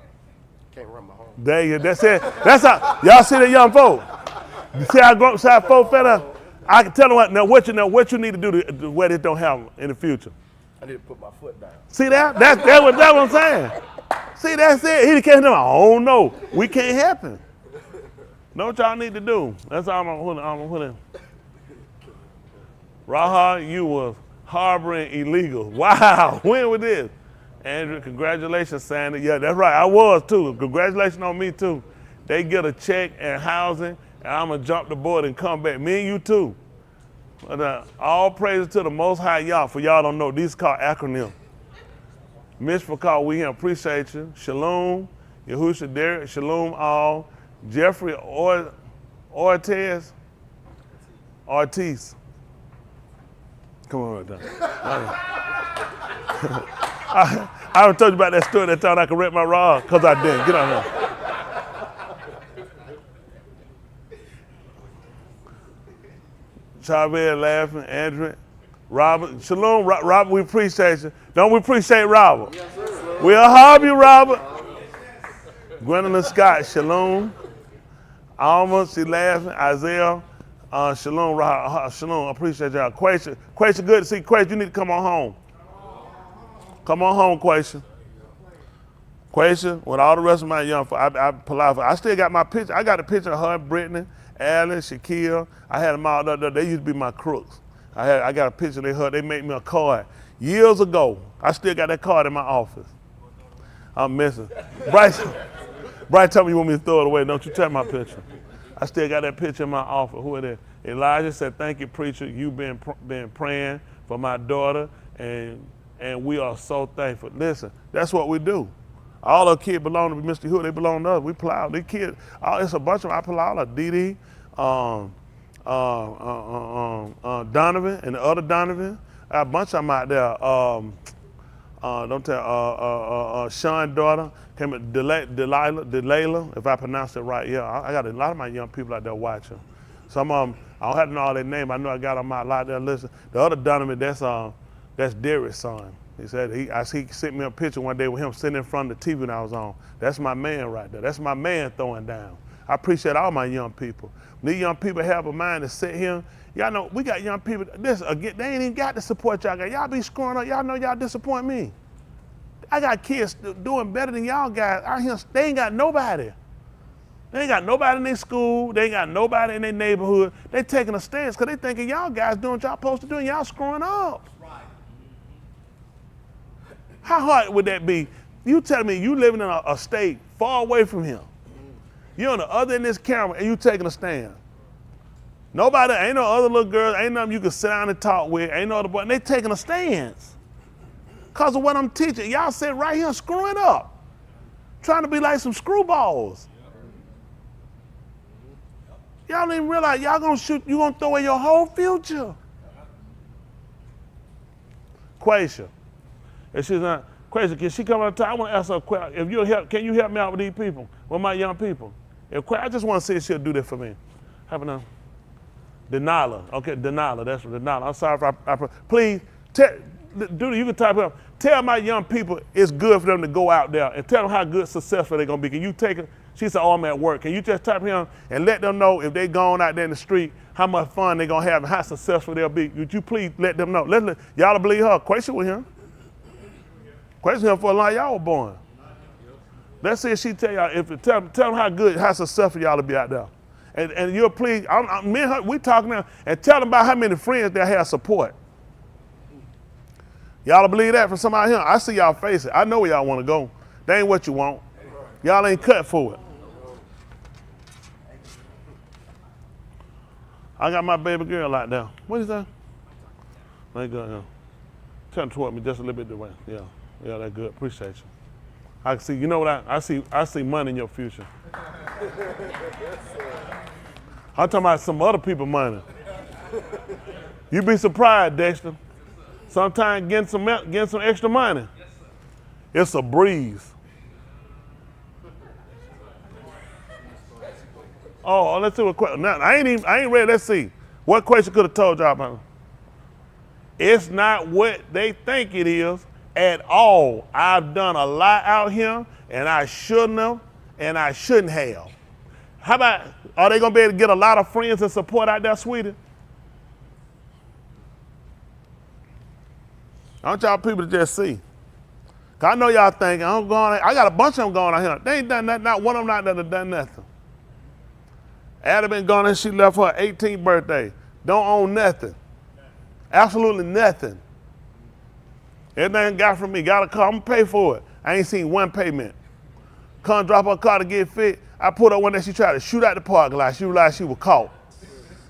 Can't run my home. There you go. That's it. That's how y'all see the young folk. You see how grown side folk fella? I can tell them what you need to do to where this don't happen in the future. I need to put my foot down. See that? That's what I'm saying. See, that's it. He can't do. Oh no, we can't happen. Know what y'all need to do? That's all I'm put in. Raha, you was harboring illegal. Wow, when was this? Andrew, congratulations, Sandy. Yeah, that's right. I was too. Congratulations on me too. They get a check and housing, and I'm gonna jump the board and come back. Me and you too. But, all praises to the Most High Yah. For y'all don't know, these are called acronyms. Mishpachah, we appreciate you. Shalom, Yahusha Derek, Shalom all. Jeffrey Ortiz. Come on right there. I haven't told you about that story that time I could rent my rod, because I didn't. Get on here. Chavez laughing, Andrew, Robert. Shalom, Robert, we appreciate you. Don't we appreciate Robert? Yes, sir. We'll have you, Robert. Gwendolyn Scott, shalom. Alma, she laughing. Isaiah, shalom, shalom. I appreciate y'all. Quaisha, good to see you. Quaisha, you need to come on home. Come on home, Quaisha. Quaisha, with all the rest of my young folks, I still got my picture. I got a picture of her, Brittany, Alan, Shaquille. I had them all there. They used to be my crooks. I got a picture of her. They made me a card years ago. I still got that card in my office. I'm missing. Bryce told me you want me to throw it away. Don't you take my picture. I still got that picture in my office. Who it is? Elijah said, thank you, preacher. You've been praying for my daughter, and we are so thankful. Listen, that's what we do. All our kids belong to Mr. Hood. They belong to us. We plow. These kids, it's a bunch of them. I plow, Dee, Donovan, and the other Donovan. A bunch of them out there. Sean's daughter, Delilah, if I pronounced it right. Yeah, I got a lot of my young people out there watching. Some of them, I don't have to know all their names. I know I got them out there listening. The other Donovan, that's Derek's son. He said he sent me a picture one day with him sitting in front of the TV when I was on. That's my man right there. That's my man throwing down. I appreciate all my young people. These young people have a mind to sit here. Y'all know we got young people. They ain't even got the support y'all got. Y'all be screwing up. Y'all know y'all disappoint me. I got kids doing better than y'all guys out here. They ain't got nobody. They ain't got nobody in their school. They ain't got nobody in their neighborhood. They taking a stance because they thinking y'all guys doing what y'all supposed to do and y'all screwing up. How hard would that be? You tell me you living in a state far away from him. You're on the other end of this camera and you taking a stand. Nobody, ain't no other little girls, ain't nothing you can sit down and talk with, ain't no other boy, and they taking a stance. Because of what I'm teaching. Y'all sit right here screwing up. Trying to be like some screwballs. Y'all don't even realize y'all gonna shoot, you gonna throw away your whole future. Quaisha. And she's not crazy. Can she come on time? I want to ask her a question. If you'll help, can you help me out with these people, with my young people? I just want to see if she'll do that for me. Have a Denala. Okay, Denala. That's Denala. I'm sorry if I please, you can type up. Tell my young people it's good for them to go out there and tell them how good, successful they're going to be. Can you take it? She said, oh, I'm at work. Can you just type him and let them know if they going out there in the street, how much fun they're going to have and how successful they'll be? Would you please let them know? Y'all believe her. Question with him. Question him for a lot y'all were born. Let's see if she tell y'all, tell them how good, how successful y'all will be out there. And you'll please, me and her, we talking now, and tell them about how many friends they have support. Y'all believe that from somebody here? I see y'all face it. I know where y'all want to go. That ain't what you want. Y'all ain't cut for it. I got my baby girl out there. What is that? There you go, yeah. Turn toward me just a little bit the way. Yeah, that's good. Appreciate you. I see, you know what I see money in your future. I'm talking about some other people's money. You'd be surprised, Dexter. Sometimes getting some extra money, it's a breeze. Oh, let's see what question. Now, I ain't ready. Let's see. What question could have told y'all about? It's not what they think it is at all. I've done a lot out here, and I shouldn't have, and I shouldn't have. How about, are they gonna be able to get a lot of friends and support out there, sweetie? I want y'all people to just see. Cause I know y'all thinking, I got a bunch of them going out here. They ain't done nothing, not one of them not done nothing. Ada been gone and she left her 18th birthday. Don't own nothing. Absolutely nothing. Everything got from me, got a car, I'm gonna pay for it. I ain't seen one payment. Come drop her car to get fit. I put her one that she tried to shoot out the parking lot. She realized she was caught.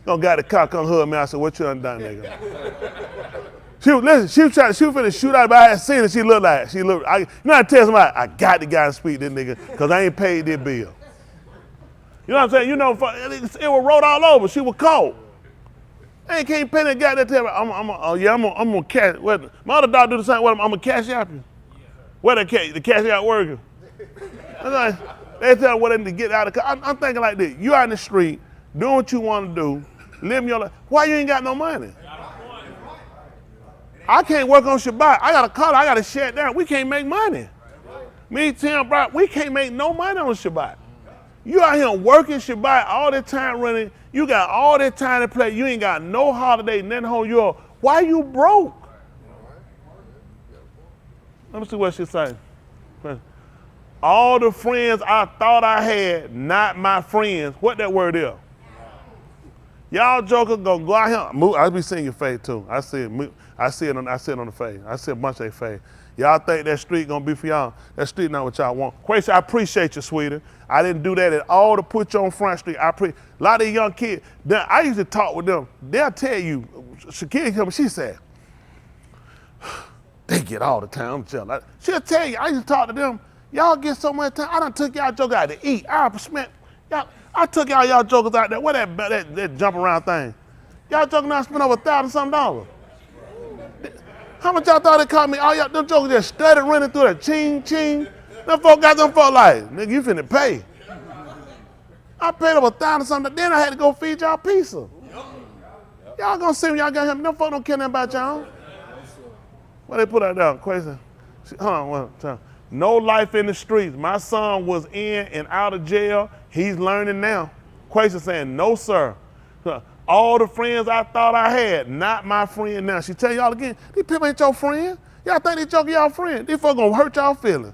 Don't got the car, come hug me. I said, what you done done, nigga? She was finna shoot out, but I had seen it. She looked, you know, I tell somebody, I got the guy to speak to this nigga, because I ain't paid this bill. You know what I'm saying? You know, it was wrote all over. She was caught. I ain't can't pay that guy that tell me, I'm gonna cash. My other dog do the same. I'm gonna cash out you. Where the cash out worker? They tell what they need to get out of the car. I'm thinking like this. You out in the street, doing what you want to do, living your life. Why you ain't got no money? I can't work on Shabbat. I got a car. I got to shut down. We can't make money. Me, Tim, bro, we can't make no money on Shabbat. You out here working Shabbat all the time running. You got all that time to play. You ain't got no holiday, nothing home. Why you broke? Let me see what she saying. All the friends I thought I had, not my friends. What that word is? Y'all jokers gonna go out here. I be seeing your face too. I see it on the face. I see a bunch of their face. Y'all think that street gonna be for y'all? That street not what y'all want. Quasi, I appreciate you, sweetie. I didn't do that at all to put you on Front Street. A lot of these young kids, I used to talk with them. They'll tell you, Shakira, she said, they get all the time. I'm jealous. She'll tell you, I used to talk to them. Y'all get so much time. I done took y'all jokers out to eat. I took y'all jokers out there. What that jump around thing? Y'all jokers now spent over $1,000-something. How much y'all thought it cost me? All y'all, them jokers just studied running through the ching, ching. Them folk got them folk like, nigga, you finna pay. I paid over $1,000-something. Then I had to go feed y'all pizza. Y'all gonna see when y'all got him. Them folk don't care nothing about y'all. What they put out there? Crazy. Hold on one time. No life in the streets. My son was in and out of jail. He's learning now. Quasi saying, no, sir. All the friends I thought I had, not my friend now. She tell y'all again, these people ain't your friend. Y'all think they joking y'all friend. These folks gonna hurt y'all feelings.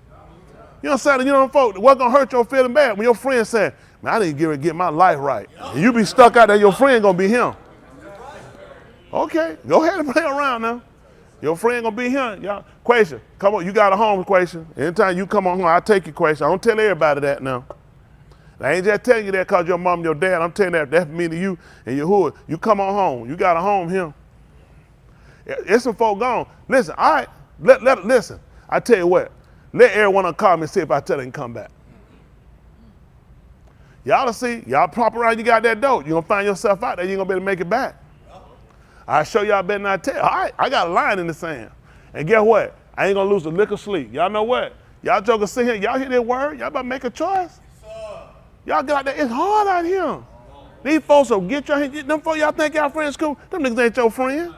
You know what I'm saying? You know folks, what gonna hurt your feeling bad? When your friend say, man, I need to get my life right. And you be stuck out there, your friend gonna be him. Okay, go ahead and play around now. Your friend gonna be him. Y'all, question, come on, you got a home question. Anytime you come on home, I take your question. I don't tell everybody that now. I ain't just telling you that because your mom and your dad. I'm telling you that's me to you and your hood. You come on home. You got a home here. It's some folk gone. Listen, all right, listen. I tell you what, let everyone call me and see if I tell them to come back. Y'all will see, y'all pop around, you got that dope. You're going to find yourself out there, you ain't going to be able to make it back. I show y'all better not tell. All right, I got a line in the sand. And guess what? I ain't going to lose a lick of sleep. Y'all know what? Y'all jokers sit here, y'all hear that word? Y'all about to make a choice? Y'all get out there, it's hard out here. These folks will get your hand, them folks y'all think y'all friends cool, them niggas ain't your friend.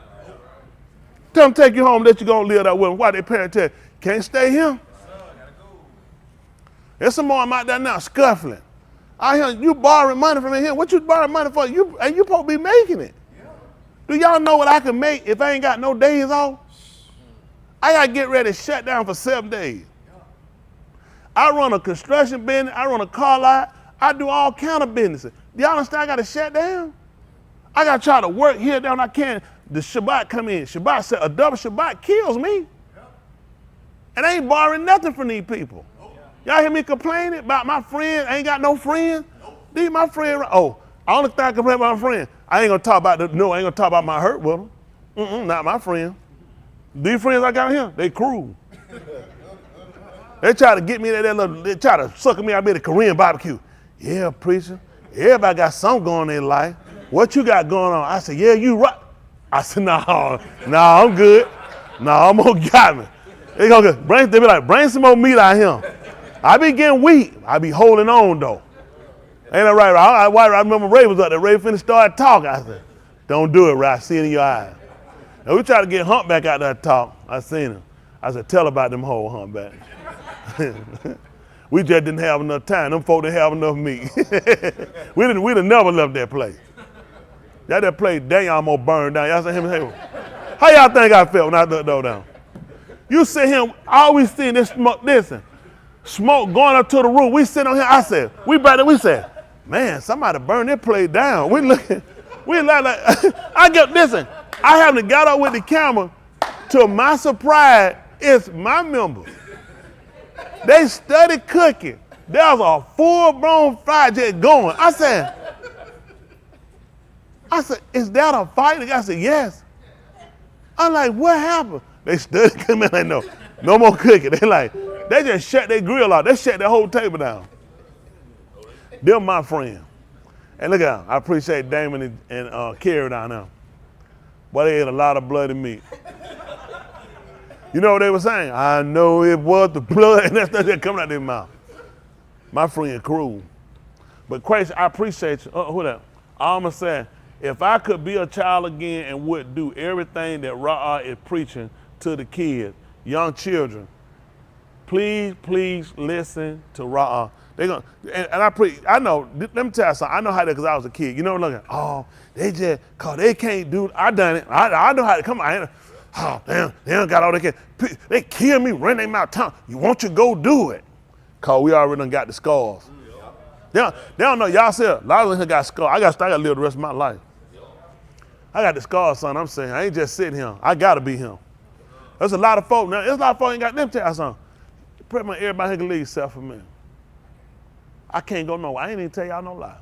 Tell them take you home, let you go live that with them. Why they parents tell you, can't stay here? There's some more I'm out there now scuffling. Out here, you borrowing money from in here. What you borrowing money for? You supposed to be making it. Do y'all know what I can make if I ain't got no days off? I gotta get ready to shut down for 7 days. I run a construction business, I run a car lot, I do all kind of businesses. Do y'all understand I gotta shut down? I gotta try to work here, down I can. The Shabbat come in. Shabbat said a double Shabbat kills me. And I ain't borrowing nothing from these people. Y'all hear me complaining about my friend? I ain't got no friend. These my friend. Oh, I only thing I complain about my friend. I ain't gonna talk about I ain't gonna talk about my hurt with them. Not my friend. These friends I got here, they cruel. They try to get me they try to sucker me out of the Korean barbecue. Yeah, preacher. Everybody got something going on in their life. What you got going on? I said, yeah, you right. I said, no, I'm good. No, I'm gonna got me. They be like, bring some more meat out here. I be getting weak. I be holding on though. Ain't that right? I remember Ray was up there. Ray finished started talking. I said, don't do it, Ray. I see it in your eyes. And we tried to get Humpback out there to talk. I seen him. I said, tell about them whole Humpback. We just didn't have enough time. Them folk didn't have enough meat. We'd have never left that place. That place, dang, almost burned down. Y'all see him and hey, how y'all think I felt when I looked door down? You see him, I always see this smoke, listen, smoke going up to the roof. We sit on here, I said, we said, man, somebody burned this place down. We looking, listen, I haven't got up with the camera. To my surprise, it's my members. They studied cooking. There was a full-blown fire jet going. I said, is that a fight? The guy said, yes. I'm like, what happened? They studied cooking. Like, no more cooking. They just shut their grill out. They shut their whole table down. They're my friend. And look at them. I appreciate Damon and Carrie down there. Boy, they ate a lot of bloody meat. You know what they were saying? I know it was the blood, and that's that coming out their mouth. My friend cruel. But Christ, I appreciate you. Who that? I'm going to say, if I could be a child again and would do everything that Ra'ah is preaching to the kids, young children, please listen to Ra'ah. They gonna, I know, let me tell you something. I know how that because I was a kid. You know what I'm looking, oh, they just, because they can't do it. I done it. I know how to come on. Oh, damn, they don't got all they can. They kill me, run their mouth tongue. You want you to go do it. Because we already done got the scars. They don't know. Y'all see, a lot of them got scars. I got to live the rest of my life. I got the scars, son. I'm saying, I ain't just sitting here. I got to be him. There's a lot of folk now. There's a lot of folk ain't got them tell you something. Pretty much everybody here can leave except for me. I can't go nowhere. I ain't even tell y'all no lie.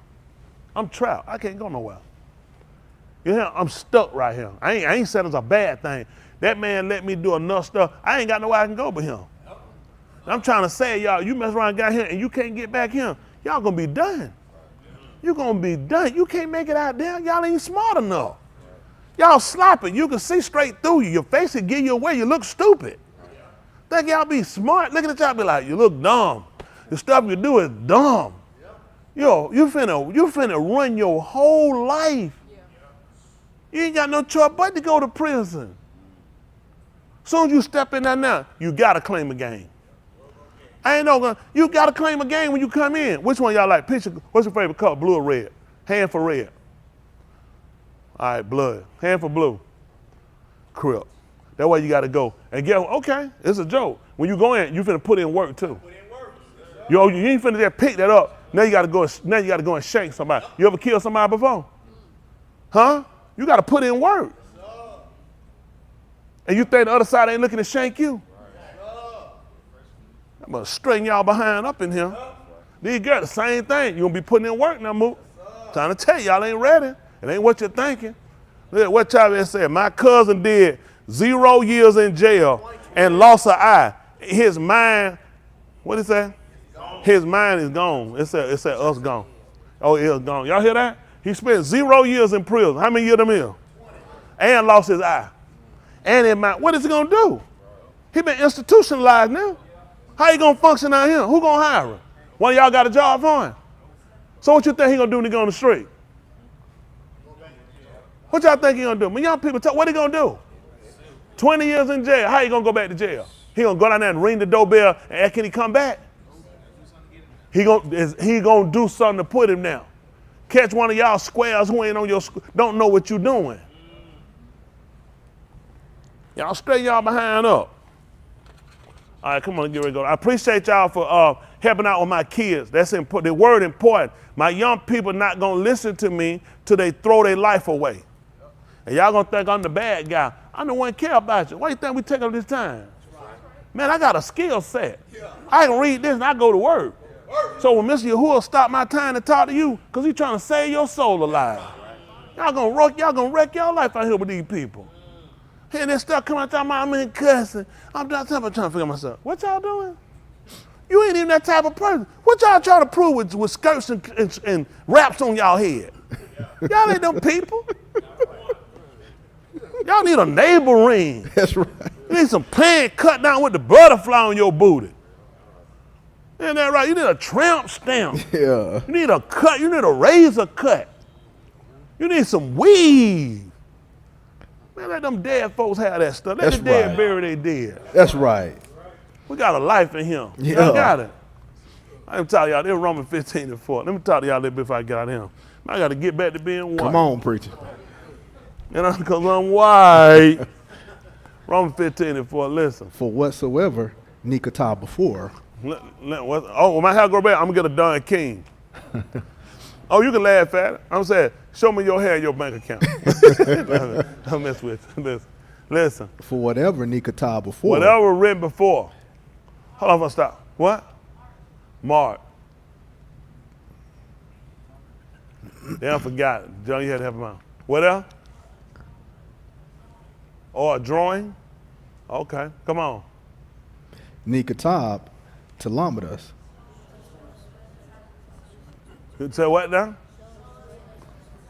I'm trapped. I can't go nowhere. You hear? I'm stuck right here. I ain't said it's a bad thing. That man let me do enough stuff. I ain't got nowhere I can go but him. I'm trying to say, y'all, you mess around and got here and you can't get back here. Y'all gonna be done. You gonna be done. You can't make it out there. Y'all ain't smart enough. Y'all sloppy. You can see straight through you. Your face will give you away. You look stupid. Think y'all be smart? Looking at y'all be like, you look dumb. The stuff you do is dumb. Yo, you finna run your whole life. You ain't got no choice but to go to prison. Soon as you step in there now, you gotta claim a game. You gotta claim a game when you come in. Which one y'all like? Picture, what's your favorite color, blue or red? Hand for red. All right, blood. Hand for blue. Crip. That way you gotta go. And get, okay, it's a joke. When you go in, you finna put in work too. You ain't finna just pick that up. Now you gotta go and shake somebody. You ever killed somebody before? Huh? You gotta put in work. And you think the other side ain't looking to shank you? I'm gonna straighten y'all behind up in here. These girls, the same thing. You gonna be putting in work now, Moot. Trying to tell y'all ain't ready. It ain't what you're thinking. Look at what Chavez said. My cousin did 0 years in jail and lost an eye. His mind, what did it say? His mind is gone. It said us gone. Oh, it is gone. Y'all hear that? He spent 0 years in prison. How many years them here? And lost his eye. And in mind, what is he gonna do? He been institutionalized now. How he gonna function out here? Who gonna hire him? One of y'all got a job for him? So what you think he gonna do when he go on the street? What y'all think he gonna do? When young people talk, what he gonna do? 20 years in jail. How he gonna go back to jail? He gonna go down there and ring the doorbell and can he come back? He gonna do something to put him down. Catch one of y'all squares who ain't on your don't know what you doing. Y'all straighten y'all behind up. All right, come on, get ready to go. I appreciate y'all for helping out with my kids. That's important. The word important. My young people not gonna listen to me till they throw their life away. And y'all gonna think I'm the bad guy. I'm the one care about you. Why you think we take up this time? Man, I got a skill set. I can read this and I go to work. So when Mr. Yahuwah stop my time to talk to you, because he's trying to save your soul alive. Y'all gonna wreck your life out here with these people. And this stuff coming out talking about I'm in cussing. I'm trying to figure myself. What y'all doing? You ain't even that type of person. What y'all trying to prove with skirts and wraps on y'all head? Y'all ain't them people. Y'all need a neighbor ring. That's right. You need some pants cut down with the butterfly on your booty. Isn't that right? You need a tramp stamp. Yeah. You need a cut. You need a razor cut. You need some weave. Man, let them dead folks have that stuff. Let That's the dead right. bury their dead. That's right. We got a life in him. Yeah. Y'all got it. Let me tell y'all, this is Romans 15:4. Let me talk to y'all a little bit before I get out of him. I got to get back to being white. Come on, preacher. And because I'm white. Romans 15:4, listen. For whatsoever Nikata before. When my hair grow back, I'm going to get a Don King. Oh, you can laugh at it. I'm saying, show me your hair and your bank account. I'll mess with you. Listen. For whatever Nikata before. Whatever written before. Hold on, I'm going to stop. What? Mark. They forgot it. John, you had to have him out. What else? Or a drawing? Okay, come on. Nikatab Talamudas. You say what now?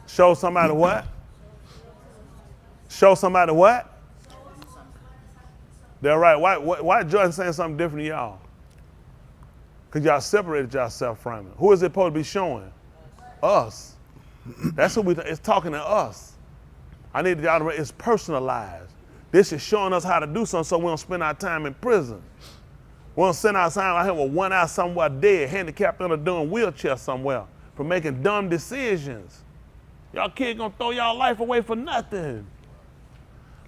Show somebody what? Show somebody what? They're right. Why Jordan saying something different to y'all? Because y'all separated yourself from it. Who is it supposed to be showing? Us. That's what it's talking to us. I need y'all to, it's personalized. This is showing us how to do something so we don't spend our time in prison. We don't spend our time out here with one eye somewhere dead, handicapped under doing wheelchair somewhere for making dumb decisions. Y'all kids gonna throw y'all life away for nothing.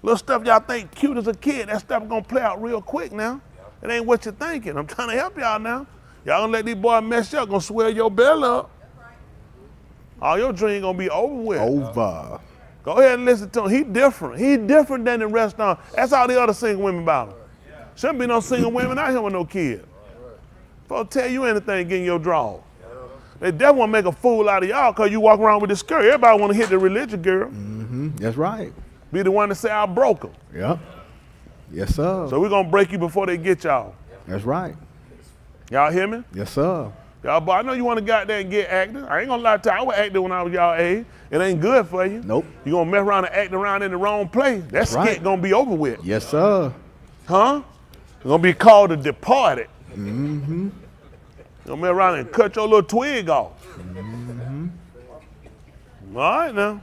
Little stuff y'all think cute as a kid, that stuff gonna play out real quick now. It ain't what you're thinking. I'm trying to help y'all now. Y'all gonna let these boys mess you up, gonna swell your belly up. All your dreams gonna be over with. Over. Go ahead and listen to him. He different. He different than the rest of them. That's all the other single women about him. Shouldn't be no single women out here with no kids. Folks tell you anything getting your draw. They definitely want to make a fool out of y'all because you walk around with this skirt. Everybody want to hit the religious girl. Mm-hmm. That's right. Be the one to say I broke them. Yep. Yes, sir. So we're going to break you before they get y'all. That's right. Y'all hear me? Yes, sir. Y'all, but I know you want to go out there and get active. I ain't going to lie to you. I was active when I was y'all age. It ain't good for you. Nope. You going to mess around and act around in the wrong place. That skit going to be over with. Yes, sir. Huh? It's going to be called the departed. Mm-hmm. You're going to mess around and cut your little twig off. Mm-hmm. All right now.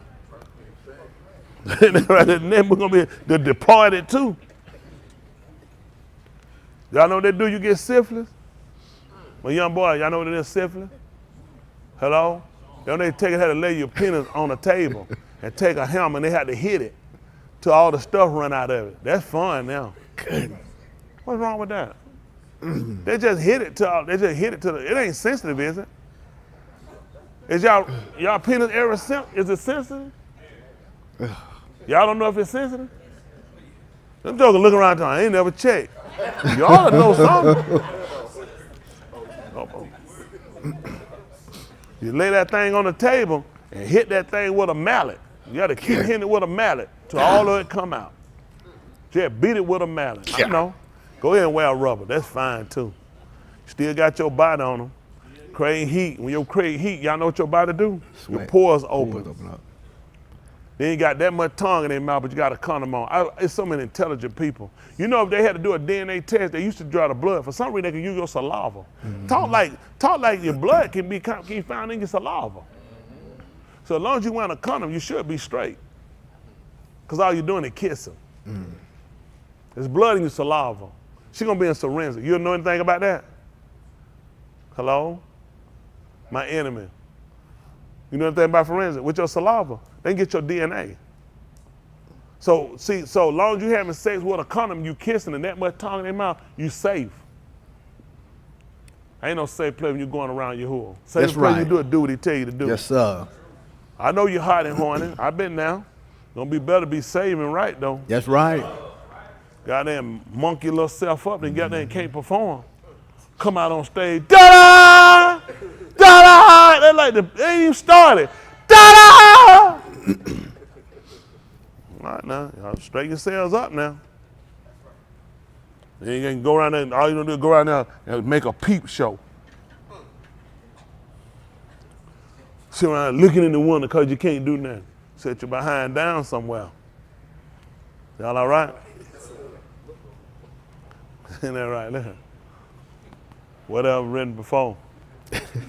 Then we're going to be the departed too. Y'all know what they do? You get syphilis? My young boy, y'all know what it is, syphilis? Hello? Then they take it, had to lay your penis on a table and take a hammer and they had to hit it till all the stuff run out of it. That's fun now. What's wrong with that? They just hit it till it ain't sensitive, is it? Is y'all penis ever is it sensitive? Y'all don't know if it's sensitive? Them jokers look around I ain't never checked. You ought to know something. You lay that thing on the table and hit that thing with a mallet. You got to keep hitting it with a mallet till all of it come out. Just beat it with a mallet. I know. Go ahead and wear rubber. That's fine too. Still got your body on them. Create heat. When you create heat, y'all know what your body do? Your pores open. Up. They ain't got that much tongue in their mouth, but you got a condom on. It's so many intelligent people. You know, if they had to do a DNA test, they used to draw the blood. For some reason, they can use your saliva. Mm-hmm. Talk like your blood can be found in your saliva. So as long as you wear a condom, you should be straight. Because all you're doing is kissing. Mm. There's blood in your saliva. She's going to be in forensic. You don't know anything about that? Hello? My enemy. You know anything about forensic? With your saliva, they can get your DNA. So long as you having sex with a condom, you kissing and that much tongue in their mouth, you safe. Ain't no safe place when you going around your whore. Safe place you do what he tell you to do. Yes, sir. I know you're hot and horny. I've been now. Gonna be better to be saving right though. That's right. Goddamn monkey your little self up and goddamn can't perform. Come out on stage, da-da! Da-da! They ain't even started. Da-da! All right now, y'all straighten yourselves up now. And you can go around there, and all you gonna do is go around there and make a peep show. Sit around looking in the window because you can't do nothing. Set your behind down somewhere. Y'all all right? Ain't that right there? Whatever written before.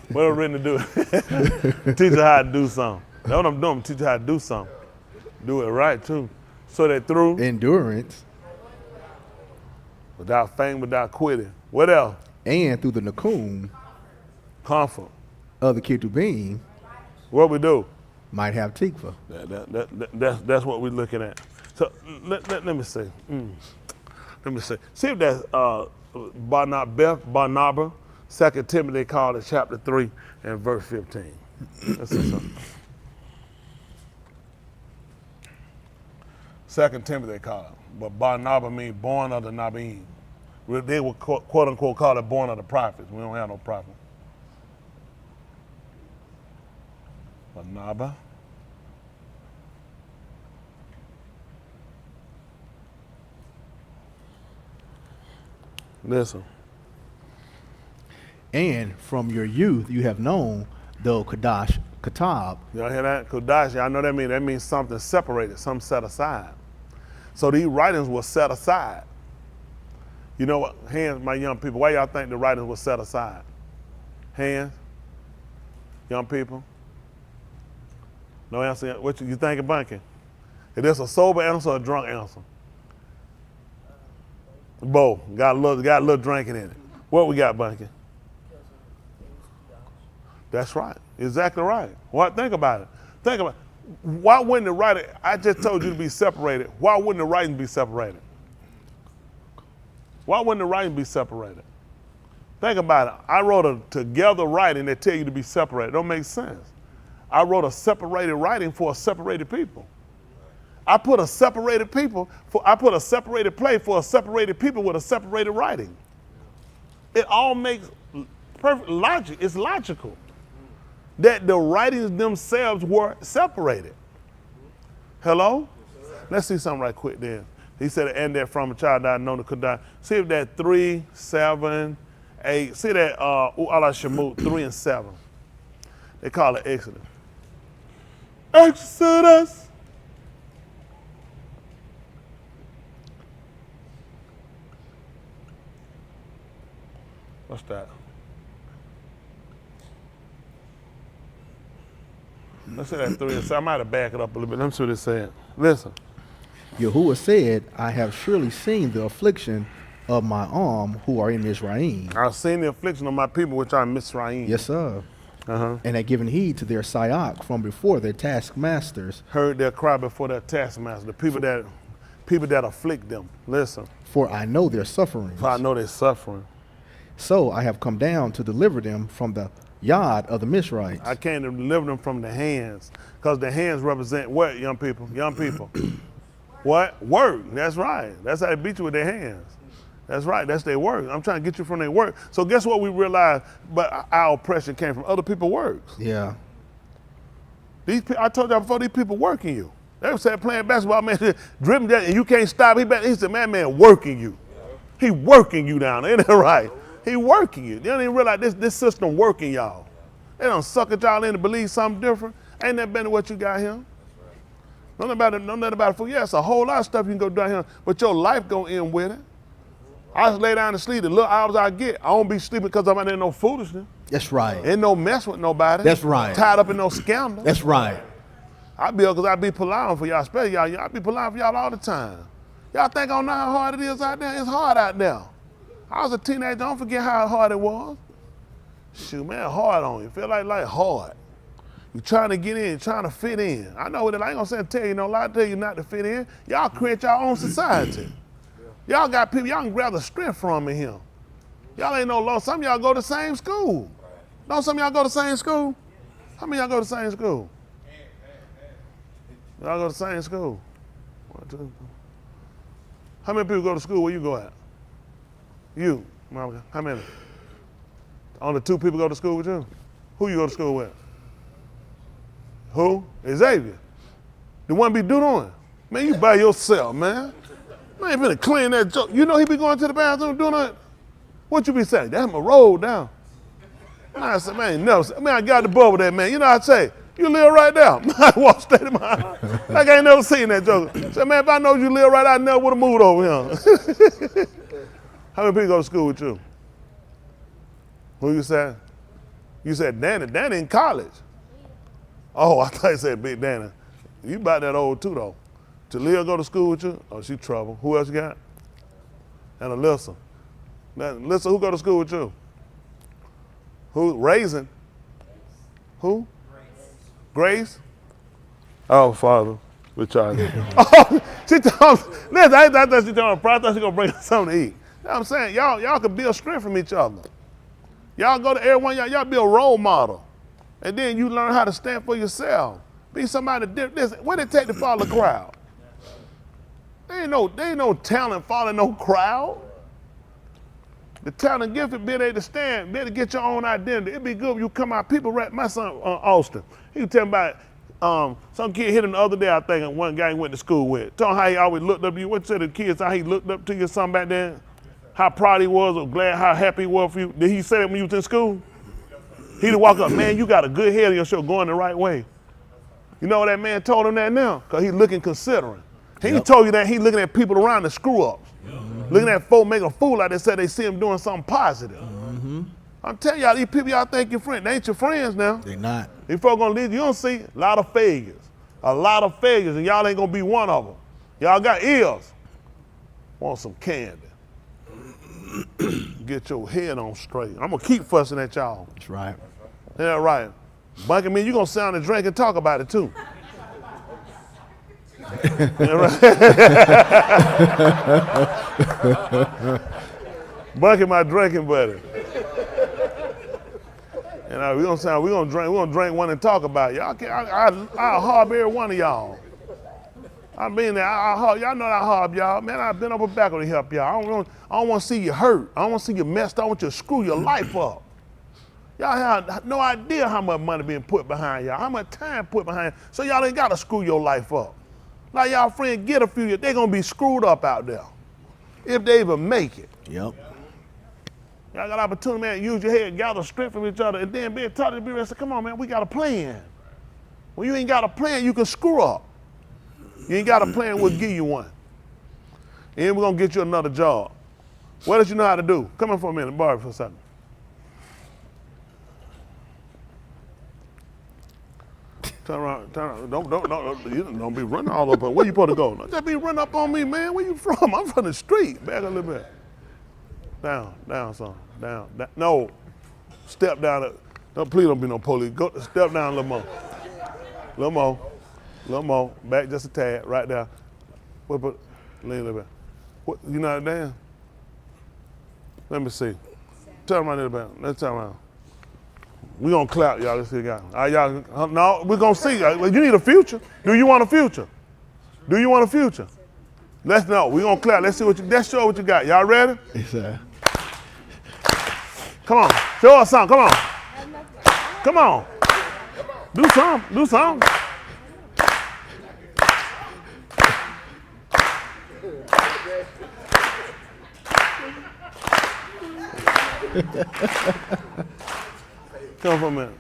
Whatever written to do. Teach her how to do something. That's what I'm doing. Teach her how to do something. Do it right too. So that through endurance, without fainting, without quitting. What else? And through the nakum, comfort of the ketubim, what we do? Might have tikva. That's what we're looking at. So let me see. Let me see. See if that's Barnabas, 2 Timothy called it chapter 3 and verse 15. Let's see something. 2 Timothy called it. But Barnabas means born of the Nabim. They would quote unquote call it born of the prophets. We don't have no prophet. Barnabas. Listen. And from your youth you have known the Kadash Katab. Y'all hear that? Kodash, I know that means something separated, something set aside. So these writings were set aside. You know what? Hands, my young people, why y'all think the writings were set aside? Hands? Young people? No answer? What you think of bunking? Is this a sober answer or a drunk answer? Both. Got a little drinking in it. What we got, bunking? That's right. Exactly right. What? Think about it. Think about it. Why wouldn't the writing, I just told you to be separated. Why wouldn't the writing be separated? Why wouldn't the writing be separated? Think about it. I wrote a together writing that tell you to be separated. It don't make sense. I wrote a separated writing for a separated people. I put a separated play for a separated people with a separated writing. It all makes perfect logic. It's logical that the writings themselves were separated. Hello? Let's see something right quick then. He said, and that from a child died, known to could die. See if that 3, 7, 8. See that Allah Shemut 3 and 7. They call it Exodus. Exodus. What's that? Let's say that 3 and 7. I might have backed it up a little bit. Let me see what it said. Listen. Yahuwah said, I have surely seen the affliction of my arm who are in Mizraim. I've seen the affliction of my people which are in Mizraim. Yes, sir. And have given heed to their sayak from before their taskmasters. Heard their cry before their taskmaster. The people that afflict them. Listen. For I know their suffering. For I know their suffering. So I have come down to deliver them from the yard of the Mizrahites. I came to deliver them from the hands. Because the hands represent what, young people? Young people. What? Work. That's right. That's how they beat you with their hands. That's right. That's their work. I'm trying to get you from their work. So guess what we realized? But our oppression came from other people's works. Yeah. I told y'all before, these people working you. They said playing basketball, man, dribbling that, and you can't stop. He said, man, working you. He working you down there. Ain't that right? He working you. They don't even realize this system working y'all. They don't suck at y'all in to believe something different. Ain't that better than what you got here? Don't know about it. Yeah, it's a whole lot of stuff you can go down here, but your life gonna end with it. I just lay down and sleep. The little hours I get, I don't be sleeping because I'm in no foolishness. That's right. Ain't no mess with nobody. That's right. Tied up in no scandal. That's right. I be up because I be polite for y'all, especially y'all. I be polite for y'all all the time. Y'all think I don't know how hard it is out there? It's hard out there. I was a teenager. Don't forget how hard it was. Shoot, man, hard on you. Feel like hard. You trying to get in, trying to fit in. I know what it. I ain't gonna say tell you no lie, tell you not to fit in. Y'all create your own society. Y'all got people y'all can grab the strength from in here. Y'all ain't no law. Some of y'all go to the same school. Don't some of y'all go to the same school? How many of y'all go to the same school? Y'all go to the same school. 1, 2. How many people go to school where you go at? You, Mama. How many? Only 2 people go to school with you? Who you go to school with? Who? Xavier. The one be doing. Man, you by yourself, man. Man, finna clean that joke. You know he be going to the bathroom doing that? What you be saying? That's my roll down. Man, I said, man, no. Man, I got the bubble there, man. You know what I say? You live right there. I walk straight in my house. Like I ain't never seen that joke. Say, man, if I know you live right there, I never would have moved over here. How many people go to school with you? Who you said? You said Danny. Danny in college. Oh, I thought you said Big Danny. You about that old too, though. Talia go to school with you? Oh, she trouble. Who else you got? And Alyssa. Now, Alyssa, who go to school with you? Who? Raisin. Who? Grace. Oh, Father, we're trying. Oh, she told me, listen, I thought she told me, I thought she was going to bring us something to eat. You know what I'm saying? Y'all can build strength from each other. Y'all go to everyone, y'all be a role model. And then you learn how to stand for yourself. Be somebody different. Listen, what it take to follow the crowd? There ain't no talent following no crowd. The talent gift is being able to stand, being able to get your own identity. It'd be good if you come out. People, my son, Austin, he was telling about some kid hit him the other day, I think, and one guy he went to school with. Told him how he always looked up to you. What you said to the kids, how he looked up to you or something back then? How proud he was or glad, how happy he was for you. Did he say that when you was in school? He'd walk up, man, you got a good head on your show going the right way. You know what that man told him that now? Because he's looking considering. He told you that he looking at people around the screw ups. Looking at folk making a fool out there, said they see him doing something positive. I'm telling y'all, these people y'all think your friends, they ain't your friends now. They're not. These folk gonna lead you don't see a lot of failures. A lot of failures, and y'all ain't gonna be one of them. Y'all got ears. Want some candy. Get your head on straight. I'm gonna keep fussing at y'all. That's right. Yeah, right. Bunky, me, you gonna sit down and drink and talk about it too. Bunky, my drinking buddy. And we gonna drink one and talk about it. Y'all I'll harbor every one of y'all. I mean that y'all know I harbor y'all. Man, I've been over back to help y'all. I don't want to see you hurt. I don't want to see you messed up. I want you to screw your life up. Y'all have no idea how much money being put behind y'all, how much time put behind, so y'all ain't gotta screw your life up. Like y'all friends get a few years, they gonna be screwed up out there. If they even make it. Yep. Y'all got opportunity, man, use your head, gather strength from each other, and then be taught to be ready. Say, come on, man, we got a plan. When you ain't got a plan, you can screw up. You ain't got a plan, we'll give you one. And we're gonna get you another job. What else you know how to do? Come in for a minute, borrow for a second. Turn around. Don't be running all up on. Where you supposed to go? Don't just be running up on me, man. Where you from? I'm from the street. Back a little bit. Down, son. Down. No. Step down. No, please don't be no police. Go step down a little more. Back just a tad. Right there. Lean a little bit. What? You not down? Let me see. Turn around a little bit. Let's turn around. We gonna clap, y'all. Let's see, y'all. Y'all. No, we gonna see. You need a future. Do you want a future? Do you want a future? Let's know. We gonna clap. Let's see what you. Let's show what you got. Y'all ready? Yes, sir. Come on. Show us something. Come on. Come on. Do something. Do something. Come for a minute.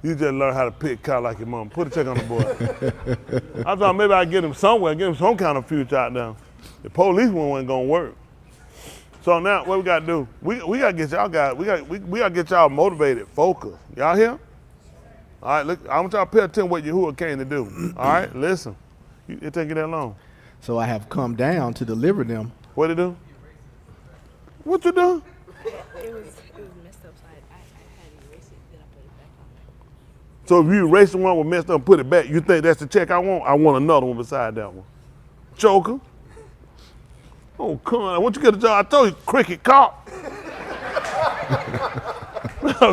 You just learn how to pick car like your mom. Put a check on the board. I thought maybe I'd get him somewhere, get him some kind of future out there. The police one wasn't gonna work. So now what we gotta do? We gotta get y'all guys, we gotta get y'all motivated, focused. Y'all here? All right, look, I want y'all to pay attention what Yahuwah came to do. All right, listen. It take you that long. So I have come down to deliver them. What it do? What you do? It was messed up, so I had to erase it, then I put it back on there. So if you erase the one with messed up and put it back, you think that's the check I want? I want another one beside that one. Joker. Oh, come on. Once you get a job, I told you, cricket cop.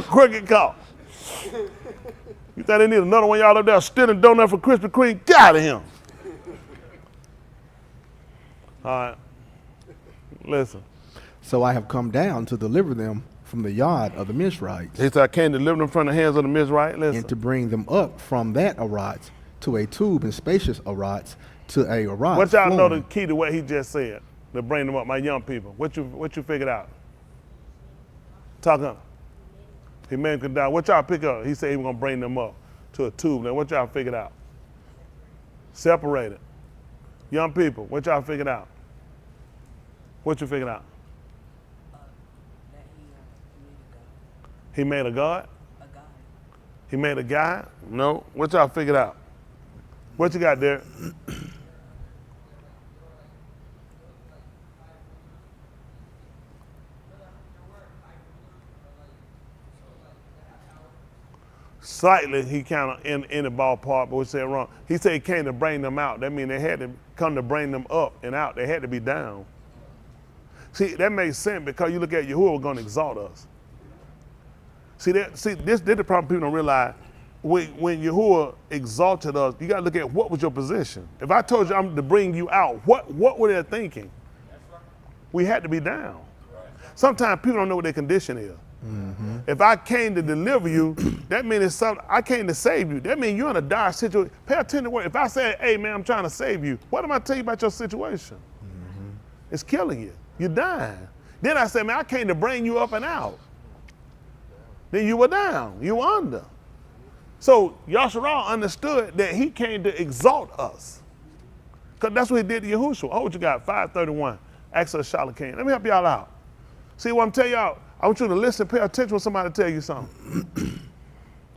Cricket cop. You think they need another one y'all up there stealing donut for Krispy Kreme? Get out of here. All right. Listen. So I have come down to deliver them from the yard of the Mizrahites. He said, I came to deliver them from the hands of the Mizrahites. Listen. And to bring them up from that Arats to a tube and spacious Arats to a rod. What y'all know the flowing. key to what he just said to bring them up, my young people? What you figured out? Talk up. He made them down. What y'all pick up? He said he was gonna bring them up to a tube. Now what y'all figured out? Separated. Young people, what y'all figured out? What you figured out? He made a God? He made a guy? No. What y'all figured out? What you got there? Slightly, he kind of in the ballpark, but we said wrong. He said he came to bring them out. That means they had to come to bring them up and out. They had to be down. See, that makes sense because you look at Yahuwah going to exalt us. See, this is the problem people don't realize. When Yahuwah exalted us, you got to look at what was your position. If I told you I'm to bring you out, what were they thinking? We had to be down. Sometimes people don't know what their condition is. Mm-hmm. If I came to deliver you, that means it's something. I came to save you. That means you're in a dire situation. Pay attention to what. If I say, hey man, I'm trying to save you, what am I telling you about your situation? Mm-hmm. It's killing you. You're dying. Then I said, man, I came to bring you up and out. Then you were down. You were under. So Yosef understood that he came to exalt us. Because that's what he did to Yahushua. Oh, what you got? 531. Exodus Shalakane. Let me help y'all out. See what I'm telling y'all? I want you to listen, pay attention when somebody tell you something.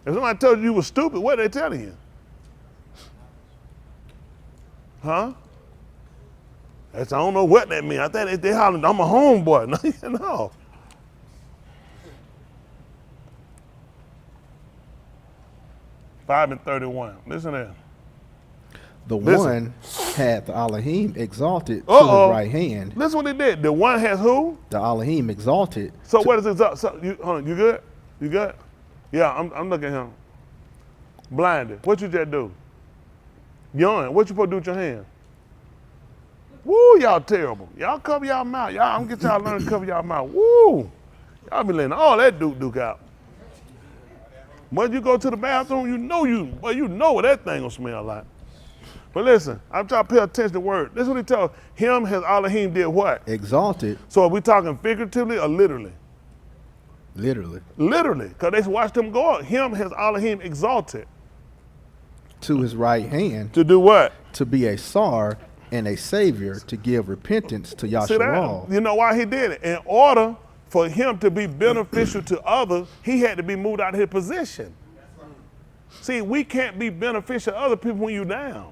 If somebody tells you you were stupid, what are they telling you? Huh? I don't know what that means. I think they hollering, I'm a homeboy. No. and 31. Listen there. The Listen. one had the Elohim exalted to his right hand. Listen what he did. The one has who? The Elohim exalted. So what is it? So hold on, you good? You good? Yeah, I'm looking at him. Blinded. What you just do? Yawn. What you supposed to do with your hand? Woo, y'all terrible. Y'all cover y'all mouth. I'm gonna get y'all learn to cover y'all mouth. Woo. Y'all be letting all that duke out. When you go to the bathroom, you know what that thing gonna smell like. But listen, I'm trying to pay attention to the word. This is what he tells him, his Elohim did what? Exalted. So are we talking figuratively or literally? Literally. Literally, because they watched him go up. Him, his Elohim exalted. To his right hand. To do what? To be a sar and a savior, to give repentance to See that? Yasharal. You know why he did it? In order for him to be beneficial to others, he had to be moved out of his position. See, we can't be beneficial to other people when you're down.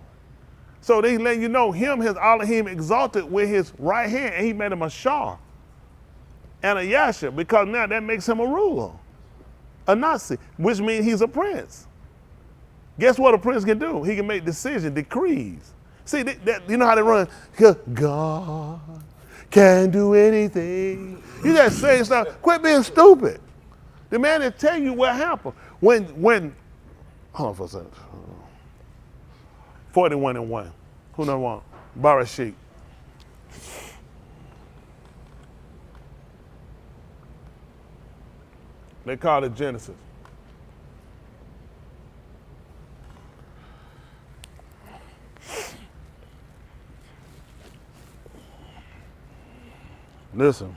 So they let you know him, his Elohim exalted with his right hand, and he made him a Shah and a Yasha, because now that makes him a ruler, a Nasi, which means he's a prince. Guess what a prince can do? He can make decisions, decrees. See, you know how they run? God can do anything. You just say stuff. Quit being stupid. The man will tell you what happened. When hold on for a second. 41-1. Who number one? Barashik. They call it Genesis. Listen.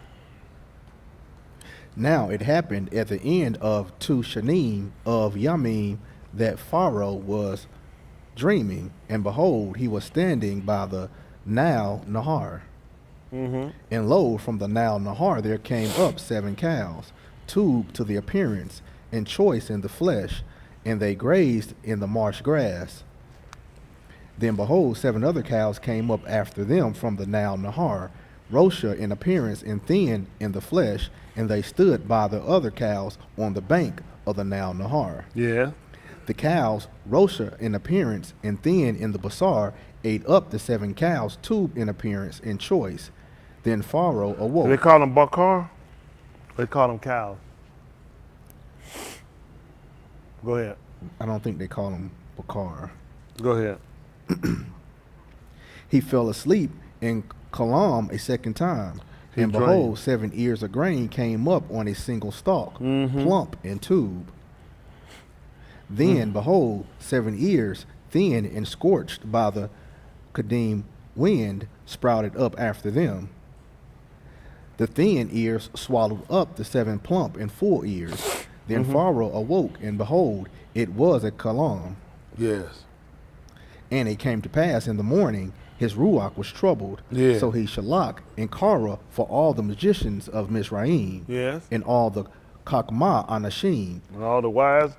Now it happened at the end of 2 Shanim of Yamim that Pharaoh was dreaming, and behold, he was standing by the Nile Nahar. Mm-hmm. And lo, from the Nile Nahar there came up 7 cows, tubed to the appearance, and choice in the flesh, and they grazed in the marsh grass. Then behold, 7 other cows came up after them from the Nile Nahar, Rosha in appearance and thin in the flesh, and they stood by the other cows on the bank of the Nile Nahar. Yeah. The cows, Rosha in appearance and thin in the basar, ate up the 7 cows, tubed in appearance and choice. Then Pharaoh awoke. They call them bakar? They call them cows. Go ahead. I don't think they call them bakar. Go ahead. He fell asleep in Kalam a second time. And behold, 7 ears of grain came up on a single stalk, plump and tube. Then, behold, 7 ears, thin and scorched by the Kadim wind sprouted up after them. The thin ears swallowed up the 7 plump and full ears. Then Pharaoh awoke, and behold, it was a Kalam. Yes. And it came to pass in the morning, his ruach was troubled. Yeah. So he shalak and kara for all the magicians of Mizraim. Yes. And all the Kakma Anashim. And all the wise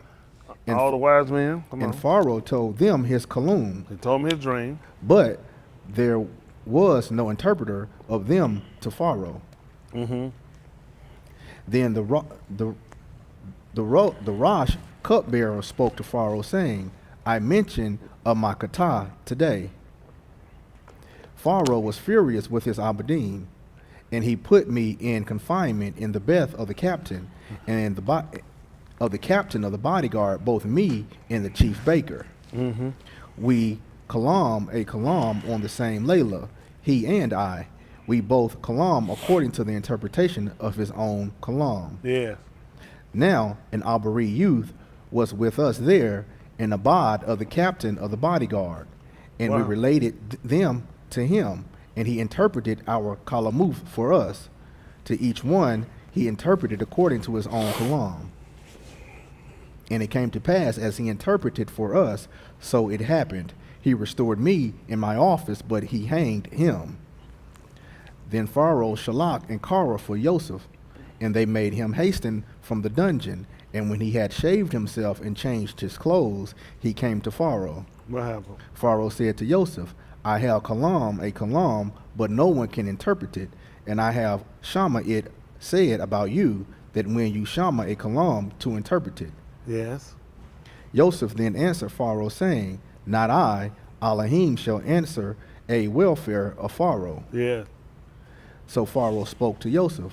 men. Come And on. Pharaoh told them his kalum, He told him his dream. but there was no interpreter of them to Pharaoh. Then the Rosh cupbearer spoke to Pharaoh, saying, I mentioned of my kata today. Pharaoh was furious with his abadim, and he put me in confinement in the beth of the captain, and of the captain of the bodyguard, both me and the chief baker. We kalam a kalam on the same layla, he and I. We both kalam according to the interpretation of his own kalam. Yes. Now an Abari youth was with us there, an abad of the captain of the bodyguard, and we Wow. related them to him, and he interpreted our kalamuth for us. To each one he interpreted according to his own kalam. And it came to pass as he interpreted for us, so it happened. He restored me in my office, but he hanged him. Then Pharaoh shalak and kara for Yoseph, and they made him hasten from the dungeon. And when he had shaved himself and changed his clothes, he came to Pharaoh. What happened? Pharaoh said to Yoseph, I have kalam, a kalam, but no one can interpret it. And I have shama it said about you, that when you shama a kalam, to interpret it. Yes. Yoseph then answered Pharaoh, saying, Not I, Elohim shall answer a welfare of Pharaoh. Yes. So Pharaoh spoke to Yoseph,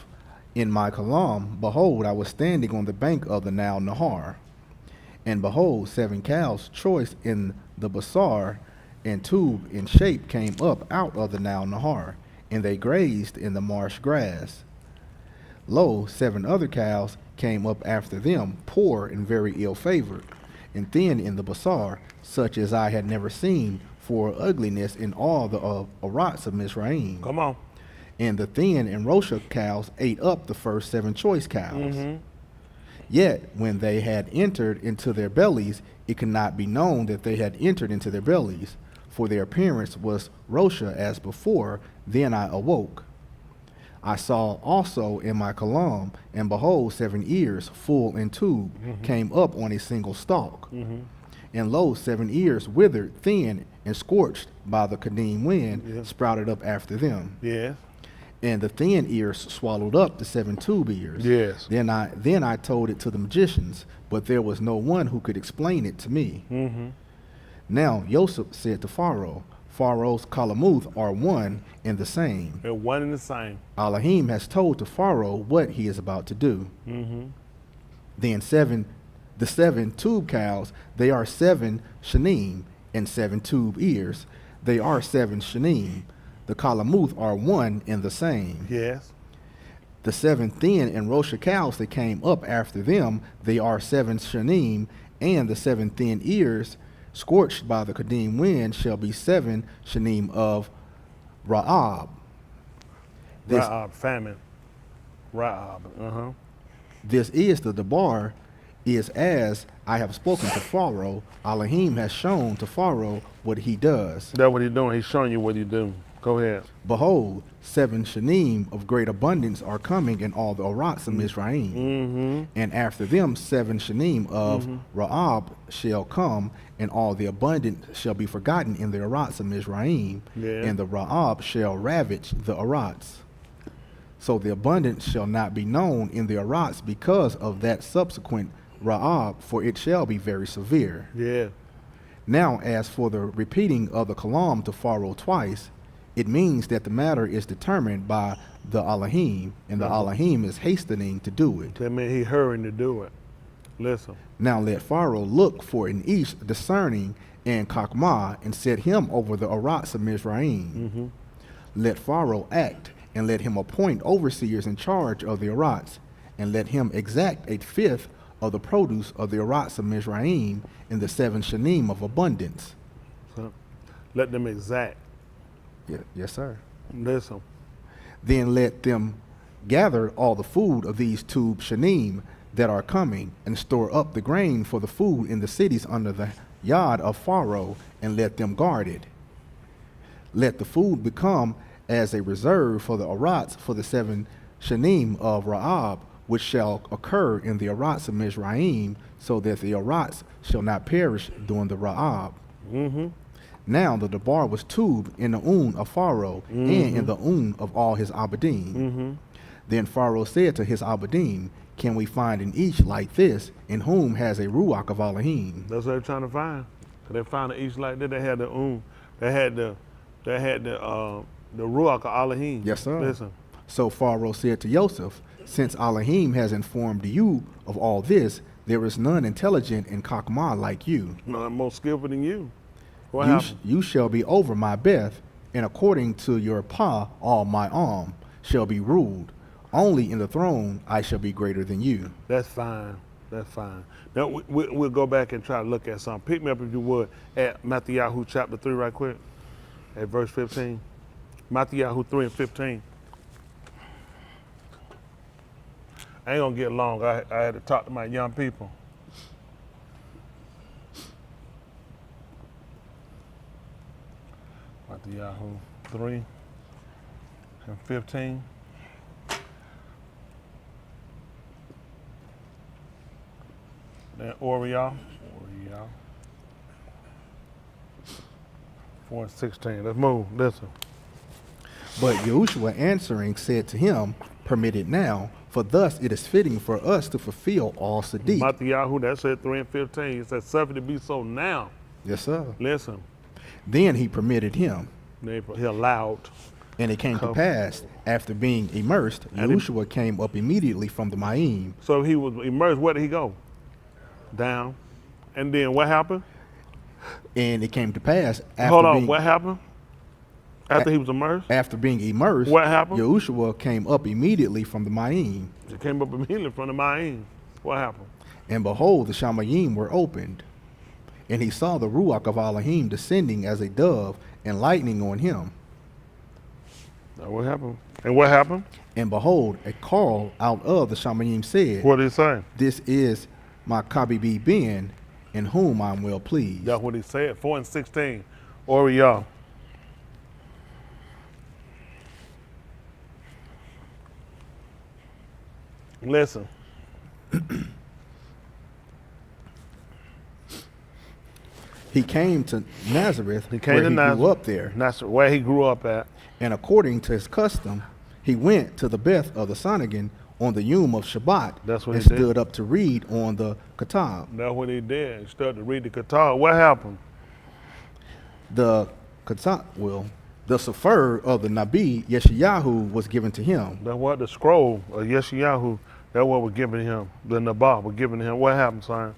In my kalam, behold, I was standing on the bank of the Nile Nahar. And behold, 7 cows, choice in the basar and tube in shape, came up out of the Nile Nahar, and they grazed in the marsh grass. Lo, 7 other cows came up after them, poor and very ill-favored, and thin in the basar, such as I had never seen for ugliness in all the arats of Mizraim. Come on. And the thin and Rosha cows ate up the first 7 choice cows. Yet, when they had entered into their bellies, it could not be known that they had entered into their bellies, for their appearance was Rosha as before. Then I awoke. I saw also in my kalam, and behold, 7 ears, full and tube, came up on a single stalk. And lo, 7 ears withered, thin, and scorched by the Kadim wind, sprouted up after them. Yes. And the thin ears swallowed up the 7 tube ears. Yes. Then I told it to the magicians, but there was no one who could explain it to me. Now Yoseph said to Pharaoh, Pharaoh's kalamuth are one and the same. They're one and the same. Elohim has told to Pharaoh what he is about to do. Then the 7 tube cows, they are 7 shanim, and 7 tube ears, they are 7 shanim. The kalamuth are one and the same. Yes. The 7 thin and Rosha cows that came up after them, they are 7 shanim, and the 7 thin ears, scorched by the Kadim wind, shall be 7 shanim of Ra'ab. Ra'ab, famine. Ra'ab. This is the Debar, is as I have spoken to Pharaoh. Elohim has shown to Pharaoh what he does. That's what he's doing. He's showing you what he do. Go ahead. Behold, 7 shanim of great abundance are coming in all the arats of Mizraim. And after them 7 shanim of Ra'ab shall come, and all the abundance shall be forgotten in the arats of Mizraim. And the Ra'ab shall ravage the arats. So the abundance shall not be known in the arats because of that subsequent Ra'ab, for it shall be very severe. Yeah. Now as for the repeating of the kalam to Pharaoh twice, it means that the matter is determined by the Elohim, and the Elohim is hastening to do it. That means he's hurrying to do it. Listen. Now let Pharaoh look for an each discerning and Kakma, and set him over the arats of Mizraim. Let Pharaoh act, and let him appoint overseers in charge of the arats, and let him exact 1/5 of the produce of the arats of Mizraim in the 7 shanim of abundance. So, let them exact. Yes, sir. Listen. Then let them gather all the food of these two shanim that are coming, and store up the grain for the food in the cities under the yard of Pharaoh, and let them guard it. Let the food become as a reserve for the arats for the 7 shanim of Raab, which shall occur in the arats of Mizraim, so that the arats shall not perish during the Raab. Now the debar was tubed in the of Pharaoh, and in the of all his abadim. Then Pharaoh said to his abadim, can we find in each like this, in whom has a ruach of Elohim? That's what they're trying to find. Cause they found each like that. They had the They had the ruach of Elohim. Yes, sir. Listen. So Pharaoh said to Yoseph, since Elohim has informed you of all this, there is none intelligent in Chokmah like you. None more skillful than you. What happened? You shall be over my beth, and according to your pa, all my arm shall be ruled. Only in the throne I shall be greater than you. That's fine. That's fine. Now we'll go back and try to look at something. Pick me up if you would at Matthew chapter 3 right quick, at verse 15. Matthew 3 and 15. I ain't gonna get long. I had to talk to my young people. Matthew 3 and 15. Then Way 4 and 16. Let's move. Listen. But Yahushua answering said to him, permit it now, for thus it is fitting for us to fulfill all Sadiq. Matthew, that said 3 and 15. It said, suffer to be so now. Yes, sir. Listen. Then he permitted him. He allowed. And it came to pass, after being immersed, Yahushua came up immediately from the Ma'im. So he was immersed. Where did he go? Down. And then what happened? And it came to pass after Hold on, what happened? After he was immersed? After being immersed, what happened? Yahushua came up immediately from the Ma'im. He came up immediately from the Ma'im. What happened? And behold, the Shamayim were opened. And he saw the Ruach of Elohim descending as a dove and lightning on him. Now what happened? And what happened? And behold, a call out of the Shamayim said, what did he say? This is my Kabibi Ben, in whom I'm well pleased. That's what he said. 4 and 16. Way Yah. Listen. He came to Nazareth, he grew up there. Nazareth, where he grew up at. And according to his custom, he went to the Beth of the Sonagon on the Yom of Shabbat. That's what and he did. Stood up to read on the Kitab. That's what he did. He started to read the Kitab. What happened? The Kitab, the Sefer of the Nabi Yeshayahu was given to him. That's what the scroll of Yeshayahu, that's what was given him. The Nabah was given to him. What happened, son?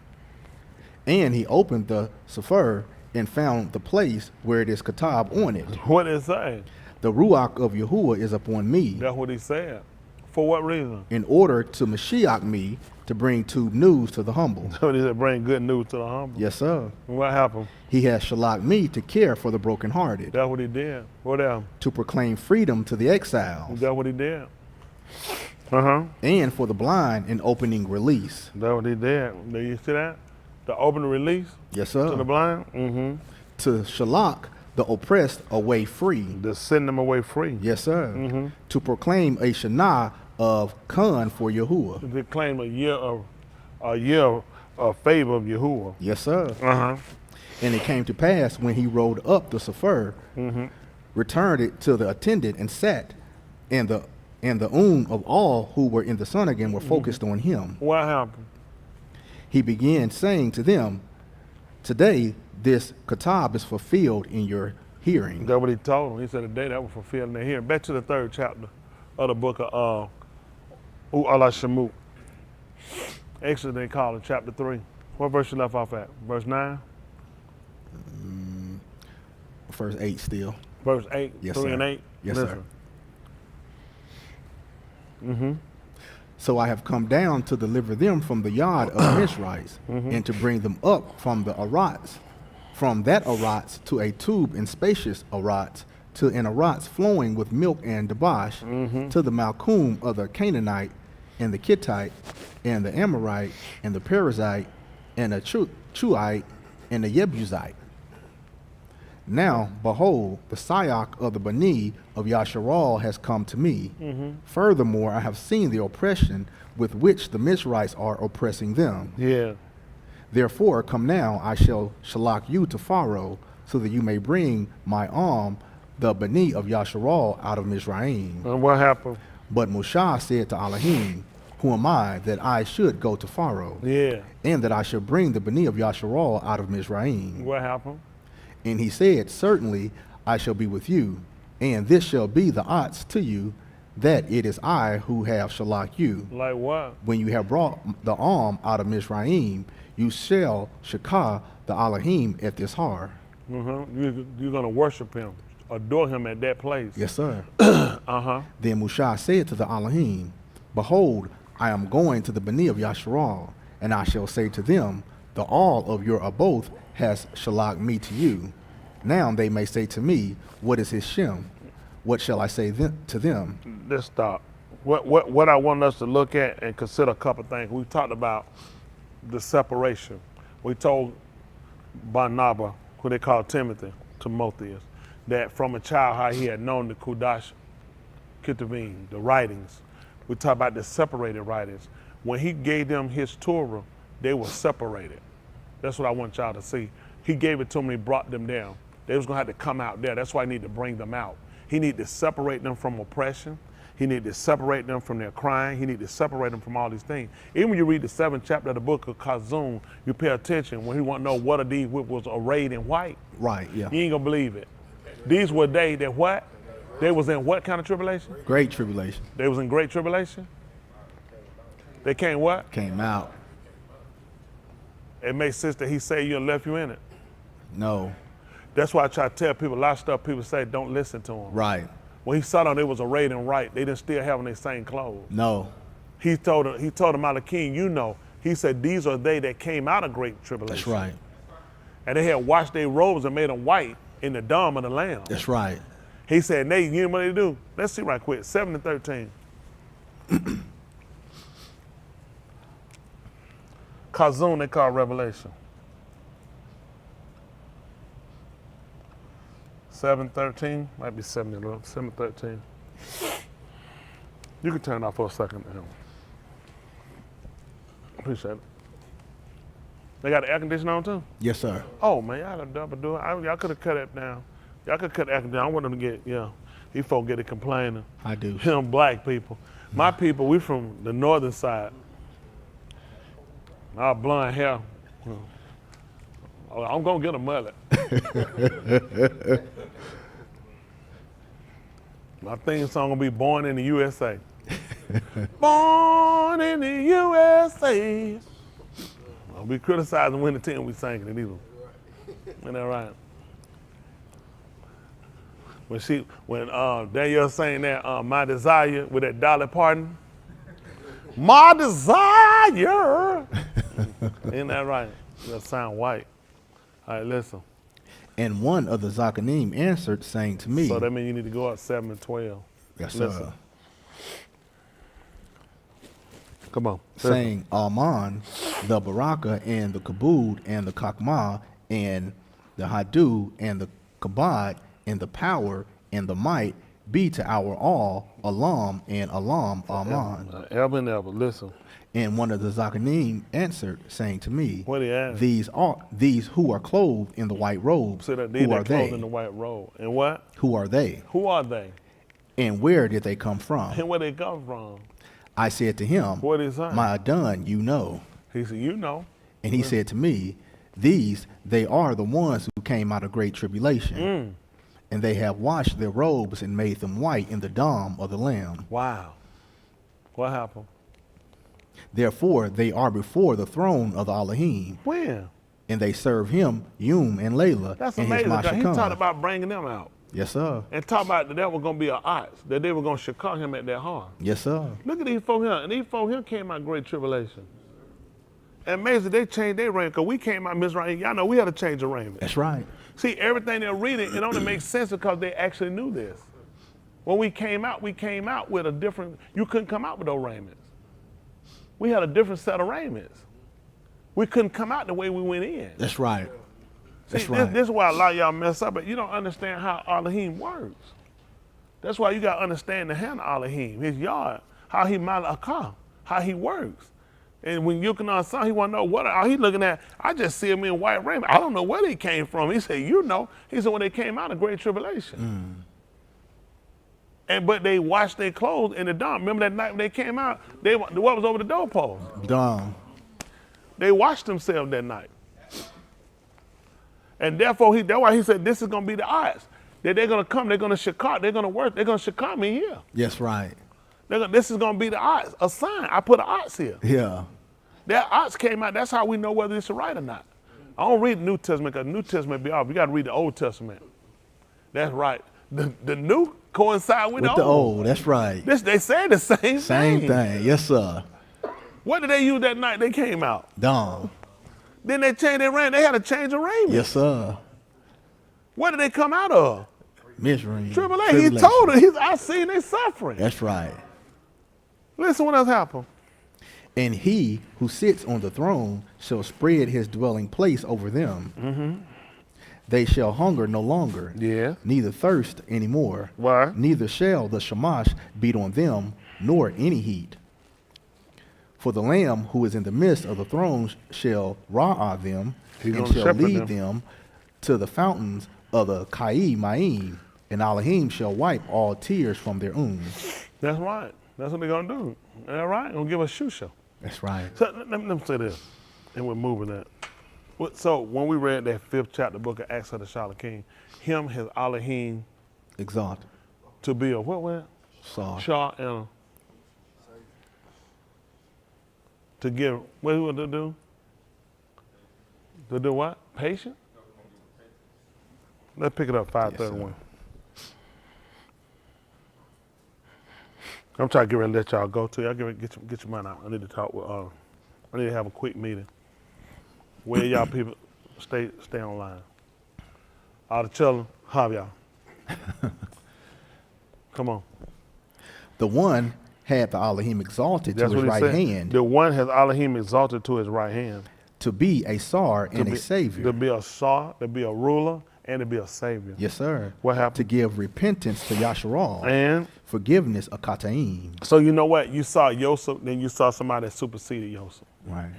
And he opened the Sefer and found the place where it is Kitab on it. What did it say? The Ruach of Yahuwah is upon me. That's what he said. For what reason? In order to Mashiach me, to bring good news to the humble. So he said, bring good news to the humble. Yes, sir. What happened? He has shalak me to care for the brokenhearted. That's what he did. What else? To proclaim freedom to the exiles. That's what he did. And for the blind, an opening release. That's what he did. Do you see that? The open release? Yes, sir. To the blind? To shalak the oppressed away free. To send them away free. Yes, sir. To proclaim a Shana of Khan for Yahuwah. To proclaim a year of favor of Yahuwah. Yes, sir. And it came to pass when he rolled up the Sefer, returned it to the attendant and sat, and the of all who were in the synagogue were focused on him. What happened? He began saying to them, today this Kitab is fulfilled in your hearing. That's what he told them. He said today that was fulfilled in their hearing. Back to the 3rd chapter of the book of Allah Shemut. Exodus they call it chapter 3. What verse you left off at? Verse 9? Verse 8 still. Verse 8, yes, 3 sir. and 8? Yes, Listen. sir. So I have come down to deliver them from the yard of Mishrites, and to bring them up from the Arats, from that Arats to a tube and spacious Arats, to an Arats flowing with milk and debauch, to the Malchum of the Canaanite, and the Kittite, and the Amorite, and the Perizzite, and the Chuite, and the Jebusite. Now, behold, the Syach of the Bani of Yasharal has come to me. Furthermore, I have seen the oppression with which the Mizrites are oppressing them. Yeah. Therefore, come now, I shall shalak you to Pharaoh, so that you may bring my arm, the Bani of Yasharal, out of Mizraim. And what happened? But Moshe said to Elohim, who am I that I should go to Pharaoh, Yeah. and that I should bring the Bani of Yasharal out of Mizraim? What happened? And he said, certainly I shall be with you, and this shall be the odds to you, that it is I who have shalak you. Like what? When you have brought the arm out of Mizraim, you shall shakah the Elohim at this har. You're going to worship him, adore him at that place. Yes, sir. Uh-huh. Then Moshe said to the Elohim, behold, I am going to the Bani of Yasharal, and I shall say to them, the all of your aboth has shalak me to you. Now they may say to me, what is his shem? What shall I say to them? Let's stop. What I want us to look at and consider a couple things. We talked about the separation. We told Barnabas, who they call Timotheus, that from a child how he had known the Kudash Ketuvim, the writings. We talked about the separated writings. When he gave them his Torah, they were separated. That's what I want y'all to see. He gave it to them, he brought them down. They was gonna have to come out there. That's why he need to bring them out. He need to separate them from oppression. He need to separate them from their crying. He need to separate them from all these things. Even when you read the 7th chapter of the book of Kazum, you pay attention when he want to know what of these which was arrayed in white. Right, yeah. You ain't gonna believe it. These were they that what? They was in what kind of tribulation? Great tribulation. They was in great tribulation? They came what? Came out. It makes sense that he said you and left you in it. No. That's why I try to tell people, a lot of stuff people say, don't listen to him. Right. When he saw them, they was arrayed in white. They didn't still have on their same clothes. No. He told them out of king, you know, he said, these are they that came out of great tribulation. That's right. And they had washed their robes and made them white in the dome of the Lamb. That's right. He said, Nate, you know what they do? Let's see right quick, 7 and 13. Kazun, they call Revelation. 7:13, might be 7:13. You can turn it off for a second. Appreciate it. They got the air conditioner on too? Yes, sir. Oh man, y'all got double do it. Y'all could have cut it down. Y'all could cut the air conditioner. I want them to get, these folk get it complaining. I do. Them black people. My people, we from the northern side. Our blonde hair. I'm gonna get a mullet. My theme song gonna be Born in the USA. Born in the USA. I'll be criticizing when the team we singing it either. Isn't that right? When Danielle sang that My Desire with that Dolly Parton. My desire. Isn't that right? That sound white. All right, listen. And one of the Zakanim answered, saying to me. So that means you need to go up 7 and 12. Yes, listen. sir. Come on. Saying, Alman, the Baraka, and the Kabud, and the Kakma, and the Hadu, and the Kabad, and the power, and the might, be to our all, Alam, and Alam, Alman. Ever and ever, listen. And one of the Zakanim answered, saying to me, What he asked? These who are clothed in the white robes, So that who are they? Clothed in the white robe. And what? Who are they? Who are they? And where did they come from? And where they come from? I said to him, What is that? My Adon, you know. He said, you know. And he said to me, they are the ones who came out of great tribulation. And they have washed their robes and made them white in the dome of the Lamb. Wow. What happened? Therefore, they are before the throne of the Elohim. When? And they serve him, Yum and Layla. That's and amazing. His He Mashakam. talked about bringing them out. Yes, sir. And talk about that was going to be an ox, that they were going to shakar him at that heart. Yes, sir. Look at these folk here. And these folk here came out of great tribulation. And amazing, they changed their raiment because we came out Mizraim. Y'all know we had to change the raiment. That's right. See, everything they're reading, it only makes sense because they actually knew this. When we came out with a different, you couldn't come out with those raiments. We had a different set of raiments. We couldn't come out the way we went in. That's right. That's See, right. this is why a lot of y'all mess up, but you don't understand how Elohim works. That's why you got to understand the hand of Elohim, his yard, how he malakah, how he works. And when you can understand, he want to know what are he looking at. I just see him in white raiment. I don't know where they came from. He said, you know. He said, when they came out of great tribulation. But they washed their clothes in the dawn. Remember that night when they came out? What was over the doorpost? Dawn. They washed themselves that night. And therefore, that's why he said, this is going to be the odds. That they're going to come, they're going to shakar, they're going to work, they're going to shakar me here. Yes, right. This is going to be the odds, a sign. I put an odds here. Yeah. That odds came out, that's how we know whether it's right or not. I don't read the New Testament because the New Testament be off. You got to read the Old Testament. That's right. The new coincide with the old. That's right. They say the same thing. Yes, sir. What did they use that night they came out? Dawn. Then they changed their raiment. They had to change the raiment. Yes, sir. What did they come out of? Misery. Tribulation. He told her, I seen they suffering. That's right. Listen what else happened. And he who sits on the throne shall spread his dwelling place over them. Mm-hmm. They shall hunger no longer, neither thirst any more. Why? Neither shall the shamash beat on them, nor any heat. For the Lamb who is in the midst of the throne shall ra'ah them, and shall lead them to the fountains of the Kai Ma'im, and Elohim shall wipe all tears from their wounds. That's right. That's what they're going to do. All right? They're going to give us a shoe show. That's right. So let me say this, and we're moving that. So when we read that 5th chapter book of Acts of the Shalom King, him has Elohim exalted to be a what was it? Shah and to give, what he want to do? To do what? Patient? Let's pick it up, 531. I'm trying to get ready to let y'all go too. Y'all get your mind out. I need to talk with, I need to have a quick meeting. Where y'all people stay online. All the children, how y'all? Come on. The one had the Elohim exalted to his right hand. The one has Elohim exalted to his right hand. To be a Sar and a Savior. To be a Sar, to be a ruler, and to be a Savior. Yes, sir. What happened? To give repentance to Yasharal. And? Forgiveness of Kataim. So you know what? You saw Yoseph, then you saw somebody that superseded Yoseph. Right.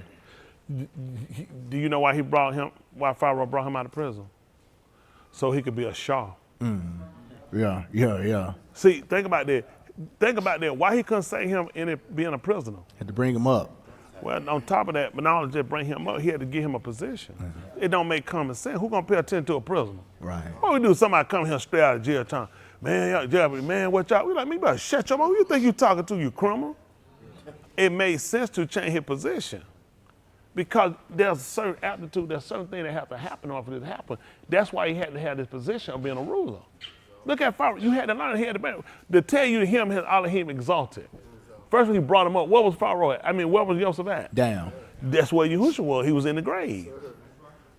Do you know why why Pharaoh brought him out of prison? So he could be a Shah. Yeah. See, think about that. Why he couldn't say him in being a prisoner? Had to bring him up. Well, on top of that, but not only just bring him up, he had to give him a position. It don't make common sense. Who's gonna pay attention to a prisoner? Right. What we do? Somebody come here straight out of jail time. Man, man, what y'all? We like, me better shut your mouth. Who you think you talking to, you criminal? It made sense to change his position. Because there's a certain aptitude, there's certain things that have to happen in order for this to happen. That's why he had to have this position of being a ruler. Look at Pharaoh. You had to learn, he had to tell you him, his Elohim exalted. First when he brought him up, where was Pharaoh at? I mean, where was Yoseph at? Down. That's where Yahushua was. He was in the grave.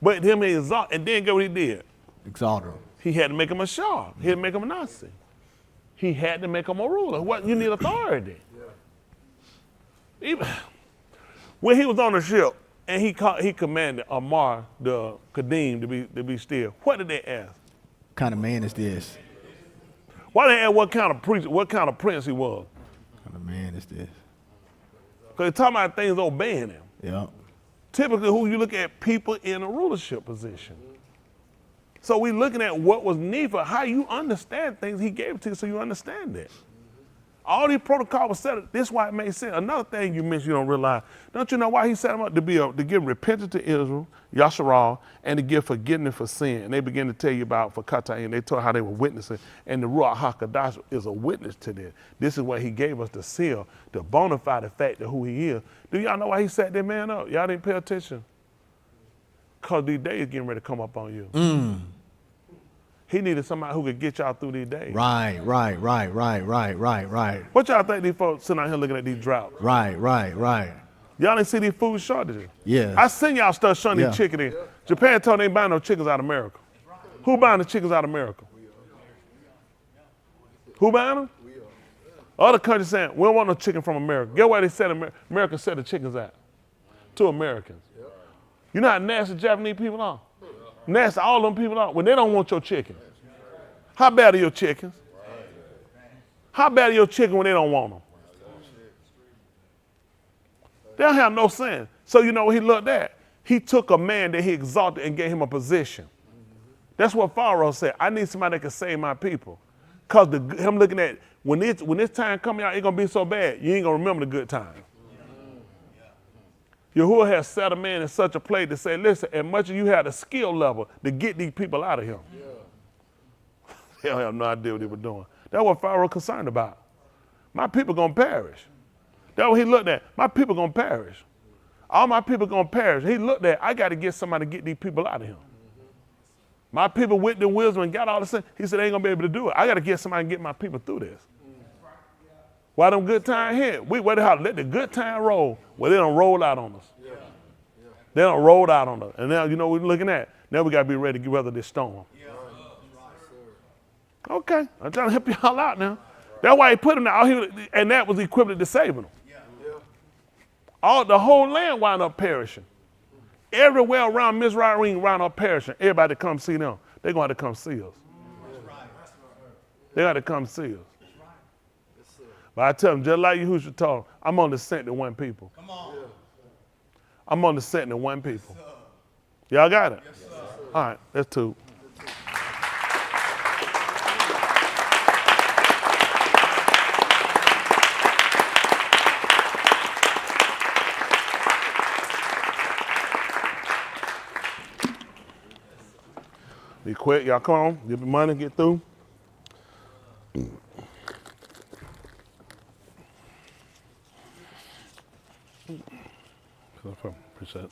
But him exalted, and then get what he did? Exalted him. He had to make him a Shah. He had to make him a Nasi. He had to make him a ruler. What? You need authority. Even when he was on the ship, and he commanded Amar, the Kadim, to be still. What did they ask? What kind of man is this? Why they ask what kind of priest, what kind of prince he was? What kind of man is this? Because they're talking about things obeying him. Yeah. Typically, who you look at, people in a rulership position. So we looking at what was needed for how you understand things. He gave it to you so you understand it. All these protocols were set up. This is why it made sense. Another thing you mentioned you don't realize. Don't you know why he set them up? To give repentance to Israel, Yasharal, and to give forgiveness for sin. And they begin to tell you about for Kataim. They told how they were witnessing. And the Ruach HaKadosh is a witness to this. This is what he gave us the seal, to bona fide the fact of who he is. Do y'all know why he set that man up? Y'all didn't pay attention? Because these days getting ready to come up on you. He needed somebody who could get y'all through these days. Right. What y'all think these folks sitting out here looking at these droughts? Right. Y'all didn't see these food shortages? Yeah. I seen y'all start showing these chickens. Japan told they ain't buying no chickens out of America. Who buying the chickens out of America? Who buying them? Other countries saying, we don't want no chicken from America. Get why they said America set the chickens out? To Americans. You know how nasty Japanese people are? Nasty all them people are when they don't want your chicken. How bad are your chickens? How bad are your chicken when they don't want them? They don't have no sense. So you know what he looked at? He took a man that he exalted and gave him a position. That's what Pharaoh said. I need somebody that can save my people. Because him looking at, when this time coming out, it's going to be so bad, you ain't going to remember the good time. Yahuwah has set a man in such a place to say, listen, as much as you have the skill level to get these people out of here. They don't have no idea what they were doing. That's what Pharaoh concerned about. My people going to perish. That's what he looked at. My people going to perish. All my people going to perish. He looked at, I got to get somebody to get these people out of here. My people with the wisdom and got all the sense. He said, they ain't going to be able to do it. I got to get somebody to get my people through this. Why them good times hit? Let the good time roll. Well, they don't roll out on us. They don't roll out on us. And now, you know what we're looking at? Now we got to be ready to weather this storm. Okay, I'm trying to help y'all out now. That's why he put them out here, and that was equivalent to saving them. The whole land wound up perishing. Everywhere around Mizraim wound up perishing. Everybody that come see them, they're going to have to come see us. They got to come see us. But I tell them, just like Yahushua told them, I'm on the scent to one people. Come on. I'm on the scent to one people. Y'all got it? Yes, all right, that's two. Be quick, y'all come on, get the money, get through. Appreciate it.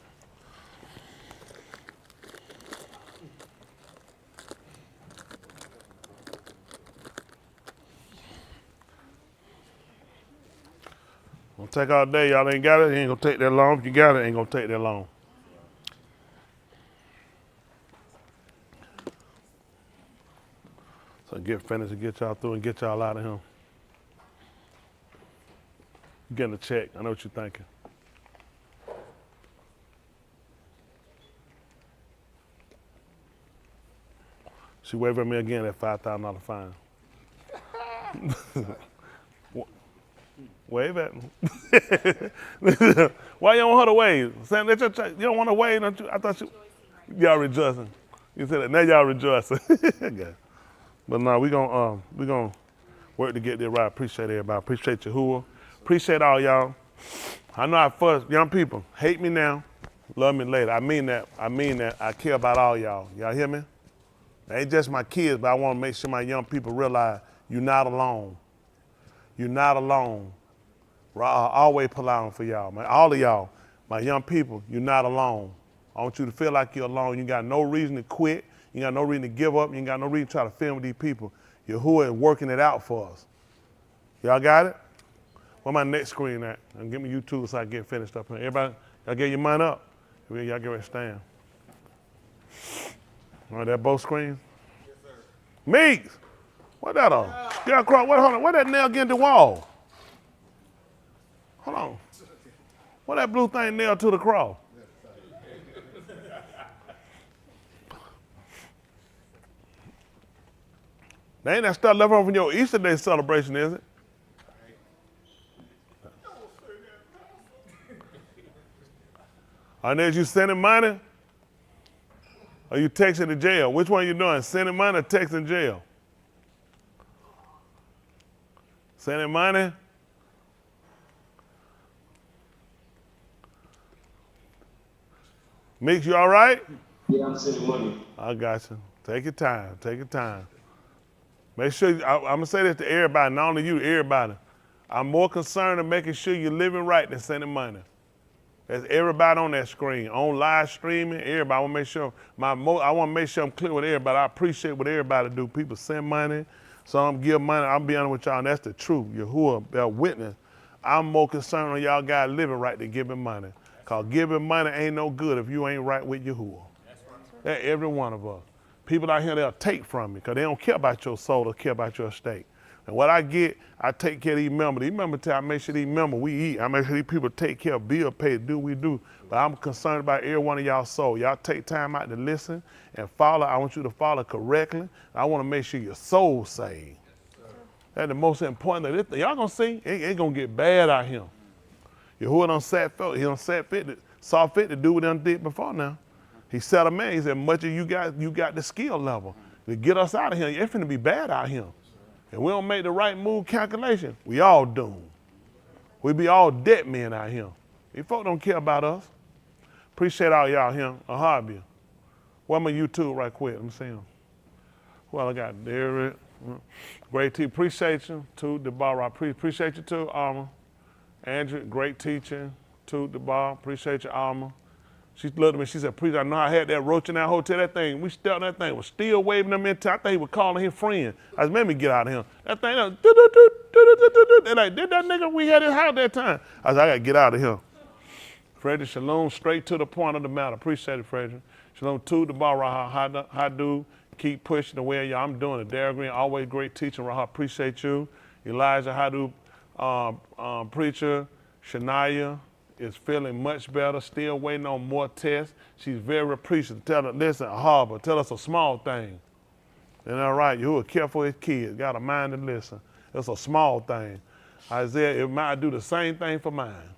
Gonna take all day, y'all ain't got it, it ain't gonna take that long. If you got it, it ain't gonna take that long. So get finished and get y'all through and get y'all out of here. You're getting a check, I know what you're thinking. She waved at me again at $5,000 fine. Wave at me. Why you don't want her to wave? Sam, you don't want to wave, don't you? I thought y'all rejoicing. You said that, now y'all rejoicing. Okay. But no, we gonna work to get this right. Appreciate everybody. Appreciate Yahuwah. Appreciate all y'all. I know I fuss, young people, hate me now, love me later. I mean that. I care about all y'all. Y'all hear me? It ain't just my kids, but I want to make sure my young people realize you're not alone. You're not alone. I always pull out for y'all, man. All of y'all, my young people, you're not alone. I want you to feel like you're alone. You got no reason to quit. You got no reason to give up. You ain't got no reason to try to film with these people. Yahuwah is working it out for us. Y'all got it? Where my next screen at? And give me YouTube so I get finished up here. Everybody, y'all get your mind up? Y'all get ready to stand. All right, that both screens? Yes, sir. Meeks! What that on? Hold on, where that nail get in the wall? Hold on. What that blue thing nailed to the cross? They ain't that stuff left over from your Easter Day celebration, is it? Inez, you sending money? Or you texting to jail? Which one you doing? Sending money or texting jail? Sending money? Meeks, you all right? Yeah, I'm sending money. I got you. Take your time. Take your time. Make sure, I'm going to say this to everybody, not only you, everybody. I'm more concerned of making sure you're living right than sending money. That's everybody on that screen, on live streaming, everybody. I want to make sure I'm clear with everybody. I appreciate what everybody do. People send money, some give money. I'll be honest with y'all, and that's the truth. Yahuwah, bear witness. I'm more concerned on y'all guys living right than giving money. Because giving money ain't no good if you ain't right with Yahuwah. That's every one of us. People out here, they'll take from me because they don't care about your soul, they care about your estate. And what I get, I take care of these members. These members tell I make sure these members, we eat. I make sure these people take care of bill pay, do what we do. But I'm concerned about every one of y'all soul. Y'all take time out to listen and follow. I want you to follow correctly. I want to make sure your soul saved. That's the most important thing. Y'all gonna see, it gonna get bad out here. Yahuwah saw fit to do what he done did before now. He said a man, he said, much of you got the skill level to get us out of here. It's finna be bad out here. If we don't make the right move calculation, we all doomed. We be all dead men out here. These folk don't care about us. Appreciate all y'all here. Ahabia. Where my YouTube right quick? Let me see him. Well, I got Derek. Great teacher. Appreciate you too, Deborah. Appreciate you too, Alma. Andrew, great teaching too, Deborah. Appreciate you, Alma. She looked at me, she said, "Preacher, I know I had that roach in that hotel, that thing, we stepped that thing, was still waving them in town. I think he was calling his friend. I said, let me get out of here. That thing, and like, did that nigga, we had his house that time. I said, I gotta get out of here. Frederick, shalom, straight to the point of the matter. Appreciate it, Frederick. Shalom, to the bar, Raha, how do, keep pushing the way, y'all, I'm doing it. Darryl Green, always great teaching, Raha, appreciate you. Elijah, how do, preacher, Shania, is feeling much better, still waiting on more tests. She's very appreciative. Tell her, listen, Harbor, tell us a small thing. And all right, you are careful with kids, got a mind to listen. It's a small thing. Isaiah, it might do the same thing for mine.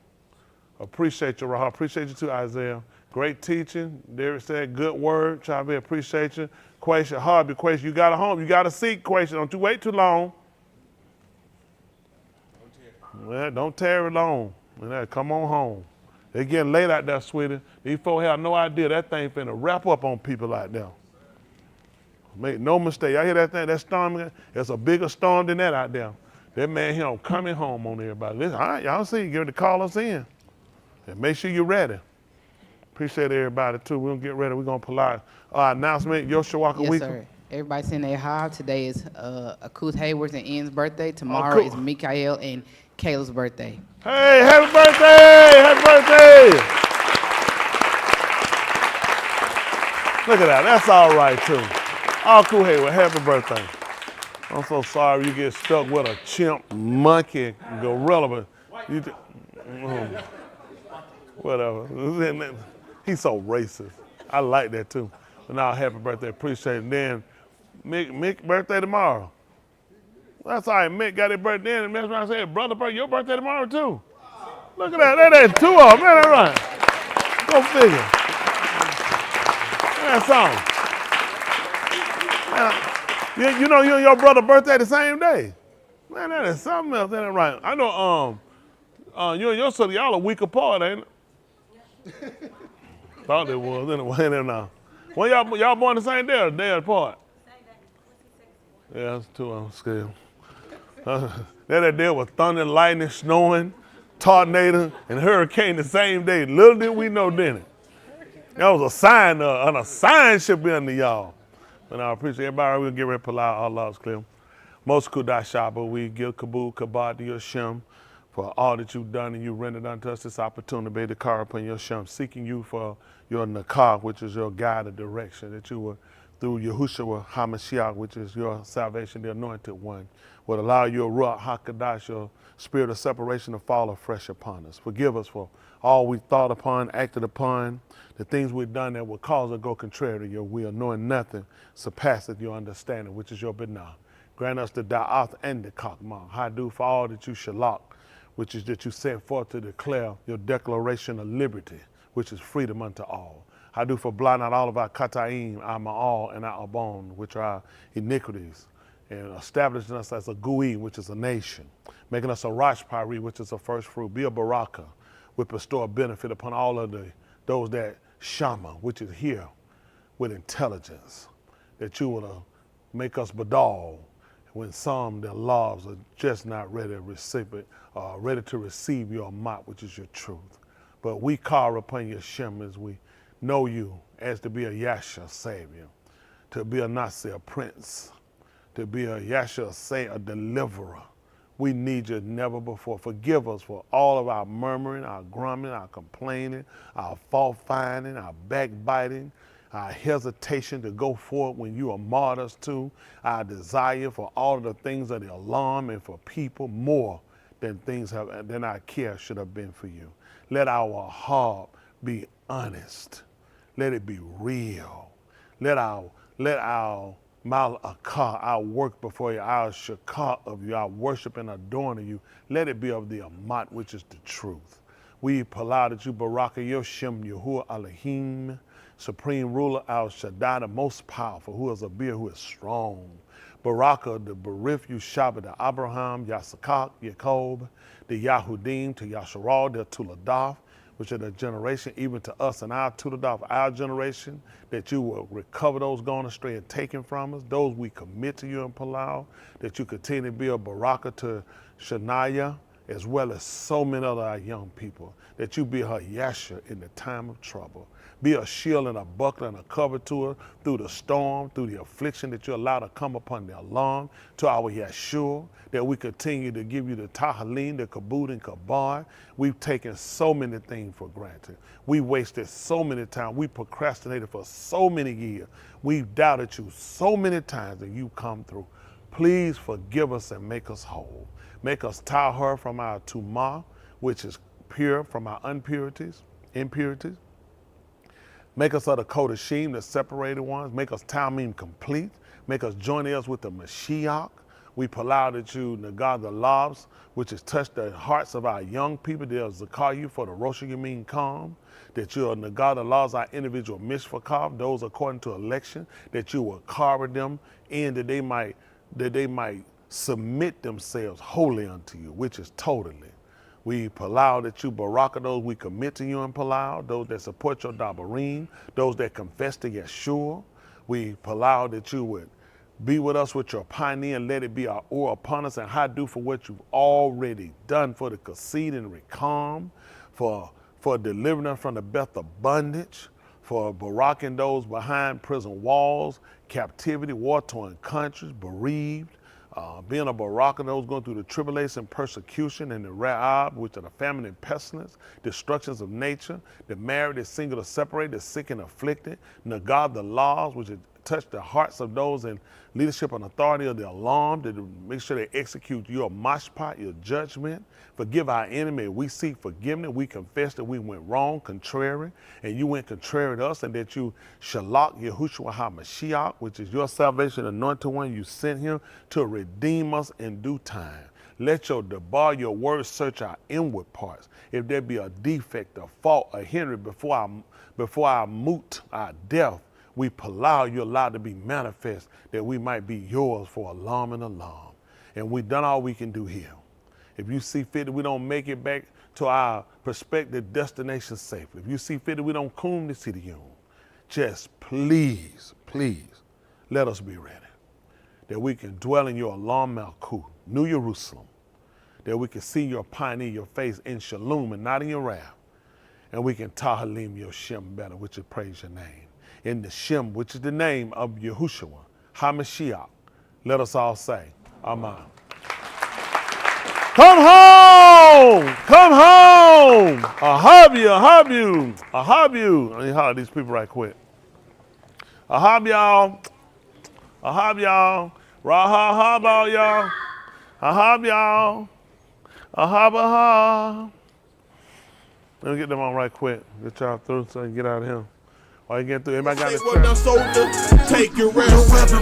Appreciate you, Rahab. Appreciate you too, Isaiah. Great teaching. Derek said, good word. Chavi, appreciate you. Quasia, Harvey, Quasia, you got a home. You got a seat, Quasia. Don't you wait too long. Well, don't tarry long. Come on home. They getting late out there, sweetie. These folks have no idea that thing finna wrap up on people out there. Make no mistake. Y'all hear that thing? That storm, it's a bigger storm than that out there. That man here coming home on everybody. Listen, all right, y'all see, get ready to call us in. And make sure you're ready. Appreciate everybody too. We're gonna get ready. We're gonna pull out announcement, Yoshawaka Yes, week. sir. Everybody send their hi. Today is Akuth Hayward's and Ian's birthday. Tomorrow is Mikael and Kayla's birthday. Hey, happy birthday! Happy birthday! Look at that. That's all right too. All cool. Hey, well, happy birthday. I'm so sorry you get stuck with a chimp, monkey, gorilla, but you whatever. He's so racist. I like that too. But now, happy birthday. Appreciate it. Then Mick's birthday tomorrow. That's all right. Mick got his birthday and that's what I said, brother, your birthday tomorrow too. Look at that. That ain't two of them. Man, that's right. Go figure. That's something. You know you and your brother birthday the same day. Man, that is something else. That ain't right. I know you and your son, y'all a week apart, ain't it? Thought it was anyway. Now. When y'all born the same day or the day apart? Yeah, that's two of them still. That day was thunder, lightning, snowing, tornado, and hurricane the same day. Little did we know, didn't it? That was a sign, and a sign should be under y'all. And I appreciate everybody. We'll get ready to pull out all loves clear. Most Kudai Shaba, we give Kabul, Kabad to your Shem for all that you've done and you rendered unto us this opportunity to call upon your Shem, seeking you for your Nakah, which is your guide and direction, that you will, through Yahushua HaMashiach, which is your salvation, the anointed one, would allow your Ruach HaKadosh, your spirit of separation, to fall afresh upon us. Forgive us for all we thought upon, acted upon, the things we've done that would cause us to go contrary to your will, knowing nothing surpasseth your understanding, which is your Binah. Grant us the Da'ath and the Kakma. Hadu for all that you shalak, which is that you sent forth to declare your declaration of liberty, which is freedom unto all. I do for blot out all of our kata'im, our ma'al, and our abon, which are our iniquities, and establishing us as a gui, which is a nation, making us a rosh pari, which is a first fruit, be a baraka, which bestow a benefit upon all of those that shama, which is here, with intelligence, that you will make us badal, when some their laws are just not ready to receive it, ready to receive your mot, which is your truth. But we call upon your Shem as we know you as to be a Yasha Savior, to be a Nasi, a prince, to be a Yasha, a deliverer. We need you never before. Forgive us for all of our murmuring, our grumbling, our complaining, our fault finding, our backbiting, our hesitation to go forward when you are martyrs to, our desire for all of the things of the alarm and for people more than our care should have been for you. Let our heart be honest. Let it be real. Let our malakah, our work before you, our shakah of you, our worship and adoring of you, let it be of the amat, which is the truth. We allow that you, Baraka Yoshem, Yahuwah Elohim, Supreme Ruler, Al Shaddai, the most powerful, who is a beer, who is strong. Baraka, the Barif, Yushabah, the Abraham, Yasakak, Yacob, the Yahudim, to Yasharal, the Tuladaf, which are the generation, even to us and our Tuladaf, our generation, that you will recover those gone astray and taken from us, those we commit to you in Palau, that you continue to be a Baraka to Shania, as well as so many other our young people, that you be her Yasha in the time of trouble. Be a shield and a buckler and a cover to her through the storm, through the affliction that you allow to come upon the alarm, to our Yeshua, that we continue to give you the Tahalim, the Kabud and Kabar. We've taken so many things for granted. We wasted so many times. We procrastinated for so many years. We've doubted you so many times and you come through. Please forgive us and make us whole. Make us tahar from our tumah, which is pure from our impurities. Make us of the kodashim, the separated ones. Make us talmim complete. Make us join us with the Mashiach. We allow that you, Nagad the Labs, which has touched the hearts of our young people. They'll zakar you for the Rosh Yamin Kam. That you are Nagad the Laws, our individual mishvakav, those according to election. That you will carve them in, that they might submit themselves wholly unto you, which is totally. We Palau that you Baraka, those we commit to you in Palau, those that support your Dabarim, those that confess to Yeshua. We Palau that you would be with us with your pioneer and let it be our oar upon us, and how do for what you've already done for the Kasid and Rekam, for delivering us from the Beth of bondage, for Baraking those behind prison walls, captivity, war-torn countries, bereaved, being a Baraka, those going through the tribulation, persecution, and the Ra'ab, which are the famine and pestilence, destructions of nature, the married, the single, the separated, the sick and afflicted, Nagad the laws, which touch the hearts of those in leadership and authority of the alarm, to make sure they execute your mashpat, your judgment. Forgive our enemy. We seek forgiveness. We confess that we went wrong, contrary, and you went contrary to us, and that you shalak Yahushua HaMashiach, which is your salvation, anointed one. You sent him to redeem us in due time. Let your debar, your words, search our inward parts. If there be a defect, a fault, a hindrance before our moot, our death, we allow you allowed to be manifest, that we might be yours for alarm and alarm. And we've done all we can do here. If you see fit that we don't make it back to our prospective destination safely, if you see fit that we don't come to see the you, just please, let us be ready. That we can dwell in your alarm Malkut, New Jerusalem. That we can see your pioneer, your face in shalom and not in your wrath. And we can tahalim your shem better, which is praise your name. In the Shem, which is the name of Yahushua, HaMashiach. Let us all say, Amen. Come home! Come home! Ahab you! Let me holler at these people right quick. Ahab y'all! Rahab all y'all! Ahab y'all! Ahab. Let me get them on right quick. Get y'all through so I can get out of here. Or you get through. Everybody got this. Take your rest.